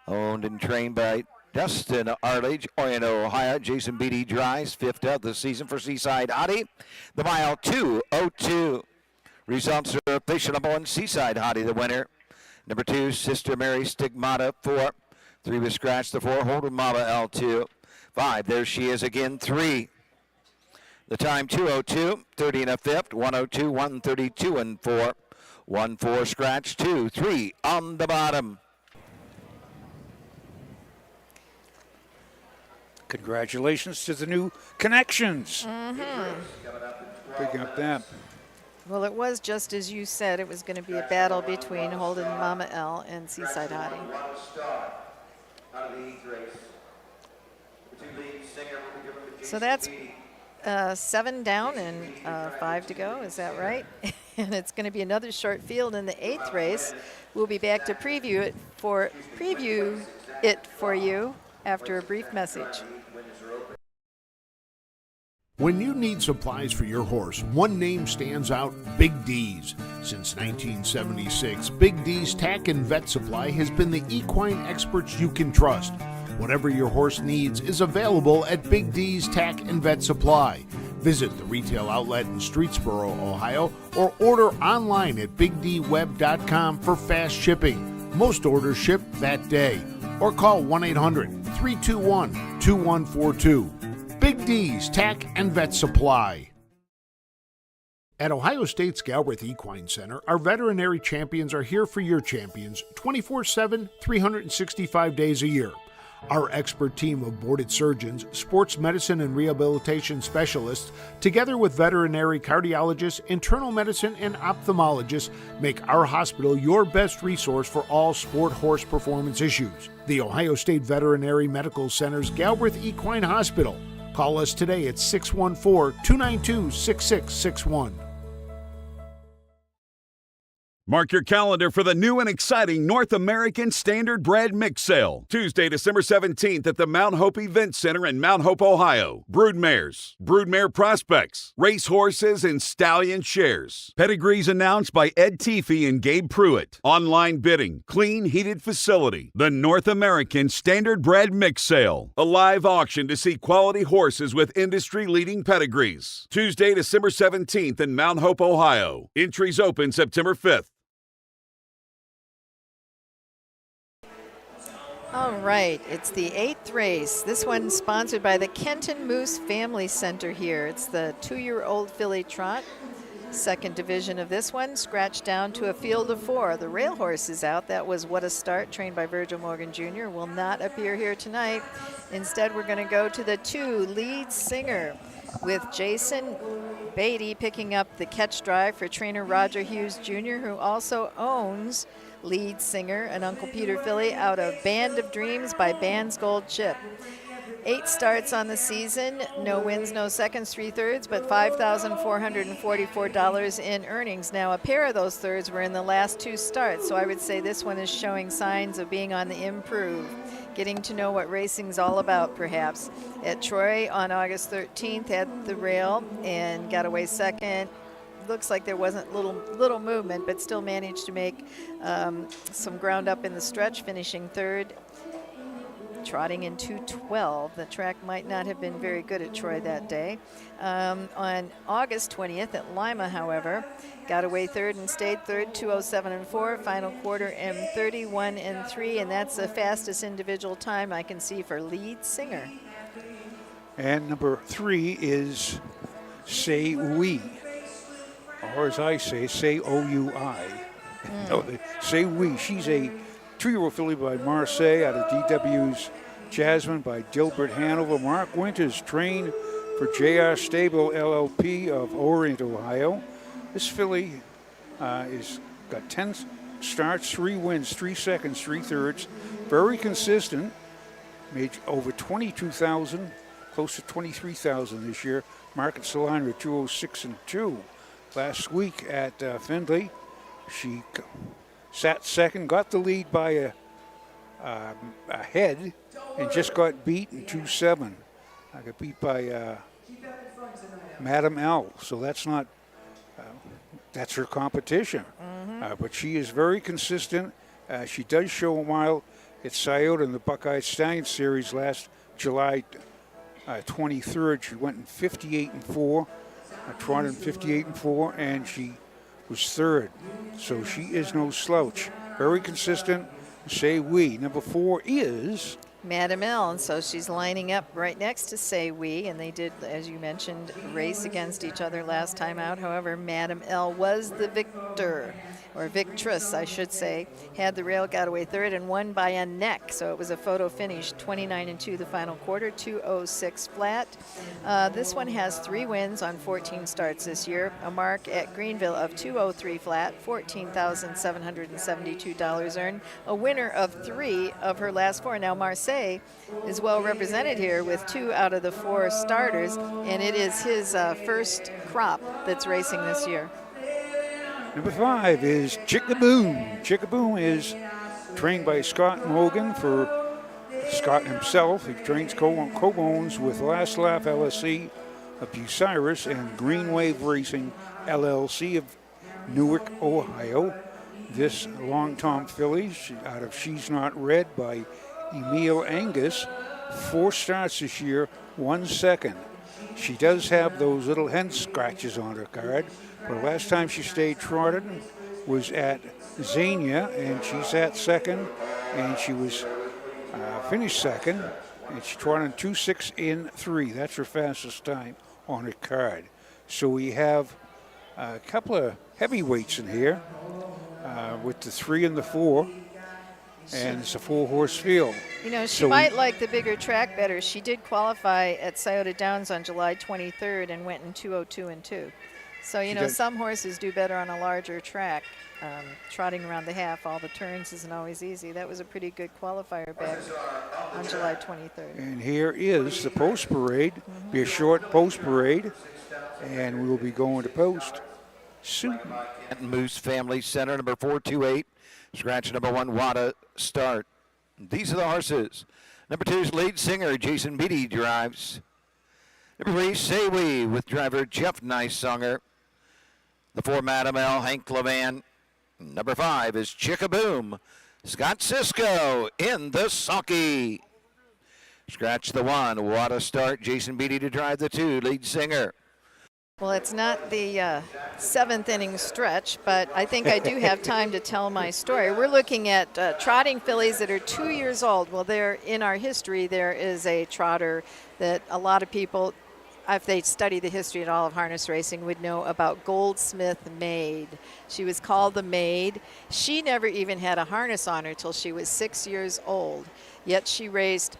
Owned and trained by Dustin Arledge, Orion, Ohio. Jason Beatty drives, 5th of the season for Seaside Hottie. The mile 2:02. Results are official. Number 1, Seaside Hottie, the winner. Number 2, Sister Mary Stigmata, 4. 3 was scratched, the 4, Holden Mama L2. 5, there she is again, 3. The time 2:02, 30 and a fifth, 1:02, 132 and 4. 1-4 scratch, 2, 3 on the bottom. Congratulations to the new connections. Picking up that. Well, it was just as you said. It was going to be a battle between Holden Mama L and Seaside Hardin. So that's 7 down and 5 to go. Is that right? And it's going to be another short field in the 8th race. We'll be back to preview it for you after a brief message. When you need supplies for your horse, one name stands out: Big D's. Since 1976, Big D's Tack and Vet Supply has been the equine experts you can trust. Whatever your horse needs is available at Big D's Tack and Vet Supply. Visit the retail outlet in Streetsboro, Ohio, or order online at bigdweb.com for fast shipping. Most orders ship that day. Or call 1-800-321-2142. Big D's Tack and Vet Supply. At Ohio State's Galbraith Equine Center, our veterinary champions are here for your champions 24/7, 365 days a year. Our expert team of boarded surgeons, sports medicine and rehabilitation specialists, together with veterinary cardiologists, internal medicine, and ophthalmologists, make our hospital your best resource for all sport horse performance issues. The Ohio State Veterinary Medical Center's Galbraith Equine Hospital. Call us today at 614-292-6661. Mark your calendar for the new and exciting North American Standard Bred Mix Sale. Tuesday, December 17th at the Mount Hope Event Center in Mount Hope, Ohio. Broodmares, broodmare prospects, racehorses, and stallion shares. Pedigrees announced by Ed Teefee and Gabe Pruitt. Online bidding, clean, heated facility. The North American Standard Bred Mix Sale. A live auction to see quality horses with industry-leading pedigrees. Tuesday, December 17th in Mount Hope, Ohio. Entries open September 5th. All right, it's the 8th race. This one sponsored by the Kenton Moose Family Center here. It's the 2-year-old filly trot. Second division of this one, scratched down to a field of 4. The rail horse is out. That was What a Start, trained by Virgil Morgan Jr., will not appear here tonight. Instead, we're going to go to the 2, Lead Singer, with Jason Beatty picking up the catch drive for trainer Roger Hughes Jr., who also owns Lead Singer, an Uncle Peter filly out of Band of Dreams by Band's Gold Chip. 8 starts on the season, no wins, no seconds, 3 thirds, but $5,444 in earnings. Now, a pair of those thirds were in the last 2 starts, so I would say this one is showing signs of being on the improve, getting to know what racing's all about, perhaps. At Troy on August 13th, had the rail and got away second. Looks like there wasn't little movement, but still managed to make some ground up in the stretch, finishing 3rd, trotting in 2:12. The track might not have been very good at Troy that day. On August 20th at Lima, however, got away 3rd and stayed 3rd, 2:07 and 4. Final quarter M31 and 3, and that's the fastest individual time I can see for Lead Singer. And number 3 is Say We. Or as I say O-U-I. No, Say We. She's a 2-year-old filly by Marseille out of DW's Jasmine by Dilbert Hanover. Mark Winters trained for JR Stable LLP of Orient, Ohio. This filly is got 10 starts, 3 wins, 3 seconds, 3 thirds. Very consistent. Made over 22,000, close to 23,000 this year. Market Saliner 206 and 2. Last week at Findlay, she sat second, got the lead by a head, and just got beat in 2-7. I got beat by Madam L. So that's not that's her competition. But she is very consistent. She does show a mile at Scioto in the Buckeye Stallion Series last July 23rd. She went in 58 and 4. Trotted in 58 and 4, and she was third. So she is no slouch. Very consistent. Say we. Number 4 is Madam L, and so she's lining up right next to Say We, and they did, as you mentioned, race against each other last time out. However, Madam L was the victor, or victress, I should say. Had the rail, got away third, and won by a neck. So it was a photo finish, 29-2 the final quarter, 2:06 flat. This one has 3 wins on 14 starts this year, a mark at Greenville of 2:03 flat, $14,772 earned, a winner of 3 of her last 4. Now Marseille is well represented here with 2 out of the 4 starters, and it is his first crop that's racing this year. Number 5 is Chickaboom. Chickaboom is trained by Scott Morgan for Scott himself. He trains co-owns with Last Laugh LSC of Bucyrus and Green Wave Racing LLC of Newark, Ohio. This long tom filly out of She's Not Red by Emil Angus, 4 starts this year, 1 second. She does have those little hen scratches on her card. The last time she stayed trotted was at Xenia, and she sat second, and she was finished second, and she trotted 2:06 in 3. That's her fastest time on her card. So we have a couple of heavyweights in here with the 3 and the 4. And it's a 4-horse field. You know, she might like the bigger track better. She did qualify at Scioto Downs on July 23rd and went in 2:02 and 2. So, you know, some horses do better on a larger track. Trotting around the half, all the turns isn't always easy. That was a pretty good qualifier back on July 23rd. And here is the post parade. Be a short post parade, and we will be going to post soon. Moose Family Center, number 428. Scratch number 1, Wada Start. These are the horses. Number 2's lead singer, Jason Beatty drives. Number 3, Say We, with driver Jeff Nicesonger. The 4, Madam L, Hank Levan. Number 5 is Chickaboom, Scott Cisco in the sulky. Scratch the 1, Wada Start, Jason Beatty to drive the 2, lead singer. Well, it's not the 7th inning stretch, but I think I do have time to tell my story. We're looking at trotting fillies that are 2 years old. Well, in our history, there is a trotter that a lot of people, if they study the history at all of harness racing, would know about, Goldsmith Maid. She was called the Maid. She never even had a harness on her till she was 6 years old, yet she raced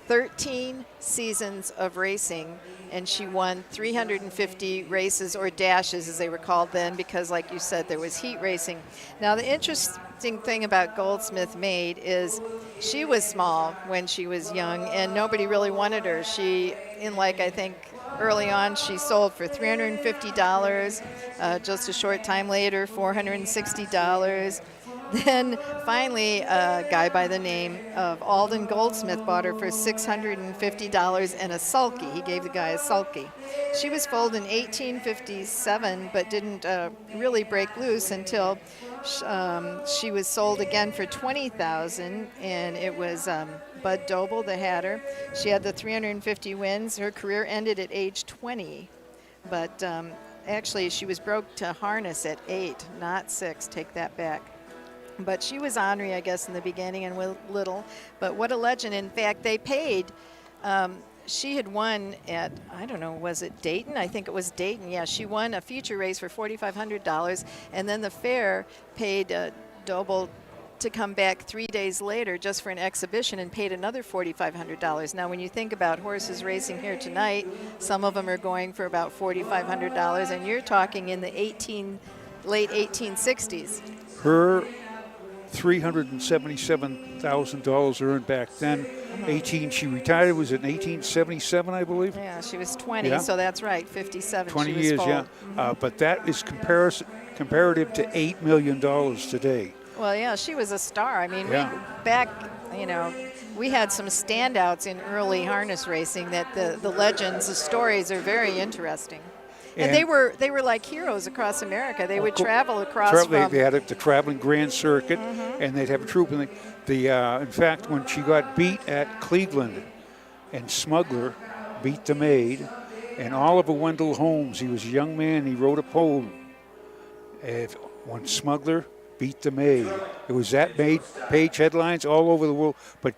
13 seasons of racing, and she won 350 races, or dashes as they were called then, because like you said, there was heat racing. Now the interesting thing about Goldsmith Maid is she was small when she was young, and nobody really wanted her. I think early on, she sold for $350. Just a short time later, $460. Then finally, a guy by the name of Alden Goldsmith bought her for $650 and a sulky. He gave the guy a sulky. She was foaled in 1857, but didn't really break loose until she was sold again for $20,000, and it was Bud Doble that had her. She had the 350 wins. Her career ended at age 20, but actually she was broke to harness at 8, not 6. Take that back. But she was ornery, I guess, in the beginning and little. But what a legend. In fact, they paid. She had won at, I don't know, was it Dayton? I think it was Dayton. Yeah, she won a feature race for $4,500. And then the fair paid Doble to come back 3 days later just for an exhibition and paid another $4,500. Now, when you think about horses racing here tonight, some of them are going for about $4,500, and you're talking in the late 1860s. Her $377,000 earned back then. She retired, was it in 1877, I believe? Yeah, she was 20, so that's right, 57. 20 she was years, full. yeah. But that is comparative to $8 million today. Well, yeah, she was a star. I mean, we had some standouts in early harness racing that the legends, the stories are very interesting. And they were like heroes across America. They would travel across They had the traveling grand circuit, and they'd have a troop. And in fact, when she got beat at Cleveland, and Smuggler beat the Maid, and Oliver Wendell Holmes, he was a young man, he wrote a poem when Smuggler beat the Maid. It was that page headlines all over the world, but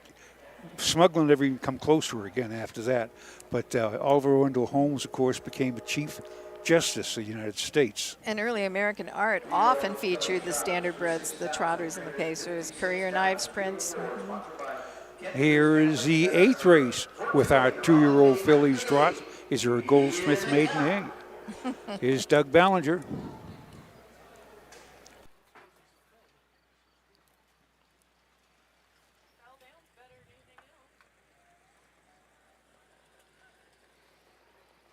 Smuggler never even come close to her again after that. But Oliver Wendell Holmes, of course, became the Chief Justice of the United States. And early American art often featured the standardbreds, the trotters and the pacers, Courier Knives prints. Here is the 8th race with our 2-year-old fillies trot. Is there a Goldsmith maiden egg? Here's Doug Ballinger.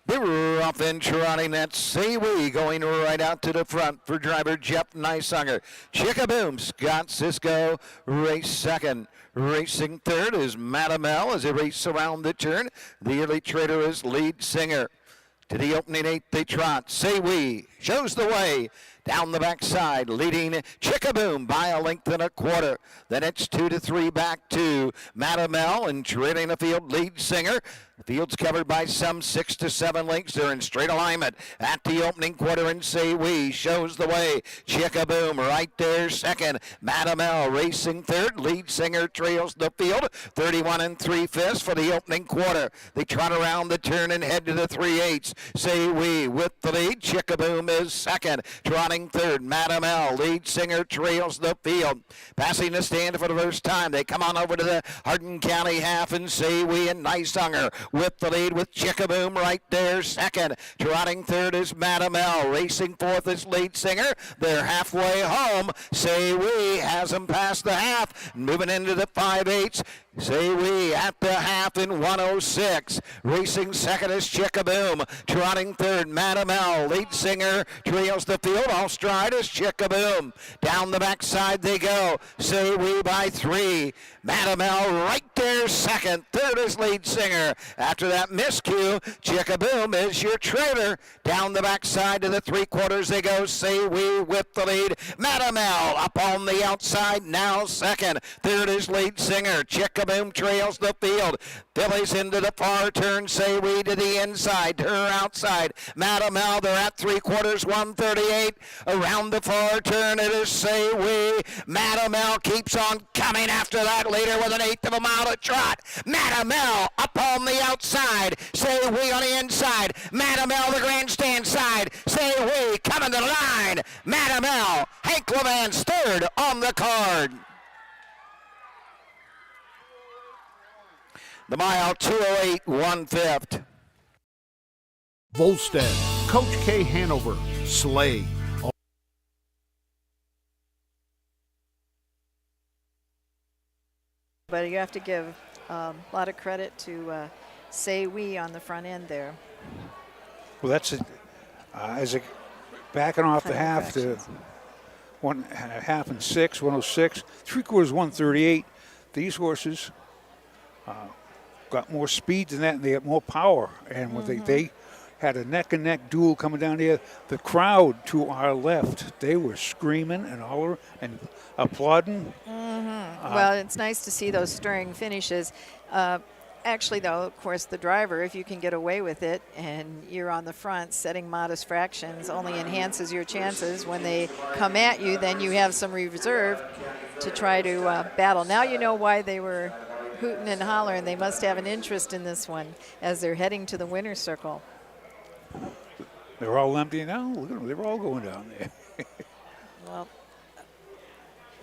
They're off and trotting that Say We, going right out to the front for driver Jeff Nysunger. Chickaboom, Scott Cisco, race second. Racing third is Madam L as they race around the turn. The early trader is Lead Singer. To the opening 8 they trot. Say We shows the way. Down the backside, leading Chickaboom by a length and a quarter. Then it's 2 to 3 back to Madam L, and trailing the field, Lead Singer. The field's covered by some 6 to 7 lengths. They're in straight alignment at the opening quarter, and Say We shows the way. Chickaboom right there second. Madam L racing third. Lead Singer trails the field. 31 3/5 for the opening quarter. They trot around the turn and head to the 3/8. Say We with the lead. Chickaboom is second. Trotting third, Madam L. Lead Singer trails the field. Passing the stand for the first time. They come on over to the Hardin County half, and Say We and Nysunger with the lead with Chickaboom right there second. Trotting third is Madam L. Racing fourth is Lead Singer. They're halfway home. Say We has them past the half. Moving into the 5/8. Say We at the half in 106. Racing second is Chickaboom. Trotting third, Madam L. Lead Singer trails the field. All stride is Chickaboom. Down the backside they go. Say We by 3. Madam L right there second. Third is Lead Singer. After that miscue, Chickaboom is your trailer. Down the backside to the 3/4 they go. Say We with the lead. Madam L up on the outside now second. Third is Lead Singer. Chickaboom trails the field. Billy's into the far turn. Say We to the inside. Her outside. Madam L, they're at 3/4, 138. Around the far turn, it is Say We. Madam L keeps on coming after that leader with an 1/8 of a mile to trot. Madam L up on the outside. Say We on the inside. Madam L the grandstand side. Say We coming to the line. Madam L, Hank Levan's third on the card. The mile 2:08 1/5. Volstead, Coach K. Hanover, Slay. But you have to give a lot of credit to Say We on the front end there. Well, that's it. As a backing off the half to 1.5 and 6, 106, 3/4, 138. These horses got more speed than that, and they got more power. And when they had a neck-and-neck duel coming down here, the crowd to our left, they were screaming and hollering and applauding. Well, it's nice to see those stirring finishes. Actually, though, of course, the driver, if you can get away with it and you're on the front setting modest fractions, only enhances your chances. When they come at you, then you have some reserve to try to battle. Now you know why they were hooting and hollering. They must have an interest in this one as they're heading to the winner's circle. They're all empty now. Look at them. They're all going down there. Well,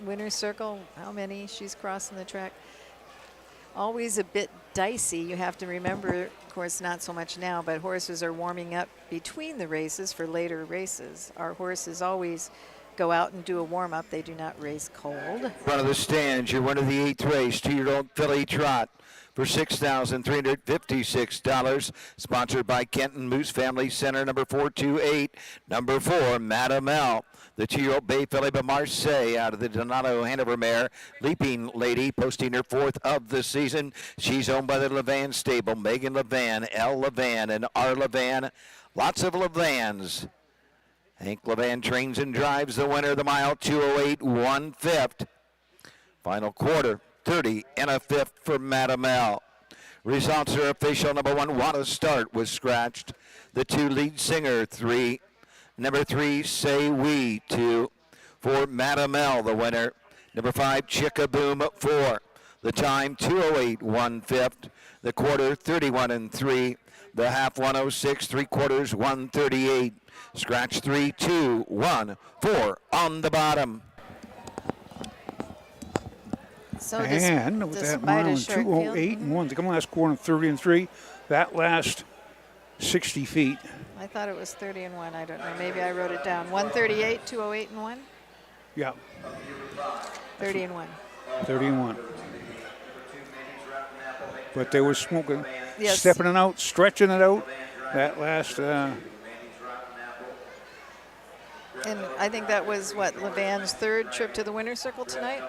winner's circle, how many? She's crossing the track. Always a bit dicey. You have to remember, of course, not so much now, but horses are warming up between the races for later races. Our horses always go out and do a warm-up. They do not race cold. Front of the stands, your winner of the 8th race, 2-year-old filly trot for $6,356. Sponsored by Kenton Moose Family Center, number 428. Number 4, Madam L. The 2-year-old bay filly by Marseille out of the Donato Hanover mare. Leaping Lady, posting her 4th of the season. She's owned by the Levan stable. Megan Levan, L. Levan, and R. Levan. Lots of Levans. Hank Levan trains and drives the winner of the mile 2:08 1/5. Final quarter, 30 1/5 for Madam L. Results are official. Number 1, Wanna Start, was scratched. The 2, Lead Singer, 3. Number 3, Say We 2 for Madam L, the winner. Number 5, Chickaboom 4. The time 2:08 1/5. The quarter 31-3. The half 1:06 3/4 1:38. Scratch 3 2 1 4 on the bottom. So And with that mile 2:08 and 1, the last corner 30-3. That last 60 feet. I thought it was 30-1. I don't know. Maybe I wrote it down. 1:38, 2:08 and 1. Yeah. 30-1. 30-1. But they were smoking, Yes. stepping it out, stretching it out. That last. And I think that was what, Levan's third trip to the winner's circle tonight?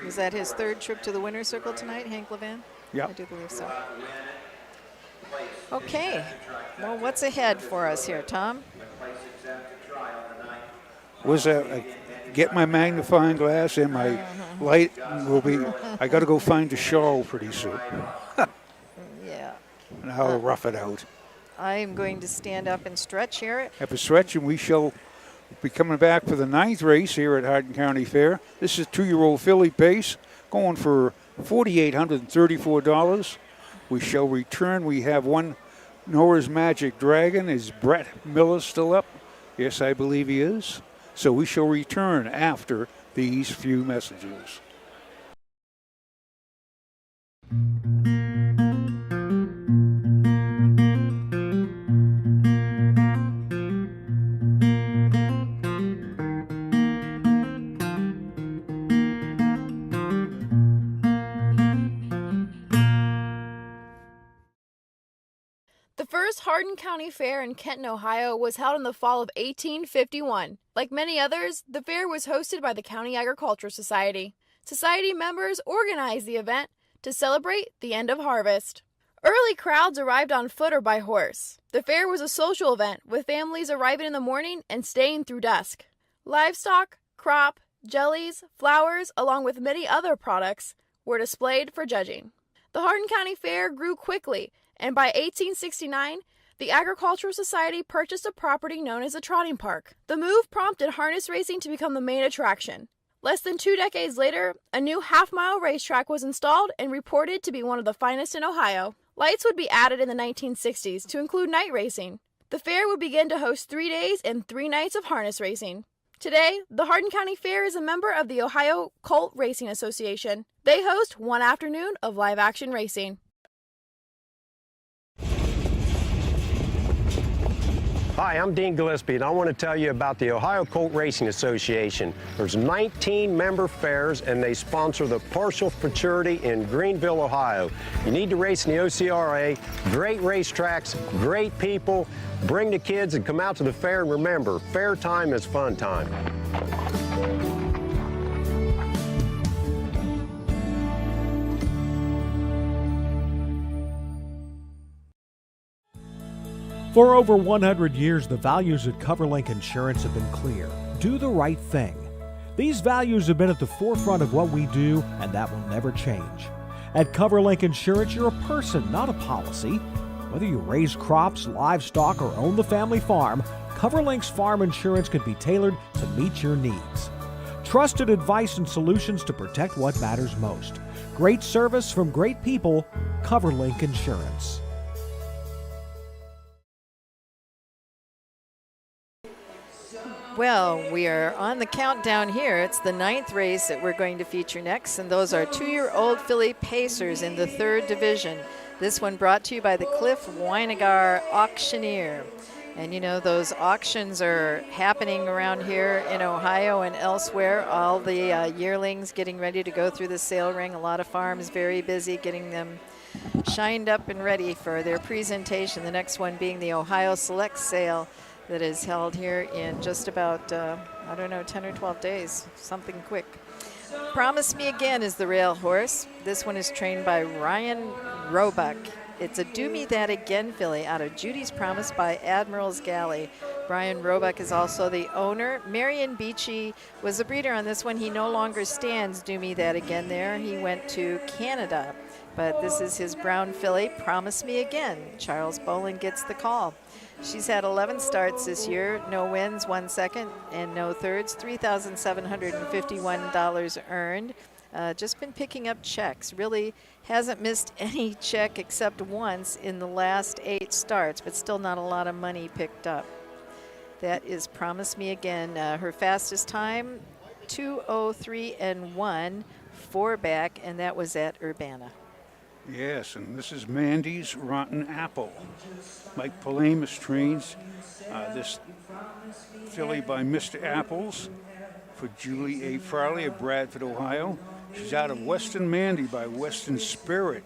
Was that his third trip to the winner's circle tonight, Hank Levan? Yeah. I do believe so. Okay. Well, what's ahead for us here, Tom? Was get my magnifying glass and my light will be. I got to go find the shawl pretty soon. Yeah. And I'll rough it out. I am going to stand up and stretch here. Have a stretch, and we shall be coming back for the 9th race here at Hardin County Fair. This is 2-year-old filly pace, going for $4,834. We shall return. We have one Nora's Magic Dragon. Is Brett Miller still up? Yes, I believe he is. So we shall return after these few messages. The first Hardin County Fair in Kenton, Ohio was held in the fall of 1851. Like many others, the fair was hosted by the County Agricultural Society. Society members organized the event to celebrate the end of harvest. Early crowds arrived on foot or by horse. The fair was a social event, with families arriving in the morning and staying through dusk. Livestock, crop, jellies, flowers, along with many other products, were displayed for judging. The Hardin County Fair grew quickly, and by 1869, the Agricultural Society purchased a property known as the Trotting Park. The move prompted harness racing to become the main attraction. Less than 2 decades later, a new half-mile racetrack was installed and reported to be one of the finest in Ohio. Lights would be added in the 1960s to include night racing. The fair would begin to host 3 days and 3 nights of harness racing. Today, the Hardin County Fair is a member of the Ohio Colt Racing Association. They host one afternoon of live-action racing. Hi, I'm Dean Gillespie, and I want to tell you about the Ohio Colt Racing Association. There's 19 member fairs, and they sponsor the partial futurity in Greenville, Ohio. You need to race in the OCRA. Great racetracks, great people. Bring the kids and come out to the fair, and remember, fair time is fun time. For over 100 years, the values at CoverLink Insurance have been clear. Do the right thing. These values have been at the forefront of what we do, and that will never change. At CoverLink Insurance, you're a person, not a policy. Whether you raise crops, livestock, or own the family farm, CoverLink's farm insurance can be tailored to meet your needs. Trusted advice and solutions to protect what matters most. Great service from great people, CoverLink Insurance. Well, we are on the countdown here. It's the 9th race that we're going to feature next, and those are 2-year-old filly pacers in the 3rd division. This one brought to you by the Cliff Weinegar Auctioneer. And you know, those auctions are happening around here in Ohio and elsewhere. All the yearlings getting ready to go through the sale ring. A lot of farms very busy getting them shined up and ready for their presentation. The next one being the Ohio Select Sale that is held here in just about, 10 or 12 days, something quick. Promise Me Again is the rail horse. This one is trained by Ryan Roebuck. It's a Do Me That Again filly out of Judy's Promise by Admiral's Galley. Brian Roebuck is also the owner. Marion Beachy was the breeder on this one. He no longer stands Do Me That Again there. He went to Canada. But this is his brown filly, Promise Me Again. Charles Bolin gets the call. She's had 11 starts this year, no wins, 1 second, and no thirds, $3,751 earned. Just been picking up checks. Really hasn't missed any check except once in the last 8 starts, but still not a lot of money picked up. That is Promise Me Again. Her fastest time, 2:03.1, 4 back, and that was at Urbana. Yes, and this is Mandy's Rotten Apple. Mike Palamas trains this filly by Mr. Apples for Julie A. Farley of Bradford, Ohio. She's out of Weston Mandy by Weston Spirit.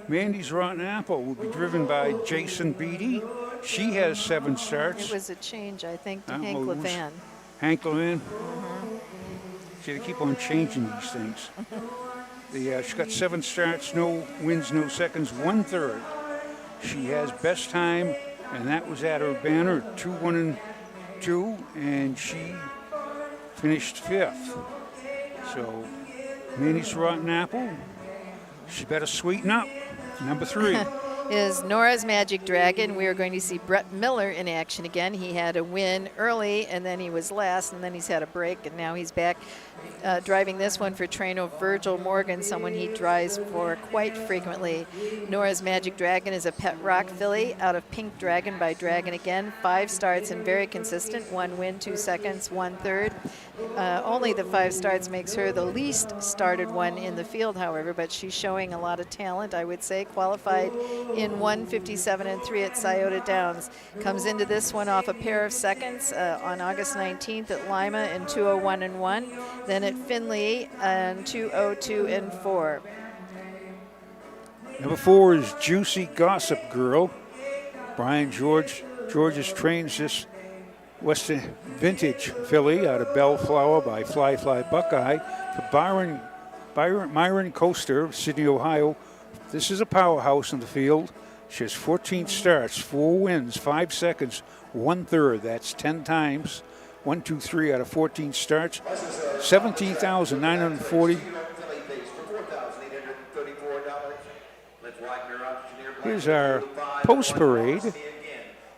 Mandy's Rotten Apple will be driven by Jason Beatty. She has 7 starts. It was a change, I think, to Hank Levan. Hank Levan. See, they keep on changing these things. She got 7 starts, no wins, no seconds, 1/3. She has best time, and that was at Urbana, 2-1-2, and she finished 5th. So, Mandy's Rotten Apple, she better sweeten up. Number 3. Is Nora's Magic Dragon. We are going to see Brett Miller in action again. He had a win early, and then he was last, and then he's had a break, and now he's back driving this one for trainer Virgil Morgan, someone he drives for quite frequently. Nora's Magic Dragon is a pet rock filly out of Pink Dragon by Dragon Again. 5 starts and very consistent. 1 win, 2 seconds, 1/3. Only the 5 starts makes her the least started one in the field, however, but she's showing a lot of talent, I would say. Qualified in 1:57.3 at Scioto Downs. Comes into this one off a pair of seconds on August 19th at Lima in 2:01.1. Then at Findlay in 2:02.4. Number 4 is Juicy Gossip Girl. Brian Georges trains this Western Vintage filly out of Bellflower by Fly Buckeye. For Myron Coaster of Sydney, Ohio. This is a powerhouse in the field. She has 14 starts, 4 wins, 5 seconds, 1/3. That's 10 times. 1, 2, 3 out of 14 starts. $17,940. Here's our post parade.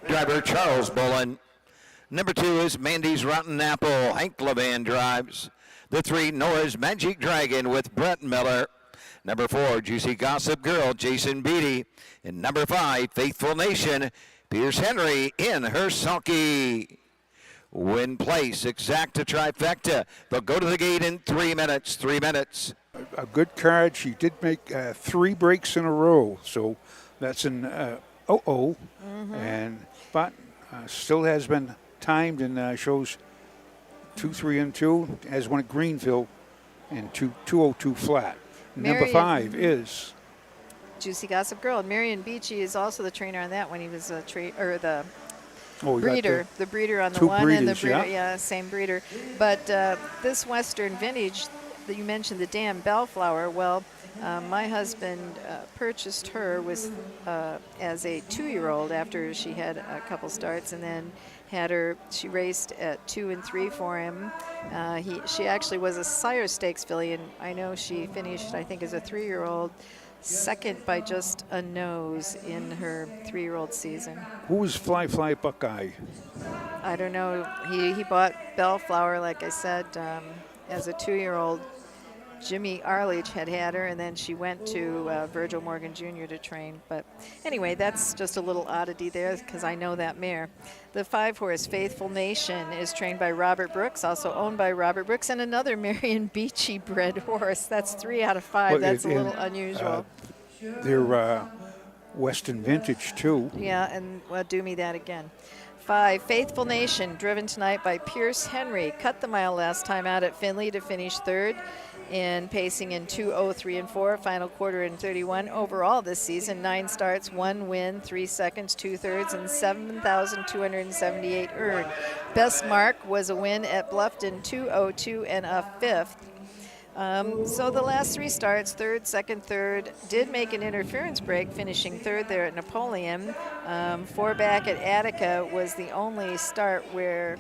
Driver Charles Bullen. Number 2 is Mandy's Rotten Apple. Hank Levan drives. The 3, Nora's Magic Dragon with Brett Miller. Number 4, Juicy Gossip Girl, Jason Beatty. And number 5, Faithful Nation, Pierce Henry in her sulky. Win place, exacta trifecta. They'll go to the gate in 3 minutes. 3 minutes. A good card. She did make 3 breaks in a row, so that's an but still has been timed and shows 2-3-2. Has won at Greenville in 2:02 flat. Number 5 is Juicy Gossip Girl. Marion Beachy is also the trainer on that one. He was the breeder. The breeder on the one breeders, and the breeder, same breeder. But this Western Vintage that you mentioned, the Dam Bellflower, well, my husband purchased her as a 2-year-old after she had a couple starts, and then she raced at 2 and 3 for him. She actually was a Sire Stakes filly, and I know she finished, I think, as a 3-year-old, second by just a nose in her 3-year-old season. Who was Fly Buckeye? I don't know. He bought Bellflower, like I said, as a 2-year-old. Jimmy Arledge had her, and then she went to Virgil Morgan Jr. to train. But anyway, that's just a little oddity there because I know that mare. The 5-horse Faithful Nation is trained by Robert Brooks, also owned by Robert Brooks, and another Marion Beachy bred horse. That's 3 out of 5. Well, that's a little unusual. They're Western Vintage, too. Yeah, and do me that again. 5, Faithful Nation, driven tonight by Pierce Henry. Cut the mile last time out at Findlay to finish 3rd. And pacing in 2:03.4, final quarter in 31. Overall this season, 9 starts, 1 win, 3 seconds, 2/3, and 7,278 earned. Best mark was a win at Bluffton, 2:02 and a 5th. So the last 3 starts, 3rd, 2nd, 3rd, did make an interference break, finishing 3rd there at Napoleon. 4 back at Attica was the only start where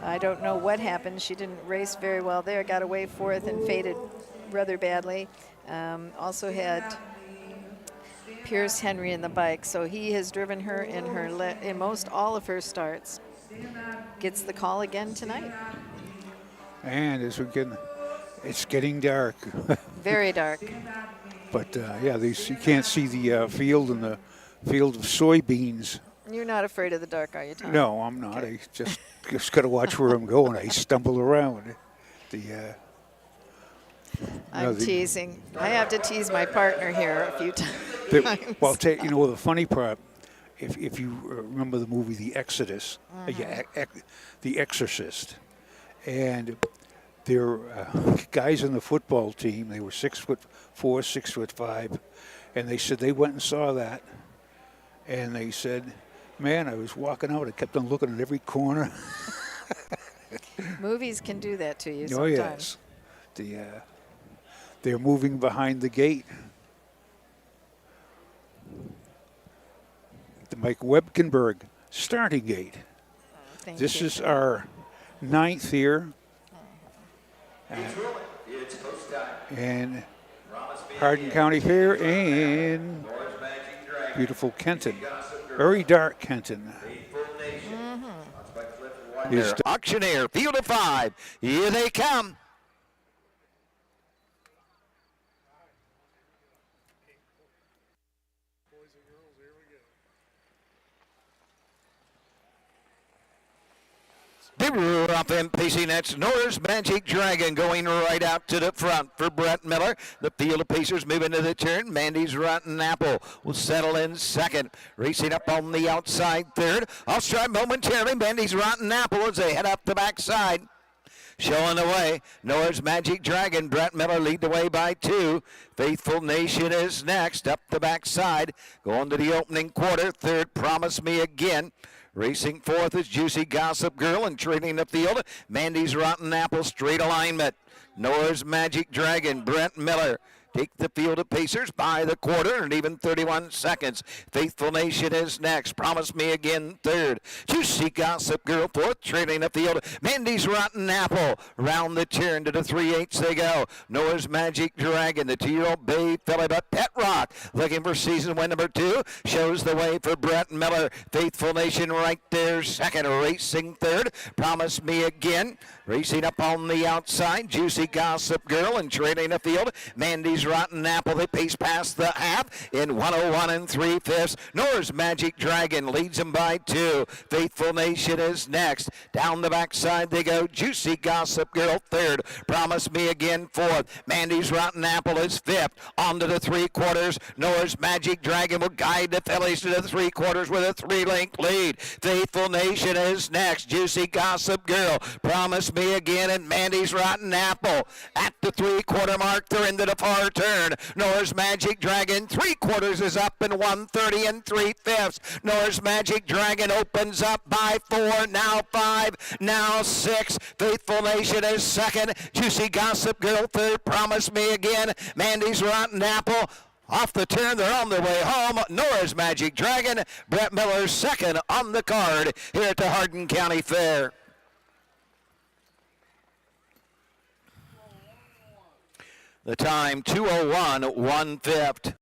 I don't know what happened. She didn't race very well there, got away 4th and faded rather badly. Also had Pierce Henry in the bike. So he has driven her in in most all of her starts. Gets the call again tonight. And it's getting dark. Very dark. But yeah, you can't see the field and the field of soybeans. You're not afraid of the dark, are you, Tom? No, I'm not. I just got to watch where I'm going. I stumble around. I'm teasing. I have to tease my partner here a few times. Well, the funny part, if you remember the movie The Exodus, The Exorcist, and there were guys in the football team. They were 6'4", 6'5", and they said they went and saw that, and they said, "Man, I was walking out. I kept on looking at every corner." Movies can do that to you sometimes. Oh yes, they're moving behind the gate. The Mike Webkenberg starting gate. This is our 9th here. And Hardin County Fair and beautiful Kenton. Very dark Kenton. Auctioneer, field of 5. Here they come. They were up in pacing. That's Norris Magic Dragon going right out to the front for Brett Miller. The field of Pacers moving to the turn. Mandy's Rotten Apple will settle in second. Racing up on the outside third. I'll stride momentarily. Mandy's Rotten Apple as they head up the backside. Showing the way, Norris Magic Dragon. Brett Miller lead the way by 2. Faithful Nation is next up the backside. Going to the opening quarter. Third, Promise Me Again. Racing fourth is Juicy Gossip Girl, and trailing the field, Mandy's Rotten Apple straight alignment. Norris Magic Dragon, Brent Miller. Take the field of Pacers by the quarter and even 31 seconds. Faithful Nation is next. Promise Me Again third. Juicy Gossip Girl fourth. Trailing the field. Mandy's Rotten Apple. Round the turn to the 3/8 they go. Noah's Magic Dragon. The 2-year-old Bay Filly, but Pet Rock looking for season win number 2. Shows the way for Brett Miller. Faithful Nation right there second. Racing third. Promise Me Again. Racing up on the outside. Juicy Gossip Girl and trailing the field. Mandy's Rotten Apple. They pace past the half in 101 3/5. Norris Magic Dragon leads them by 2. Faithful Nation is next. Down the backside they go. Juicy Gossip Girl third. Promise Me Again fourth. Mandy's Rotten Apple is fifth. On to the 3/4. Norris Magic Dragon will guide the fillies to the 3/4 with a 3-length lead. Faithful Nation is next. Juicy Gossip Girl. Promise Me Again and Mandy's Rotten Apple. At the 3/4 mark, they're into the far turn. Norris Magic Dragon 3/4 is up in 130 3/5. Norris Magic Dragon opens up by 4, now 5, now 6. Faithful Nation is second. Juicy Gossip Girl third. Promise Me Again. Mandy's Rotten Apple. Off the turn, they're on their way home. Norris Magic Dragon. Brett Miller second on the card here at the Hardin County Fair. The time, 2:01 1/5.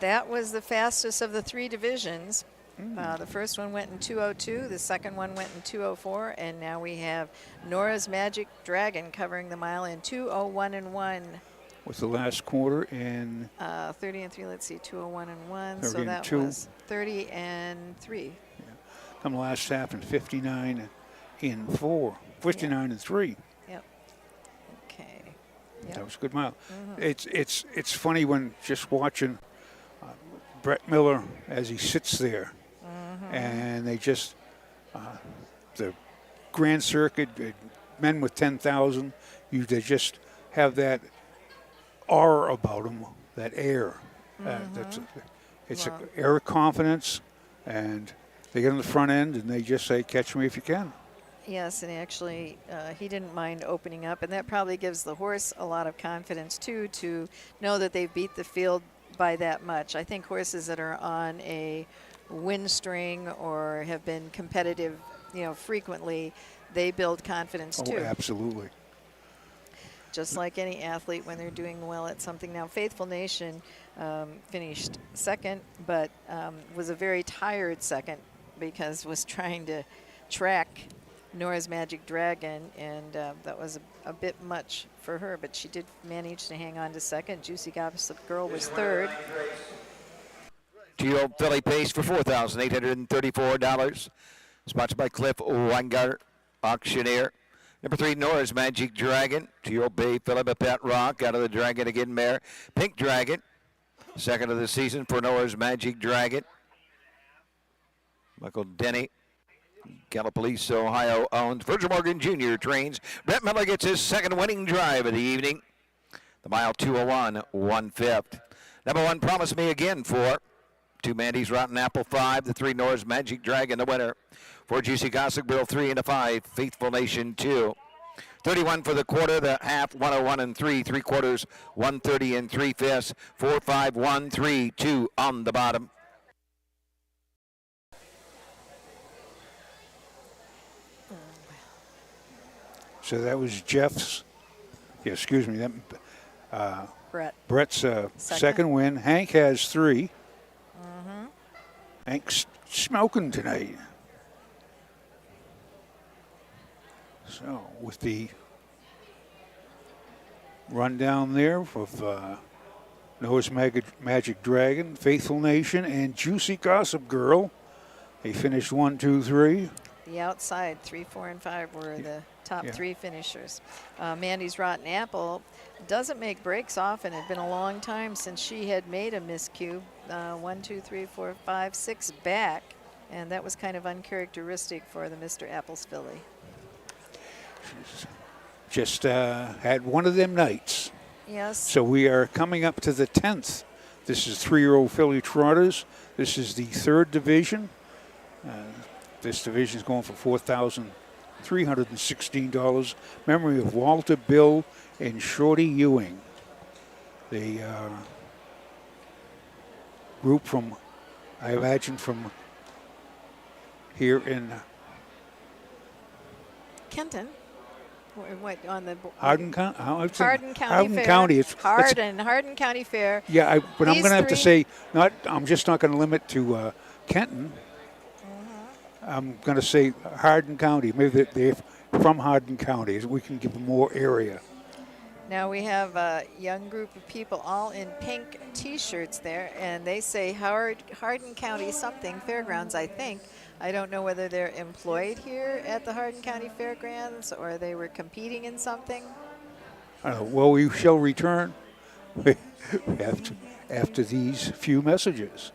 That was the fastest of the 3 divisions. The first one went in 2:02, the second one went in 2:04, and now we have Nora's Magic Dragon covering the mile in 2:01 1. With the last quarter in 30 3. Let's see, 2:01 1. So that 2. was 30 3. Yeah. Come last half in 59 4. 59 3. Yep. Okay. Yep. That was a good mile. It's funny when just watching Brett Miller as he sits there, and they just the Grand Circuit men with 10,000. They just have that aura about them, that air. It's an air of confidence, and they get on the front end and they just say, "Catch me if you can." Yes, and actually he didn't mind opening up, and that probably gives the horse a lot of confidence too, to know that they beat the field by that much. I think horses that are on a win string or have been competitive, frequently, they build confidence too. Oh, absolutely. just like any athlete when they're doing well at something. Now, Faithful Nation finished second, but was a very tired second because was trying to track Nora's Magic Dragon, and that was a bit much for her, but she did manage to hang on to second. Juicy Gossip Girl was third. 2-year-old filly pace for $4,834. Sponsored by Cliff Weingart, auctioneer. Number 3, Nora's Magic Dragon. 2-year-old bay filly by Pat Rock. Out of the Dragon again, mare. Pink Dragon. Second of the season for Nora's Magic Dragon. Michael Denny, Gallipolis, Ohio owns. Virgil Morgan Jr. trains. Brett Miller gets his second winning drive of the evening. The mile 2:01, 1/5. Number 1, Promise Me Again for 2, Mandy's Rotten Apple 5. The 3, Nora's Magic Dragon, the winner. 4, Juicy Gossip Girl 3 and a 5. Faithful Nation 2. 31 for the quarter, the half 101 and 3, 3/4 130 and 3/5. 4, 5, 1, 3, 2 on the bottom. So that was Jeff's, Brett's second win. Hank has 3. Hank's smoking tonight. So with the rundown there of Noah's Magic Dragon, Faithful Nation, and Juicy Gossip Girl, they finished 1, 2, 3. The outside 3, 4, and 5 were the top 3 finishers. Mandy's Rotten Apple doesn't make breaks often. It had been a long time since she had made a miscue. 1, 2, 3, 4, 5, 6 back, and that was kind of uncharacteristic for the Mr. Apples filly. She's just had one of them nights. Yes. So we are coming up to the 10th. This is 3-year-old filly trotters. This is the 3rd division. This division is going for $4,316. Memory of Walter, Bill, and Shorty Ewing. The group from, I imagine, from here in Kenton. What on the Hardin County? Hardin County Hardin Fair. County. Hardin County Fair. Yeah, but I'm These going to have to 3 say, I'm just not going to limit to Kenton. I'm going to say Hardin County. Maybe they're from Hardin County. We can give them more area. Now we have a young group of people all in pink T-shirts there, and they say Hardin County something Fairgrounds, I think. I don't know whether they're employed here at the Hardin County Fairgrounds or they were competing in something. Well, we shall return after these few messages.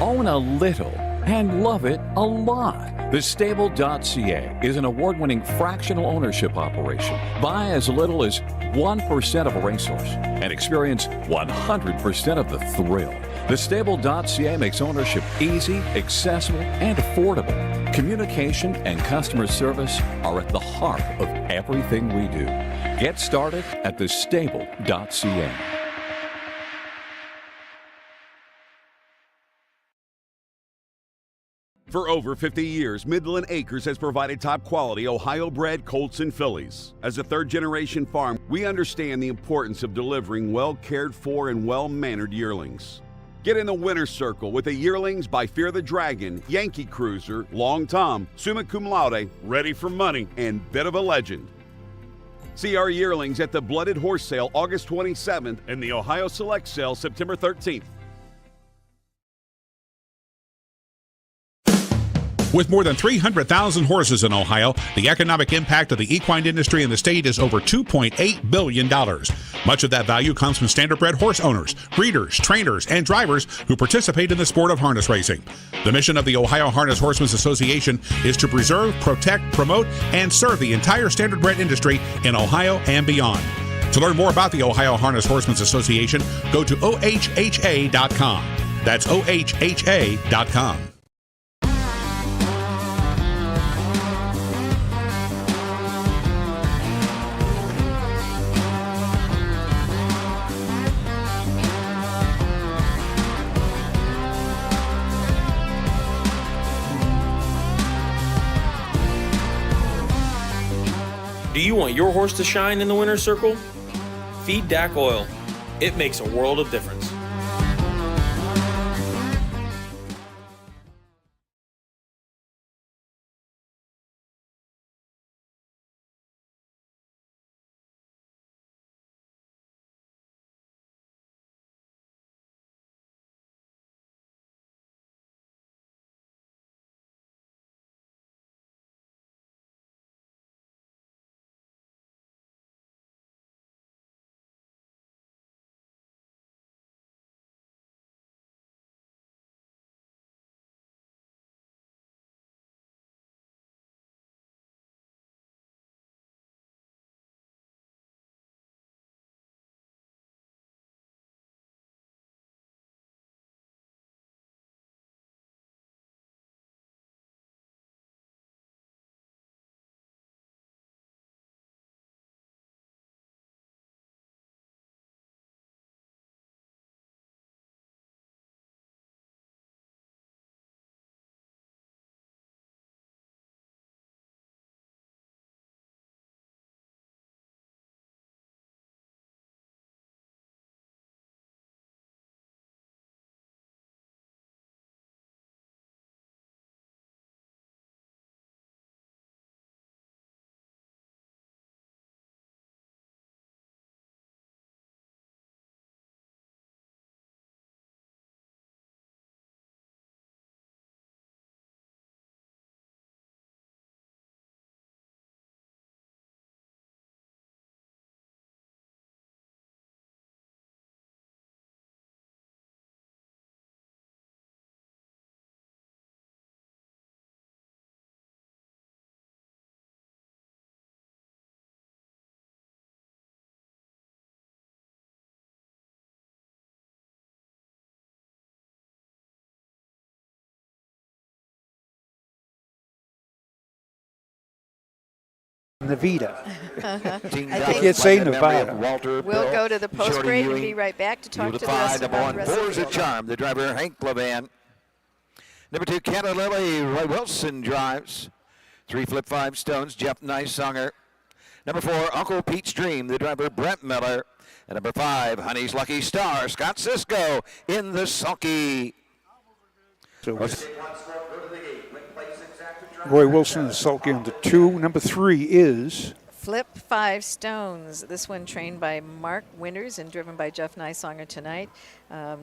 Own a little and love it a lot. Thestable.ca is an award-winning fractional ownership operation. Buy as little as 1% of a racehorse and experience 100% of the thrill. Thestable.ca makes ownership easy, accessible, and affordable. Communication and customer service are at the heart of everything we do. Get started at thestable.ca. For over 50 years, Midland Acres has provided top-quality Ohio-bred colts and fillies. As a third-generation farm, we understand the importance of delivering well-cared-for and well-mannered yearlings. Get in the winner's circle with the yearlings by Fear the Dragon, Yankee Cruiser, Long Tom, Summa Cum Laude, Ready for Money, and Bit of a Legend. See our yearlings at the Blooded Horse Sale August 27th and the Ohio Select Sale September 13th. With more than 300,000 horses in Ohio, the economic impact of the equine industry in the state is over $2.8 billion. Much of that value comes from standardbred horse owners, breeders, trainers, and drivers who participate in the sport of harness racing. The mission of the Ohio Harness Horsemen's Association is to preserve, protect, promote, and serve the entire standardbred industry in Ohio and beyond. To learn more about the Ohio Harness Horsemen's Association, go to ohha.com. That's ohha.com. Do you want your horse to shine in the winner's circle? Feed DAC Oil. It makes a world of difference. Nevada. I can't say Nevada. We'll go to the post break and be right back to talk to the rest of the rest of the field. Charm, the driver Hank Levan. Number 2, Kenton Lily, Roy Wilson drives. 3 Flip 5 Stones, Jeff Nicesonger. Number 4, Uncle Pete's Dream, the driver Brent Miller. And number 5, Honey's Lucky Star, Scott Cisco in the sulky. So Roy Wilson is sulky on the 2. Number 3 is Flip 5 Stones. This one trained by Mark Winters and driven by Jeff Nicesonger tonight.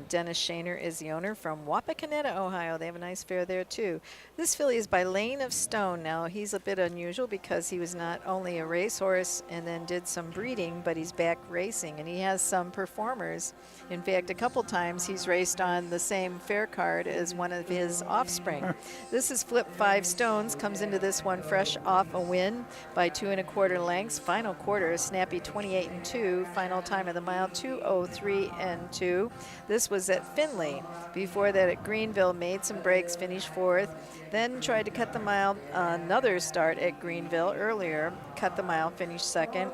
Dennis Shaner is the owner from Wapakoneta, Ohio. They have a nice fair there too. This filly is by Lane of Stone. Now he's a bit unusual because he was not only a racehorse and then did some breeding, but he's back racing and he has some performers. In fact, a couple times he's raced on the same fair card as one of his offspring. This is Flip 5 Stones, comes into this one fresh off a win by 2 1/4 lengths. Final quarter, a snappy 28 2. Final time of the mile, 2:03 2. This was at Findlay. Before that at Greenville, made some breaks, finished 4th. Then tried to cut the mile, another start at Greenville earlier, cut the mile, finished 2nd.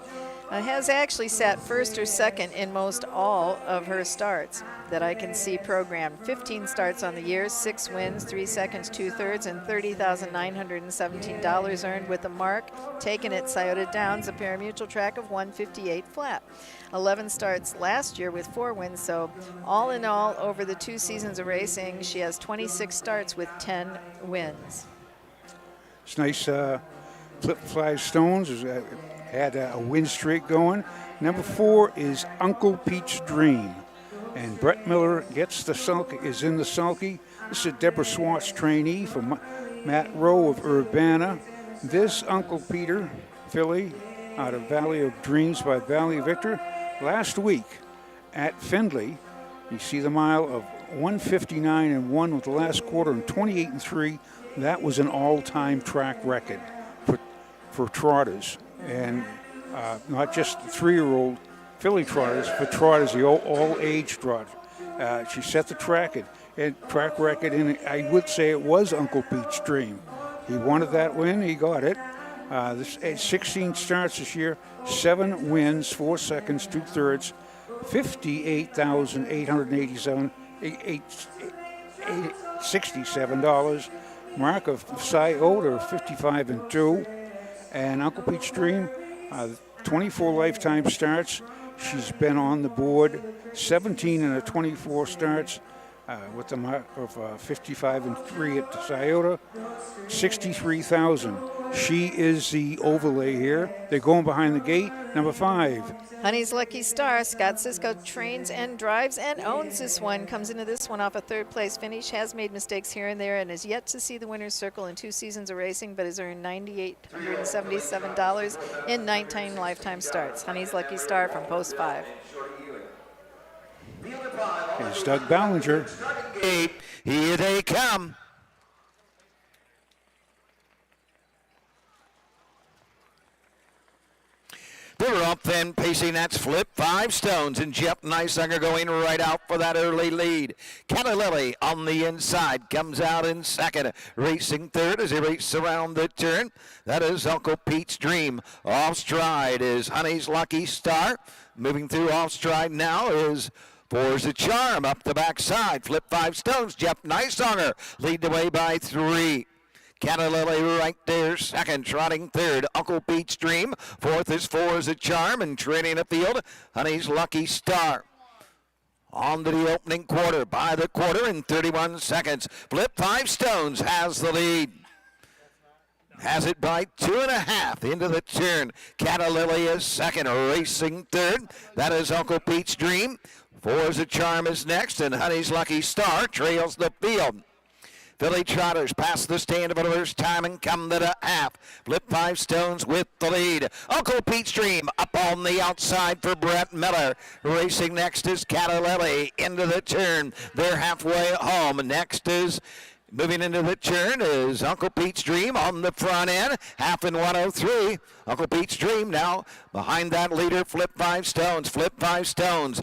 Has actually sat 1st or 2nd in most all of her starts that I can see programmed. 15 starts on the year, 6 wins, 3 seconds, 2/3, and $30,917 earned with a mark taken at Scioto Downs, a pari-mutuel track of 158 flat. 11 starts last year with 4 wins, so all in all, over the 2 seasons of racing, she has 26 starts with 10 wins. It's nice. Flip 5 Stones had a win streak going. Number 4 is Uncle Pete's Dream. And Brett Miller gets the sulky, is in the sulky. This is Deborah Swartz trainee from Matt Rowe of Urbana. This Uncle Peter filly out of Valley of Dreams by Valley Victor. Last week at Findlay, you see the mile of 159 1 with the last quarter and 28 3. That was an all-time track record for trotters, and not just 3-year-old filly trotters, but trotters, the all-age trotters. She set the track record, and I would say it was Uncle Pete's Dream. He wanted that win, he got it. 16 starts this year, 7 wins, 4 seconds, 2/3, $58,867. Mark of Scioto 55 2. And Uncle Pete's Dream 24 lifetime starts. She's been on the board 17 in her 24 starts with the mark of 55-3 at the Toyota. 63,000. She is the overlay here. They're going behind the gate. Number 5. Honey's Lucky Star. Scott Cisco trains and drives and owns this one. Comes into this one off a third-place finish. Has made mistakes here and there and is yet to see the winner's circle in 2 seasons of racing, but has earned $9,877 in 19 lifetime starts. Honey's Lucky Star from Post 5. Here's Doug Ballinger. Here they come. They're up then, pacing. That's Flip 5 Stones, and Jeff Neisinger going right out for that early lead. Catalilli on the inside comes out in second, racing third as he races around the turn. That is Uncle Pete's Dream. Off stride is Honey's Lucky Star. Moving through off stride now is Forza Charm up the backside. Flip 5 Stones, Jeff Neisinger lead the way by 3. Catalilli right there, second, trotting third, Uncle Pete's Dream. Fourth is Forza Charm, and trailing up field, Honey's Lucky Star. On to the opening quarter, by the quarter in 31 seconds. Flip 5 Stones has the lead. Has it by 2.5 into the turn. Catalilli is second, racing third. That is Uncle Pete's Dream. Forza Charm is next, and Honey's Lucky Star trails the field. Philly Trotters pass the stand for the first time and come to the half. Flip 5 Stones with the lead. Uncle Pete's Dream up on the outside for Brett Miller. Racing next is Catalilli into the turn. They're halfway home. Next is moving into the turn is Uncle Pete's Dream on the front end. Half in 103. Uncle Pete's Dream now behind that leader, Flip 5 Stones. Flip 5 Stones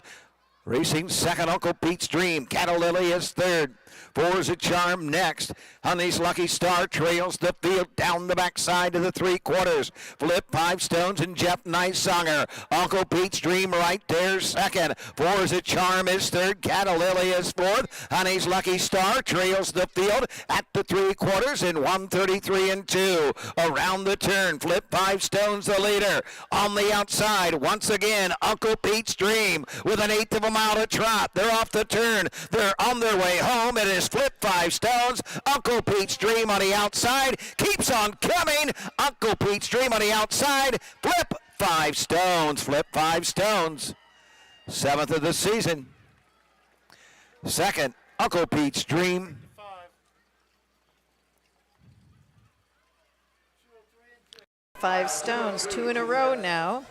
racing second, Uncle Pete's Dream. Catalilli is third. Forza Charm next. Honey's Lucky Star trails the field down the backside to the 3/4. Flip 5 Stones and Jeff Neisinger. Uncle Pete's Dream right there second. Forza Charm is third. Catalilli is fourth. Honey's Lucky Star trails the field at the 3/4 in 1:33.2. Around the turn, Flip 5 Stones the leader. On the outside, once again, Uncle Pete's Dream with an 1/8 of a mile to trot. They're off the turn. They're on their way home. It is Flip 5 Stones. Uncle Pete's Dream on the outside keeps on coming. Uncle Pete's Dream on the outside. Flip 5 Stones. Flip 5 Stones. 7th of the season. Second, Uncle Pete's Dream. 5 Stones, 2 in a row now.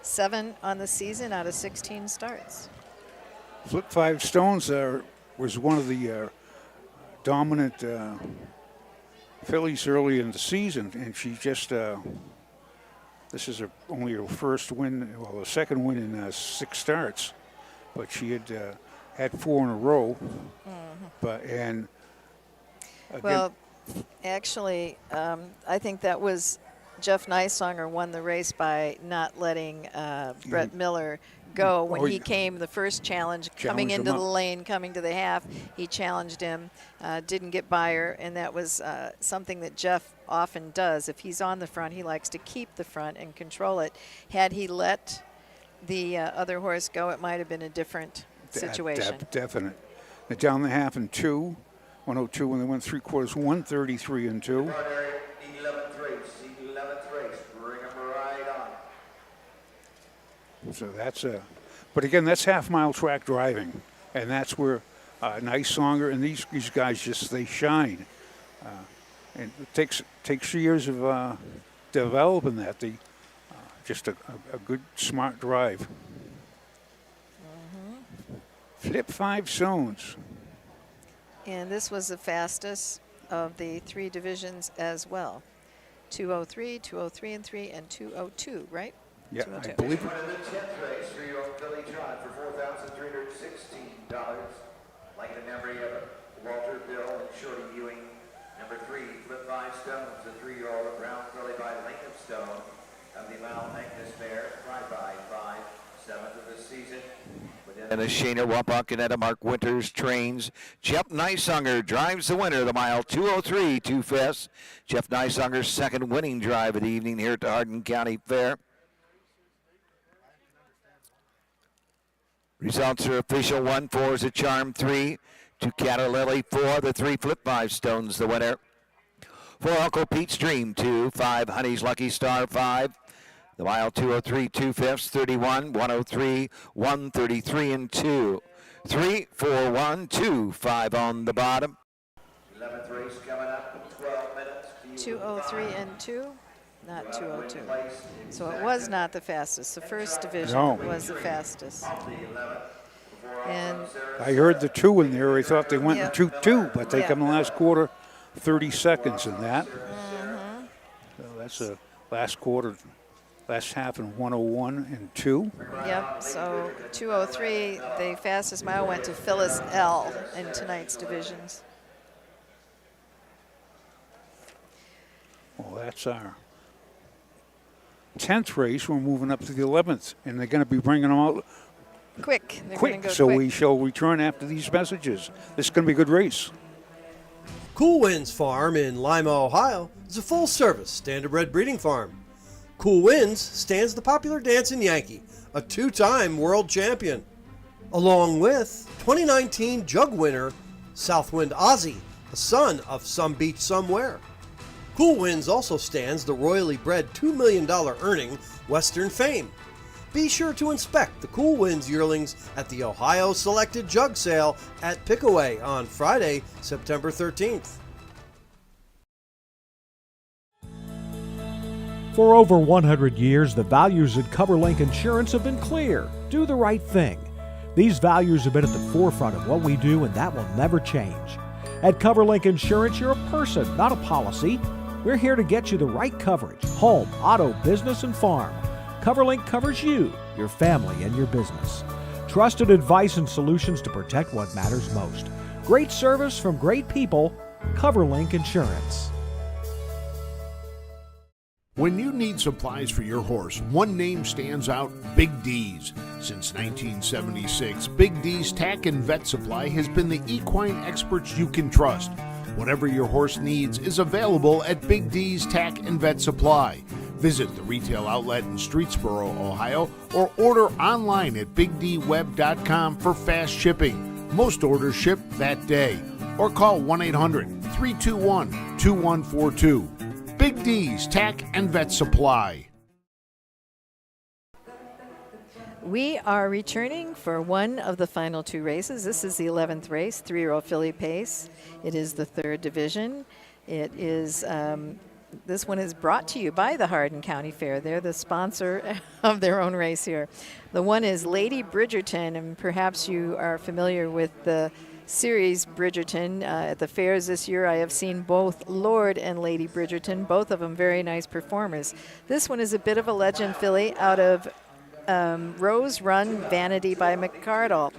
7 on the season out of 16 starts. Flip 5 Stones was one of the dominant fillies early in the season, and she just this is only her first win, well, the second win in 6 starts, but she had 4 in a row. But and again, well, actually, I think that was Jeff Neisinger won the race by not letting Brett Miller go when he came the first challenge, coming into the lane, coming to the half. He challenged him, didn't get by her, and that was something that Jeff often does. If he's on the front, he likes to keep the front and control it. Had he let the other horse go, it might have been a different situation. Definite. They're down the half in 2, 102 when they went 3/4, 133.2. 11th race, bring them right on. So that's but again, that's half-mile track driving, and that's where Neisinger and these guys they shine. And it takes years of developing that. Just a good, smart drive. Flip 5 Stones. And this was the fastest of the 3 divisions as well. 203, 203 and 3, and 202, right? Yeah, 202. I believe it. In the 10th race, 3-year-old Billy John for $4,316. Like the memory of Walter Bill and Shorty Ewing. Number 3, Flip 5 Stones, the 3-year-old Brown Filly by Lincoln Stone of the Mount Magnus Fair, Pride by 5, 7th of the season. And as Shayna Wapakinetta, Mark Winters trains. Jeff Neisinger drives the winner of the mile, 203, 2 fifths. Jeff Neisinger's second winning drive of the evening here at the Hardin County Fair. Results are official. 1-4 is a charm 3. 2 Catalilly 4. The 3 Flip 5 Stones the winner. 4 Uncle Pete's Dream 2. 5 Honey's Lucky Star 5. The mile 203 2/5, 31, 103, 133 and 2. 3, 4, 1, 2, 5 on the bottom. 11th race coming up, 12 minutes. 203 and 2, not 202. So it was not the fastest. The first division was the fastest. And I heard the 2 in there. I thought they went in 2-2, but they Yeah. come in the last quarter, 30 seconds in that. So that's a last quarter, last half in 101 and 2. Yep, so 203, the fastest mile went to Phyllis L. in tonight's divisions. Well, that's our 10th race. We're moving up to the 11th, and they're going to be bringing them out Quick. They're quick. gonna go So quick. we shall return after these messages. This is going to be a good race. Cool Winds Farm in Lima, Ohio is a full-service standardbred breeding farm. Cool Winds stands the popular dancing Yankee, a 2-time world champion, along with 2019 jug winner Southwind Ozzie, the son of Some Beach Somewhere. Cool Winds also stands the royally bred $2 million earning Western Fame. Be sure to inspect the Cool Winds yearlings at the Ohio Selected Jug Sale at Pickaway on Friday, September 13th. For over 100 years, the values at CoverLink Insurance have been clear. Do the right thing. These values have been at the forefront of what we do, and that will never change. At CoverLink Insurance, you're a person, not a policy. We're here to get you the right coverage: home, auto, business, and farm. CoverLink covers you, your family, and your business. Trusted advice and solutions to protect what matters most. Great service from great people. CoverLink Insurance. When you need supplies for your horse, one name stands out: Big D's. Since 1976, Big D's Tack and Vet Supply has been the equine experts you can trust. Whatever your horse needs is available at Big D's Tack and Vet Supply. Visit the retail outlet in Streetsboro, Ohio, or order online at bigdweb.com for fast shipping. Most orders ship that day. Or call 1-800-321-2142. Big D's Tack and Vet Supply. We are returning for one of the final 2 races. This is the 11th race, 3-year-old filly pace. It is the 3rd division. It is, this one is brought to you by the Hardin County Fair. They're the sponsor of their own race here. The one is Lady Bridgerton, and perhaps you are familiar with the series Bridgerton. At the fairs this year, I have seen both Lord and Lady Bridgerton, both of them very nice performers. This one is a bit of a legend filly out of Rose Run Vanity by McCardle.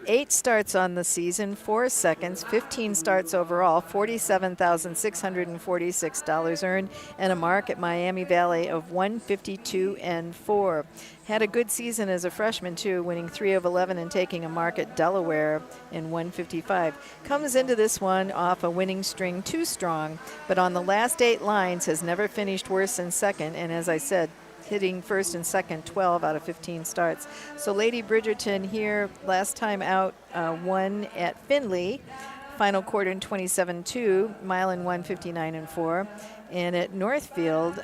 8 starts on the season, 4 seconds, 15 starts overall, $47,646 earned, and a mark at Miami Valley of 152 and 4. Had a good season as a freshman too, winning 3 of 11 and taking a mark at Delaware in 155. Comes into this one off a winning string, 2 strong, but on the last 8 lines has never finished worse than second, and as I said, hitting first and second 12 out of 15 starts. So Lady Bridgerton here, last time out, won at Findlay, final quarter in 27-2, mile in 159 and 4. And at Northfield,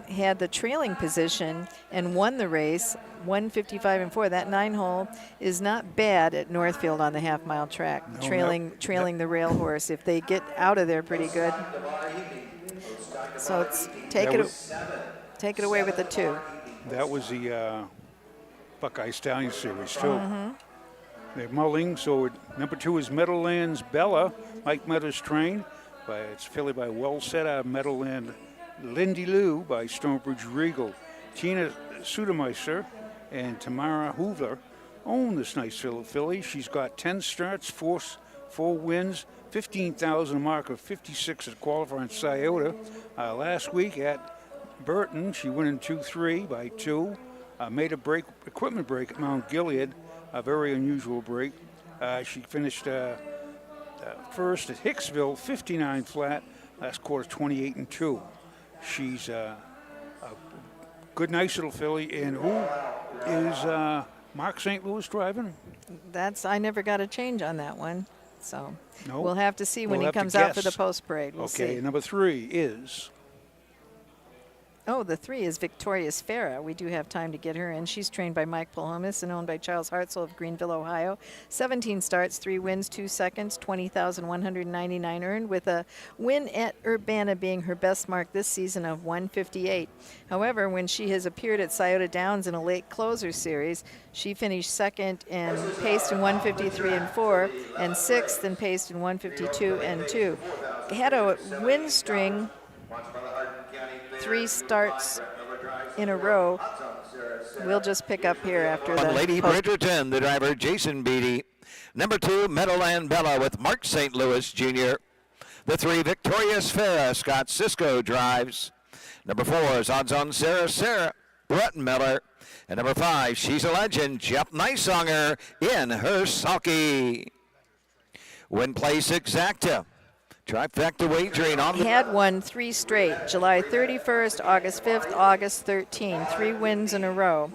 had the trailing position and won the race, 155 and 4. That 9-hole is not bad at Northfield on the half-mile track, trailing the rail horse if they get out of there pretty good. So it's take it away with the 2. That was the Buckeye Stallion Series, too. They're mulling, so number 2 is Meadowlands Bella, Mike Meadows trained. It's filly by Well Set out of Meadowland Lindy Lou by Stonebridge Regal. Tina Sudemeister and Tamara Hoover own this nice filly. She's got 10 starts, 4 wins, 15,000 mark of 56 at qualifying Scioto. Last week at Burton, she went in 2-3 by 2. Made a equipment break at Mount Gilead, a very unusual break. She finished first at Hicksville, 59 flat. Last quarter, 28 and 2. She's a good, nice little filly, and who is Mark St. Louis driving? I never got a change on that one. So No. we'll have to see when We'll he have to comes out for the guess. post parade. We'll Okay, see. number 3 is Oh, the 3 is Victorious Farah. We do have time to get her in. She's trained by Mike Polhomis and owned by Charles Hartzell of Greenville, Ohio. 17 starts, 3 wins, 2 seconds, 20,199 earned, with a win at Urbana being her best mark this season of 158. However, when she has appeared at Scioto Downs in a late closer series, she finished second and paced in 153 and 4, and sixth and paced in 152 and 2. Had a win string, 3 starts in a row. We'll just pick up here after the Lady Bridgerton, the driver Jason Beatty. Number 2, Meadowland Bella with Mark St. Louis Jr. The 3, Victorious Farah, Scott Cisco drives. Number 4 is Odds on Sarah, Brett Miller. And number 5, She's a Legend, Jeff Nysonger in her sulky. Win place exacta. Trifecta wagering on the... Had won 3 straight, July 31st, August 5th, August 13th, 3 wins in a row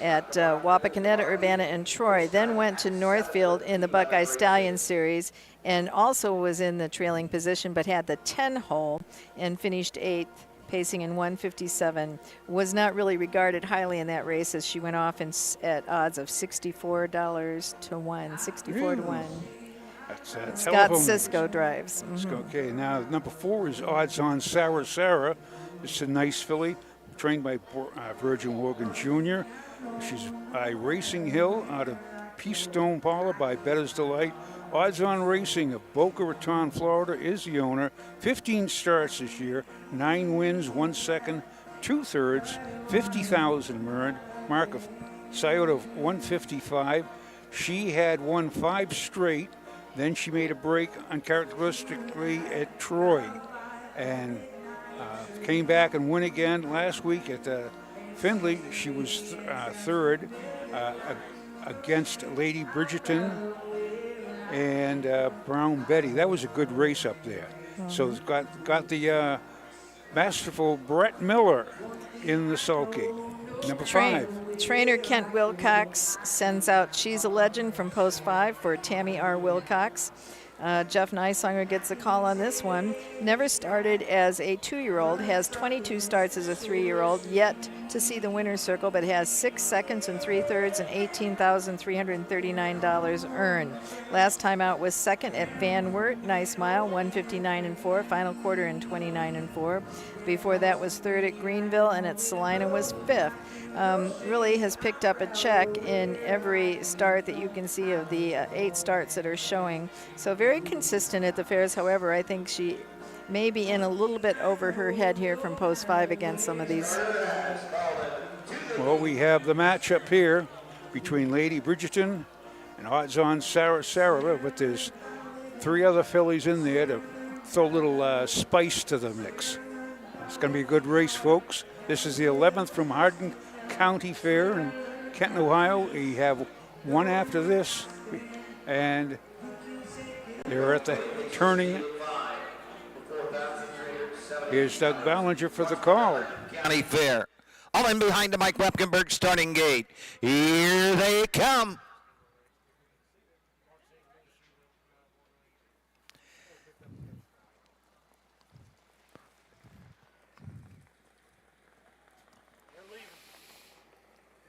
at Wapakoneta, Urbana, and Troy. Then went to Northfield in the Buckeye Stallion Series and also was in the trailing position, but had the 10-hole and finished 8th, pacing in 157. Was not really regarded highly in that race as she went off at odds of $64 to 1, 64 to 1. That's Scott Cisco drives. Okay, now number 4 is Odds on Sarah. It's a nice filly, trained by Virgin Morgan Jr. She's by Racing Hill out of Peastone Parlor by Better's Delight. Odds on Racing of Boca Raton, Florida is the owner. 15 starts this year, 9 wins, 1 second, 2 thirds, 50,000 mark of Scioto of 155. She had won 5 straight. Then she made a break uncharacteristically at Troy and came back and won again last week at Findlay. She was third against Lady Bridgerton and Brown Betty. That was a good race up there. So it's got the masterful Brett Miller in the sulky. Number 5. Trainer Kent Wilcox sends out She's a Legend from post 5 for Tammy R. Wilcox. Jeff Nysonger gets a call on this one. Never started as a 2-year-old, has 22 starts as a 3-year-old, yet to see the winner's circle, but has 6 seconds and 3 thirds and $18,339 earned. Last time out was second at Van Wert, nice mile, 159 and 4, final quarter in 29 and 4. Before that was third at Greenville, and at Salina was 5th. Really has picked up a check in every start that you can see of the 8 starts that are showing. So very consistent at the fairs. However, I think she may be in a little bit over her head here from post 5 against some of these. Well, we have the matchup here between Lady Bridgerton and Odds on Sarah, but there's 3 other fillies in there to throw a little spice to the mix. It's going to be a good race, folks. This is the 11th from Hardin County Fair in Kenton, Ohio. We have one after this, and they're at the turning. Here's Doug Ballinger for the call. County Fair. All in behind the Mike Wepkenberg starting gate. Here they come.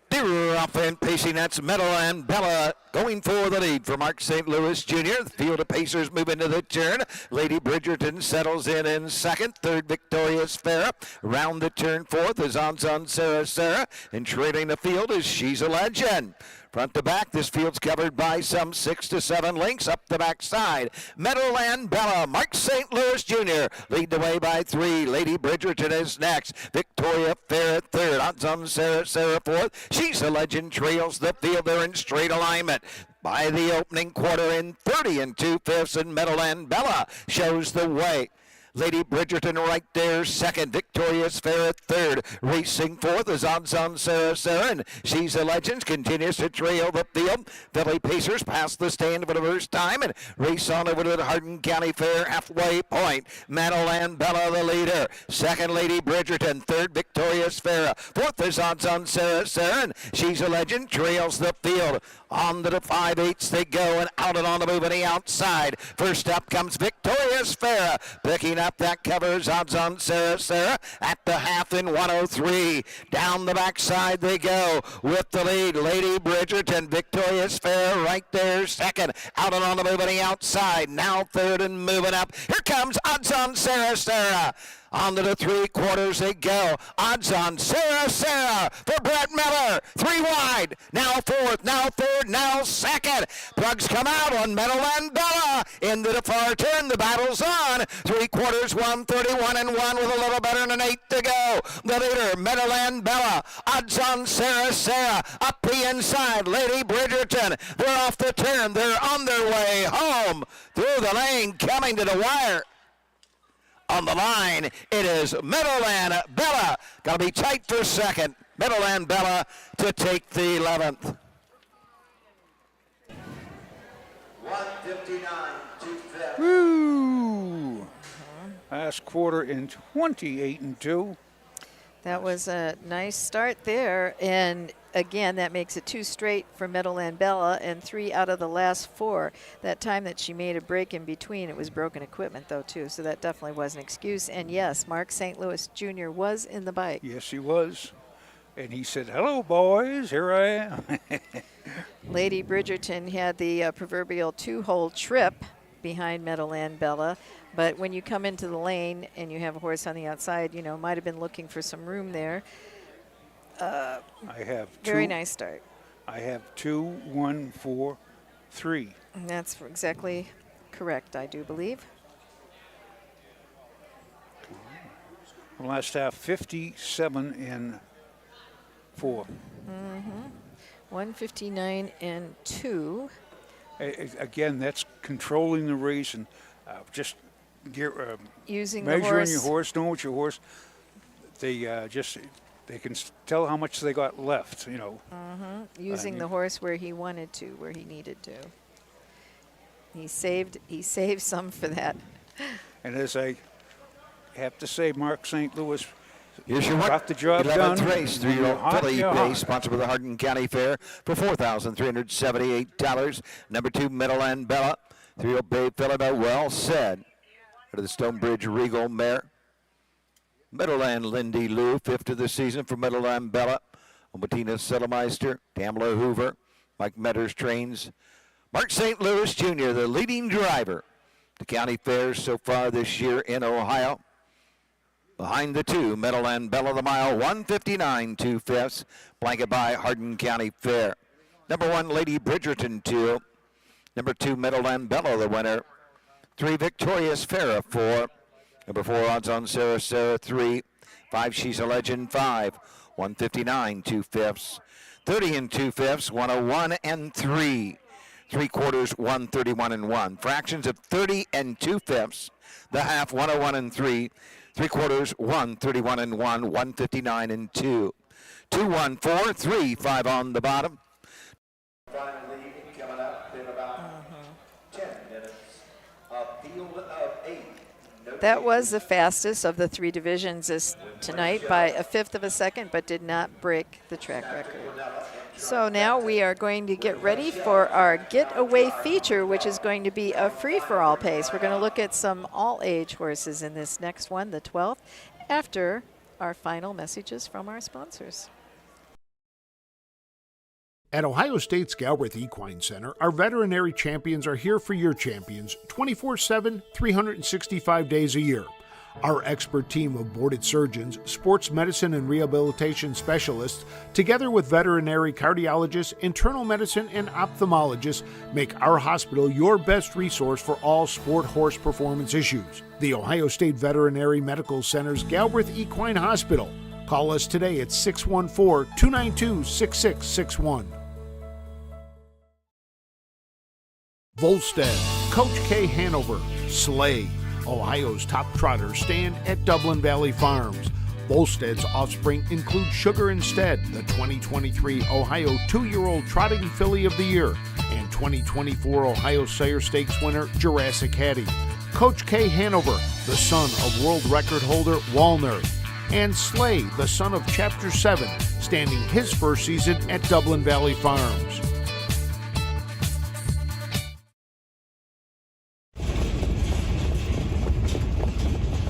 They're off and pacing. That's Meadowland Bella going for the lead for Mark St. Louis Jr. The field of pacers move into the turn. Lady Bridgerton settles in second. Third, Victorious Farah. Around the turn, fourth is Odds on Sarah. And trailing the field is She's a Legend. Front to back, this field's covered by some 6 to 7 lengths up the backside. Meadowland Bella, Mark St. Louis Jr. lead the way by 3. Lady Bridgerton is next. Victoria Fair at third. Odds on Sarah fourth. She's a Legend trails the field. They're in straight alignment. By the opening quarter in 30 2/5, and Meadowland Bella shows the way. Lady Bridgerton right there second. Victorious Fair at third. Racing fourth is Odds on Sarah and She's a Legend continues to trail the field. Philly Pacers pass the stand for the first time and race on over to the Hardin County Fair halfway point. Madeline Bella the leader. Second Lady Bridgerton. Third Victorious Fair. Fourth is Odds on Sarah and She's a Legend trails the field. On to the 5/8 they go and out and on the move on the outside. First up comes Victorious Fair. Picking up that covers Odds on Sarah at the half in 103. Down the backside they go with the lead. Lady Bridgerton, Victorious Fair right there second. Out and on the move on the outside. Now third and moving up. Here comes Odds on Sarah. On to the 3/4 they go. Odds on Sarah for Brett Miller. 3 wide. Now fourth, now third, now second. Plugs come out on Meadowland Bella. Into the far turn, the battle's on. 3/4, 131 and 1 with a little better than an 8 to go. The leader, Meadowland Bella. Odds on Sarah. Up the inside, Lady Bridgerton. They're off the turn. They're on their way home. Through the lane, coming to the wire. On the line, it is Meadowland Bella. Got to be tight for second. Meadowland Bella to take the 11th. 159-2. Woo! Last quarter in 28-2. That was a nice start there, and again, that makes it 2 straight for Meadowland Bella and 3 out of the last 4. That time that she made a break in between, it was broken equipment though too, so that definitely was an excuse. And yes, Mark St. Louis Jr. was in the bike. Yes, he was. And he said, "Hello, boys, here I am." Lady Bridgerton had the proverbial 2-hole trip behind Meadowland Bella, but when you come into the lane and you have a horse on the outside, you know, might have been looking for some room there. I have 2. Very nice start. I have 2, 1, 4, 3. And that's exactly correct, I do believe. Last half, 57 and 4. 159 and 2. Again, that's controlling the race and just Using the measuring horse. your horse, knowing what your horse. They can tell how much they got left, you know. Using the horse where he wanted to, where he needed to. He saved some for that. And as I have to say, Mark St. Louis Here's your got the job 11th done. race through your Philly base, sponsored by the Hardin County Fair for $4,378. Number 2, Meadowland Bella. 3 Bay Philadelphia, well said. To the Stonebridge Regal mare. Meadowland Lindy Lou, 5th of the season for Meadowland Bella. Bettina Settlemeister, Tamla Hoover, Mike Metters trains. Mark St. Louis Jr., the leading driver. The county fairs so far this year in Ohio. Behind the 2, Meadowland Bella, the mile, 159 2/5, blanket by Hardin County Fair. Number 1, Lady Bridgerton 2. Number 2, Meadowland Bella, the winner. 3, Victorious Fair 4. Number 4, Odds on Sarah 3. 5, She's a Legend 5. 159 2/5. 30 and 2/5, 101 and 3. 3/4, 131 and 1. Fractions of 30 and 2/5. The half, 101 and 3. 3/4, 131 and 1. 159 and 2. 2, 1, 4, 3, 5 on the bottom. Finally, coming up in about 10 minutes, a field of 8. That was the fastest of the 3 divisions tonight by a 1/5 of a second, but did not break the track record. So now we are going to get ready for our getaway feature, which is going to be a free-for-all pace. We're going to look at some all-age horses in this next one, the 12th, after our final messages from our sponsors. At Ohio State's Galbraith Equine Center, our veterinary champions are here for your champions 24/7, 365 days a year. Our expert team of boarded surgeons, sports medicine and rehabilitation specialists, together with veterinary cardiologists, internal medicine, and ophthalmologists, make our hospital your best resource for all sport horse performance issues. The Ohio State Veterinary Medical Center's Galbraith Equine Hospital. Call us today at 614-292-6661. Volstead, Coach K. Hanover, Slay, Ohio's top trotters stand at Dublin Valley Farms. Volstead's offspring include Sugar Instead, the 2023 Ohio 2-year-old Trotting Filly of the Year, and 2024 Ohio Sire Stakes winner Jurassic Hattie. Coach K. Hanover, the son of world record holder Walner, and Slay, the son of Chapter 7, standing his first season at Dublin Valley Farms.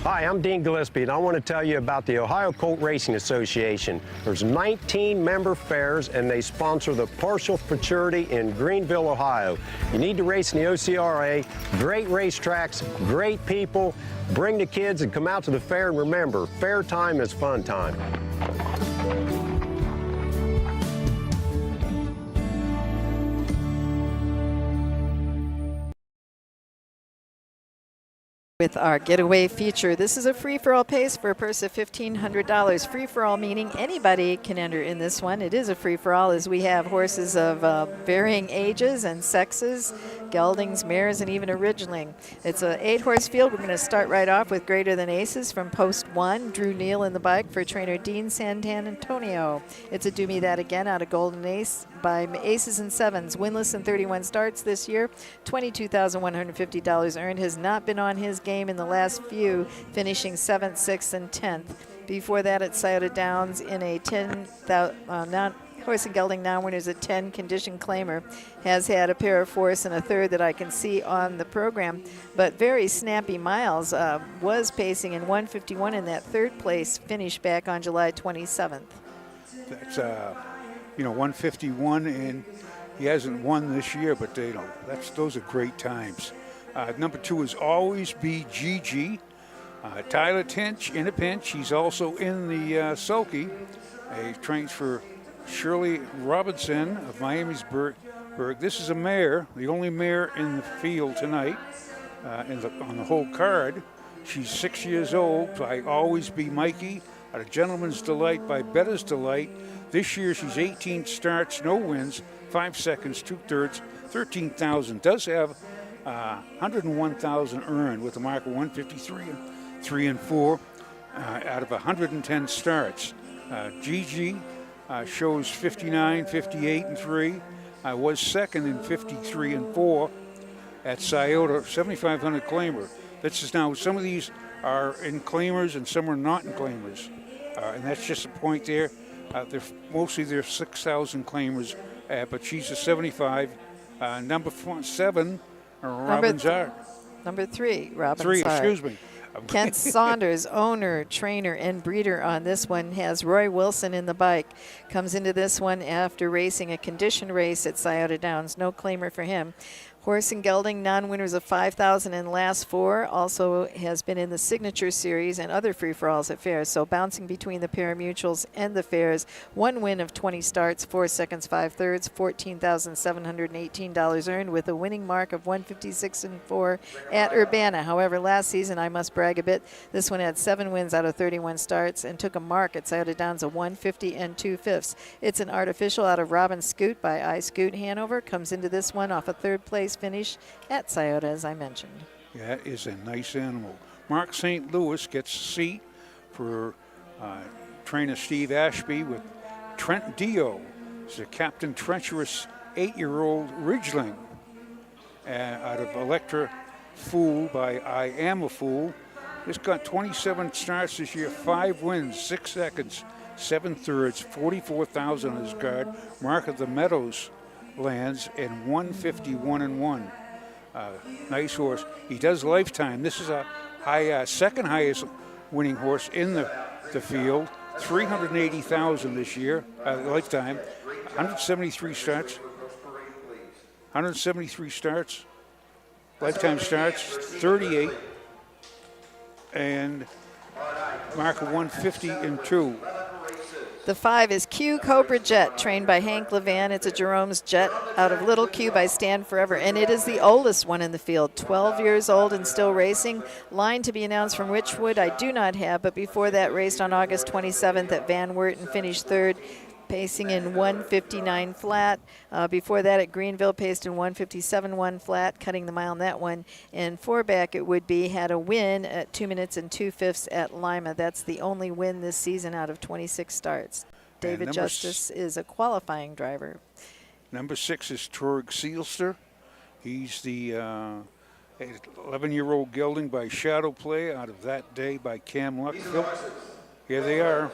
Hi, I'm Dean Gillespie, and I want to tell you about the Ohio Colt Racing Association. There's 19 member fairs, and they sponsor the Partial Futurity in Greenville, Ohio. You need to race in the OCRA. Great racetracks, great people. Bring the kids and come out to the fair, and remember, fair time is fun time. With our getaway feature, this is a free-for-all pace for a purse of $1,500. Free-for-all meaning anybody can enter in this one. It is a free-for-all as we have horses of varying ages and sexes, geldings, mares, and even a ridgeling. It's an 8-horse field. We're going to start right off with Greater Than Aces from post 1. Drew Neal in the bike for trainer Dean Santan Antonio. It's a Do Me That Again out of Golden Ace by Aces and Sevens. Winless in 31 starts this year. $22,150 earned. Has not been on his game in the last few, finishing 7th, 6th, and 10th. Before that at Scioto Downs in a 10,000 horse and gelding non-winners at 10 condition claimer. Has had a pair of fourths and a third that I can see on the program, but very snappy miles. Was pacing in 151 in that third place finish back on July 27th. That's 151, and he hasn't won this year, but those are great times. Number 2 is Always Be Gigi. Tyler Tinch in a pinch. He's also in the sulky. He trains for Shirley Robinson of Miamisburg. This is a mare, the only mare in the field tonight on the whole card. She's 6 years old by Always Be Mikey out of Gentleman's Delight by Better's Delight. This year she's 18 starts, no wins, 5 seconds, 2/3, 13,000. Does have 101,000 earned with a mark of 153 and 3 and 4 out of 110 starts. Gigi shows 59, 58 and 3. Was second in 53 and 4 at Scioto, 7,500 claimer. This is now, some of these are in claimers and some are not in claimers. And that's just a point there. Mostly they're 6,000 claimers, but she's a 75. Number 7, Robin Zard. Number 3, Robin 3, Zard. excuse me. Kent Saunders, owner, trainer, and breeder on this one, has Roy Wilson in the bike. Comes into this one after racing a condition race at Scioto Downs. No claimer for him. Horse and gelding non-winners of 5,000 in last 4. Also has been in the Signature Series and other free-for-alls at fairs. So bouncing between the pari-mutuels and the fairs. 1 win of 20 starts, 4 seconds, 5/3, $14,718 earned with a winning mark of 156 and 4 at Urbana. However, last season, I must brag a bit, this one had 7 wins out of 31 starts and took a mark at Scioto Downs of 150 and 2/5. It's an artificial out of Robin Scoot by I Scoot Hanover. Comes into this one off a 3rd place finish at Scioto, as I mentioned. Yeah, that is a nice animal. Mark St. Louis gets a seat for trainer Steve Ashby with Trent Dio. It's a Captain Treacherous 8-year-old Ridgeling out of Electra Fool by I Am a Fool. It's got 27 starts this year, 5 wins, 6 seconds, 7/3, 44,000 on his card. Mark of the Meadows lands in 151 and 1. Nice horse. He does lifetime. This is a high, second highest winning horse in the field. 380,000 this year, lifetime. 173 starts. 173 starts. Lifetime starts, 38. And mark of 150 and 2. The 5 is Q Cobra Jet, trained by Hank Levan. It's a Jerome's Jet out of Little Q by Stand Forever, and it is the oldest one in the field, 12 years old and still racing. Line to be announced from Richwood I do not have, but before that raced on August 27th at Van Wert and finished 3rd. pacing in 1:59 flat. Before that at Greenville, paced in 1:57.1 flat, cutting the mile on that one. And four-back it would be, had a win at 2 minutes and 2/5 at Lima. That's the only win this season out of 26 starts. David Justice is a qualifying driver. Number 6 is Torg Seelster. He's the 11-year-old gelding by Shadow Play out of That Day by Cam Luck. Here they are.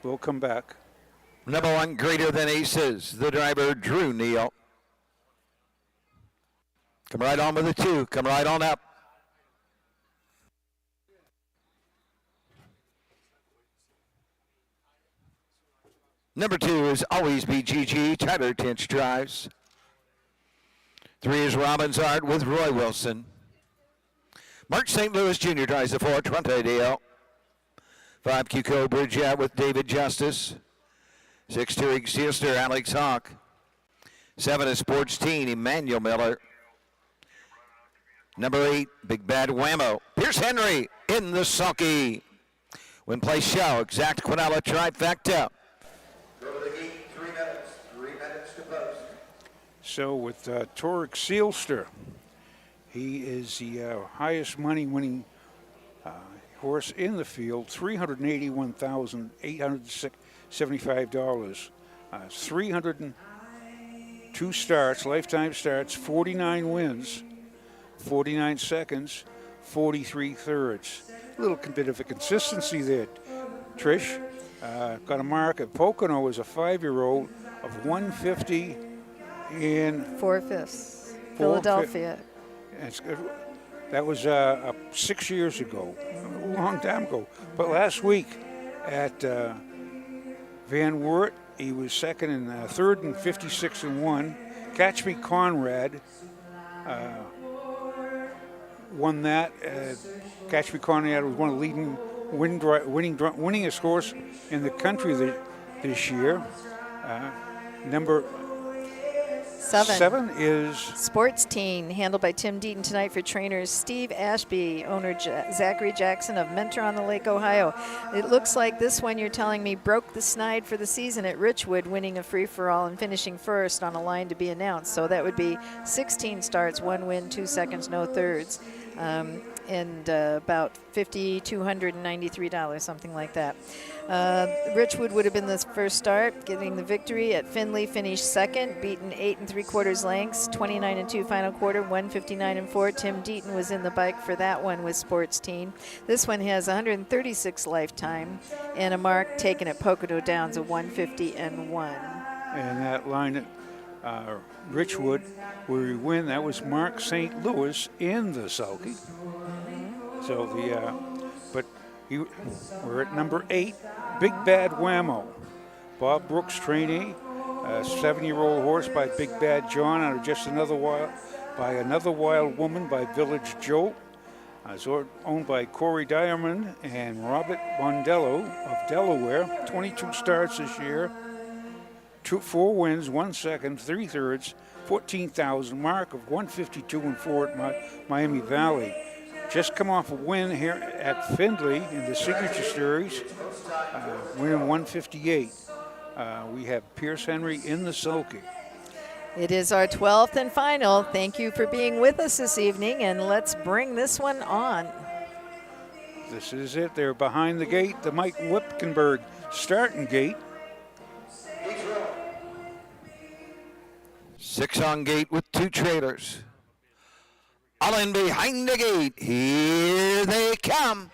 We'll come back. Number 1, Greater Than Aces, the driver, Drew Neal. Come right on with the 2. Come right on up. Number 2 is Always Be GG, Tyler Tinch drives. 3 is Robbins Art with Roy Wilson. Mark St. Louis Jr. drives the 4, Trente Dale. 5, Cuco Bridget with David Justice. 6, Turig Seelster, Alex Hawk. 7 is Sports Teen, Emmanuel Miller. Number 8, Big Bad Whammo, Pierce Henry in the sulky. Win, place, show, exact Quinella trifecta. Go to the gate, 3 minutes. 3 minutes to post. So with Torg Seelster, he is the highest money winning horse in the field, $381,875. 302 starts, lifetime starts, 49 wins, 49 seconds, 43 thirds. A little bit of a consistency there, Trish. Got a mark at Pocono as a 5-year-old of 150 in 4/5. Philadelphia. That's good. That was 6 years ago, a long time ago. But last week at Van Wert, he was second and third and 56-1. Catch Me Conrad won that. Catch Me Conrad was one of the leading winningest horse in the country this year. Number 7 is Sports Teen, handled by Tim Deaton tonight for trainers Steve Ashby, owner Zachary Jackson of Mentor on the Lake, Ohio. It looks like this one, you're telling me, broke the snide for the season at Richwood, winning a free-for-all and finishing first on a line to be announced. So that would be 16 starts, 1 win, 2 seconds, no thirds, and about $5,293, something like that. Richwood would have been the first start, getting the victory. At Findlay, finished second, beaten 8 3/4 lengths, 29-2 final quarter, 159-4. Tim Deaton was in the bike for that one with Sports Teen. This one has 136 lifetime and a mark taken at Pocono Downs of 150-1. And that line at Richwood, where we win, that was Mark St. Louis in the sulky. So we're at number 8, Big Bad Whammo. Bob Brooks trainee, a 7-year-old horse by Big Bad John out of Just Another Wild Woman by Village Joe. It's owned by Corey Diamond and Robert Bondello of Delaware. 22 starts this year, 4 wins, 1 second, 3 thirds, 14,000, mark of 152-4 at Miami Valley. Just come off a win here at Findlay in the Signature Series, winning 158. We have Pierce Henry in the sulky. It is our 12th and final. Thank you for being with us this evening, and let's bring this one on. This is it. They're behind the gate, the Mike Wipkenberg starting gate. 6 on gate with 2 trailers. All in behind the gate. Here they come.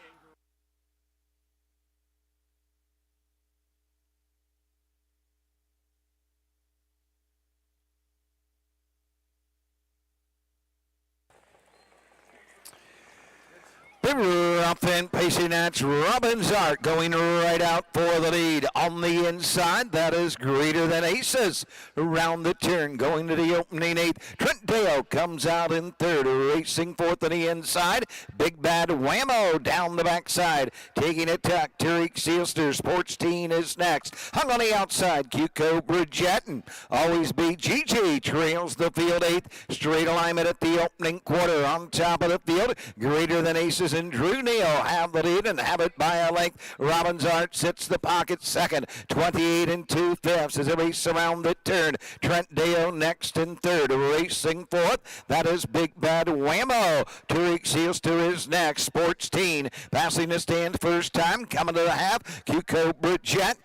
Up and pacing, that's Robbins Art going right out for the lead. On the inside, that is Greater Than Aces. Around the turn, going to the opening 8th. Trent Dale comes out in 3rd, racing 4th on the inside. Big Bad Whammo down the backside. Taking it tuck, Turig Seelster, Sports Teen is next. Hung on the outside, Cuco Bridget and Always Be GG trails the field 8th. Straight alignment at the opening quarter. On top of the field, Greater Than Aces and and Drew Neal have the lead and have it by a length. Robbins Art sits the pocket second. 28 2/5 as they race around the turn. Trent Deo next and third. Racing fourth, that is Big Bad Whammo. Tariq Sealster is next. Sports Teen passing the stand first time. Coming to the half. Q-Cobra Jet.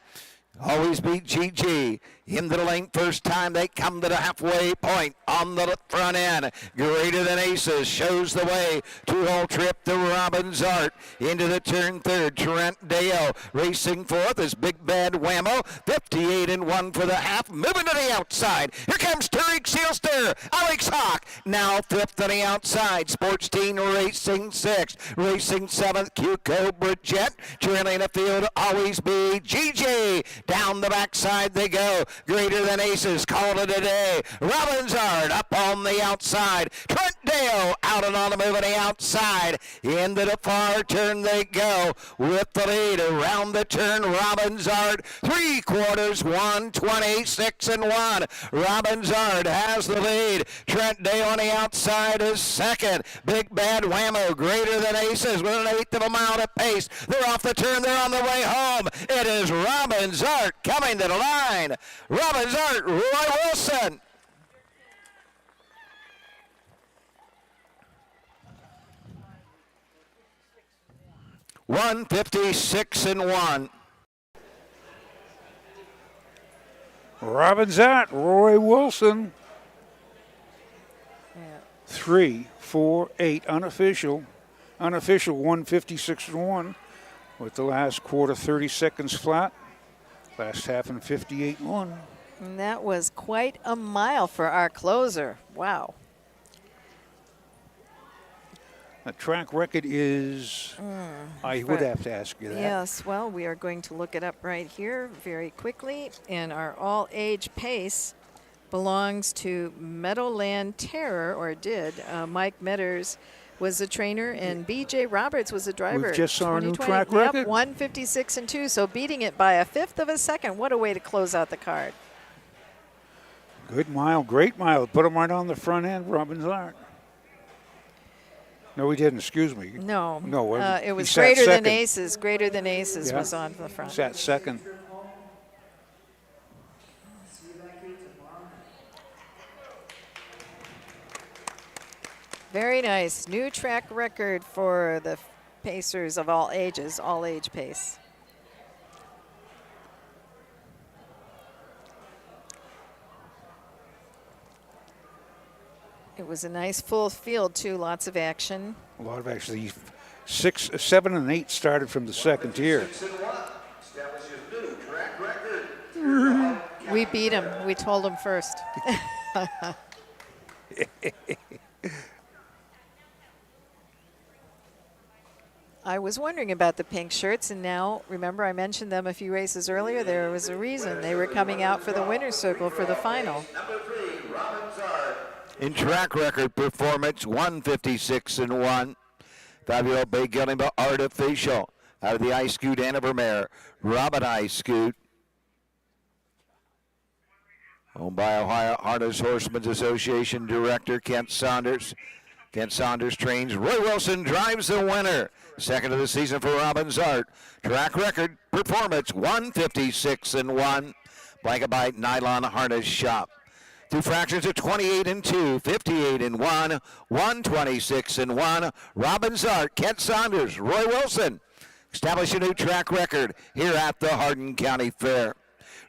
Always beat GG. Into the lane first time. They come to the halfway point on the front end. Greater Than Aces shows the way. 2-hole trip to Robbins Art. Into the turn third. Trent Deo racing fourth is Big Bad Whammo. 58 1 for the half. Moving to the outside. Here comes Tariq Sealster. Alex Hawk now fifth on the outside. Sports Team racing sixth. Racing seventh. Q-Cobra Jet. Trailing the field. Always be GG. Down the backside they go. Greater Than Aces called it a day. Robbins Art up on the outside. Trent Dale out and on the move on the outside. Into the far turn they go with the lead around the turn. Robbins Art 3/4, 126 1. Robbins Art has the lead. Trent Dale on the outside is second. Big Bad Whammo, Greater Than Aces with an eighth of a mile to pace. They're off the turn. They're on the way home. It is Robbins Art coming to the line. Robbins Art, Roy Wilson. $156 Robbins Art, Roy Wilson. 3, 4, 8 unofficial. Unofficial 156 1 with the last quarter 30 seconds flat. Last half in 58 1. And that was quite a mile for our closer. Wow. The track record is, I would have to ask you that. Yes, well, we are going to look it up right here very quickly. And our all-age pace belongs to Meadowland Terror, or did. Mike Metters was the trainer, and B.J. Roberts was the driver. We just saw our new track record. Yep, 156 2, so beating it by 1/5 of a second. What a way to close out the card. Good mile, great mile. Put him right on the front end, Robbins Art. No, he didn't, excuse me. No, it was sat Greater Than second. Aces. Greater Than Aces was on the front. Sat second. Very nice. New track record for the pacers of all ages, all-age pace. It was a nice full field, too. Lots of action. A lot of actually 6, 7, and 8 started from the second tier. We beat him. We told him first. I was wondering about the pink shirts, and now, remember, I mentioned them a few races earlier. There was a reason. They were coming out for the winner's circle for the final. In track record performance, 156 1. 5-year-old Bay Gillingham Artificial out of the Ice Scoot Anna Robin Ice Scoot. Owned by Ohio Harness Horsemen's Association Director Kent Saunders. Kent Saunders trains. Roy Wilson drives the winner. Second of the season for Robbins Art. Track record performance 156 1. Blanket Bite Nylon Harness Shop. Two fractions of 28 2, 58 1, 126 1. Robbins Art, Kent Saunders, Roy Wilson establish a new track record here at the Hardin County Fair.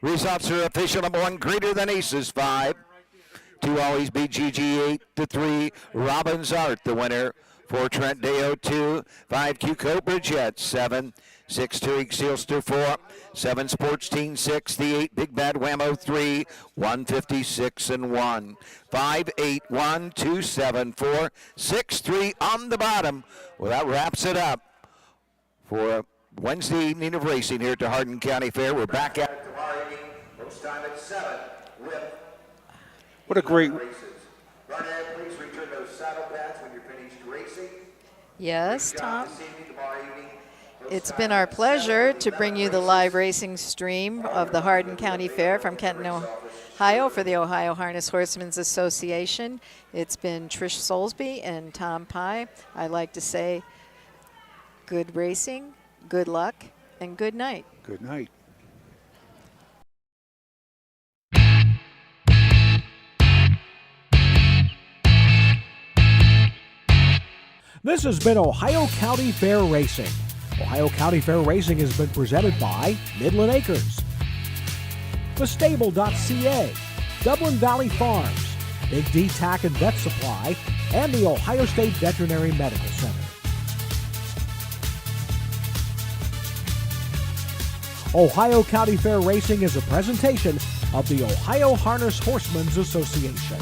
Results are official. Number 1, Greater Than Aces 5. 2 always beat GG 8-3. Robbins Art the winner. 4 Trent Deo 2. 5 Q-Cobra Jet 7. 6 Tariq Sealster 4. 7 Sports Team 6. The 8 Big Bad Whammo 3. 156 1. 5 8 1 2 7 4 6 3 on the bottom. Well, that wraps it up for a Wednesday evening of racing here at the Hardin County Fair. We're back at tomorrow evening, post time at 7 with What a great races. Garnett, please return those saddle pads when you're finished racing. Yes, Great job Tom. this evening, tomorrow evening. It's been our pleasure to bring you the live racing stream of the Hardin County Fair from Kenton, Ohio for the Ohio Harness Horsemen's Association. It's been Trish Soulsby and Tom Pye. I like to say Good racing, good luck, and good night. Good night. This has been Ohio County Fair Racing. Ohio County Fair Racing has been presented by Midland Acres, thestable.ca, Dublin Valley Farms, Big D Tack and Vet Supply, and the Ohio State Veterinary Medical Center. Ohio County Fair Racing is a presentation of the Ohio Harness Horsemen's Association.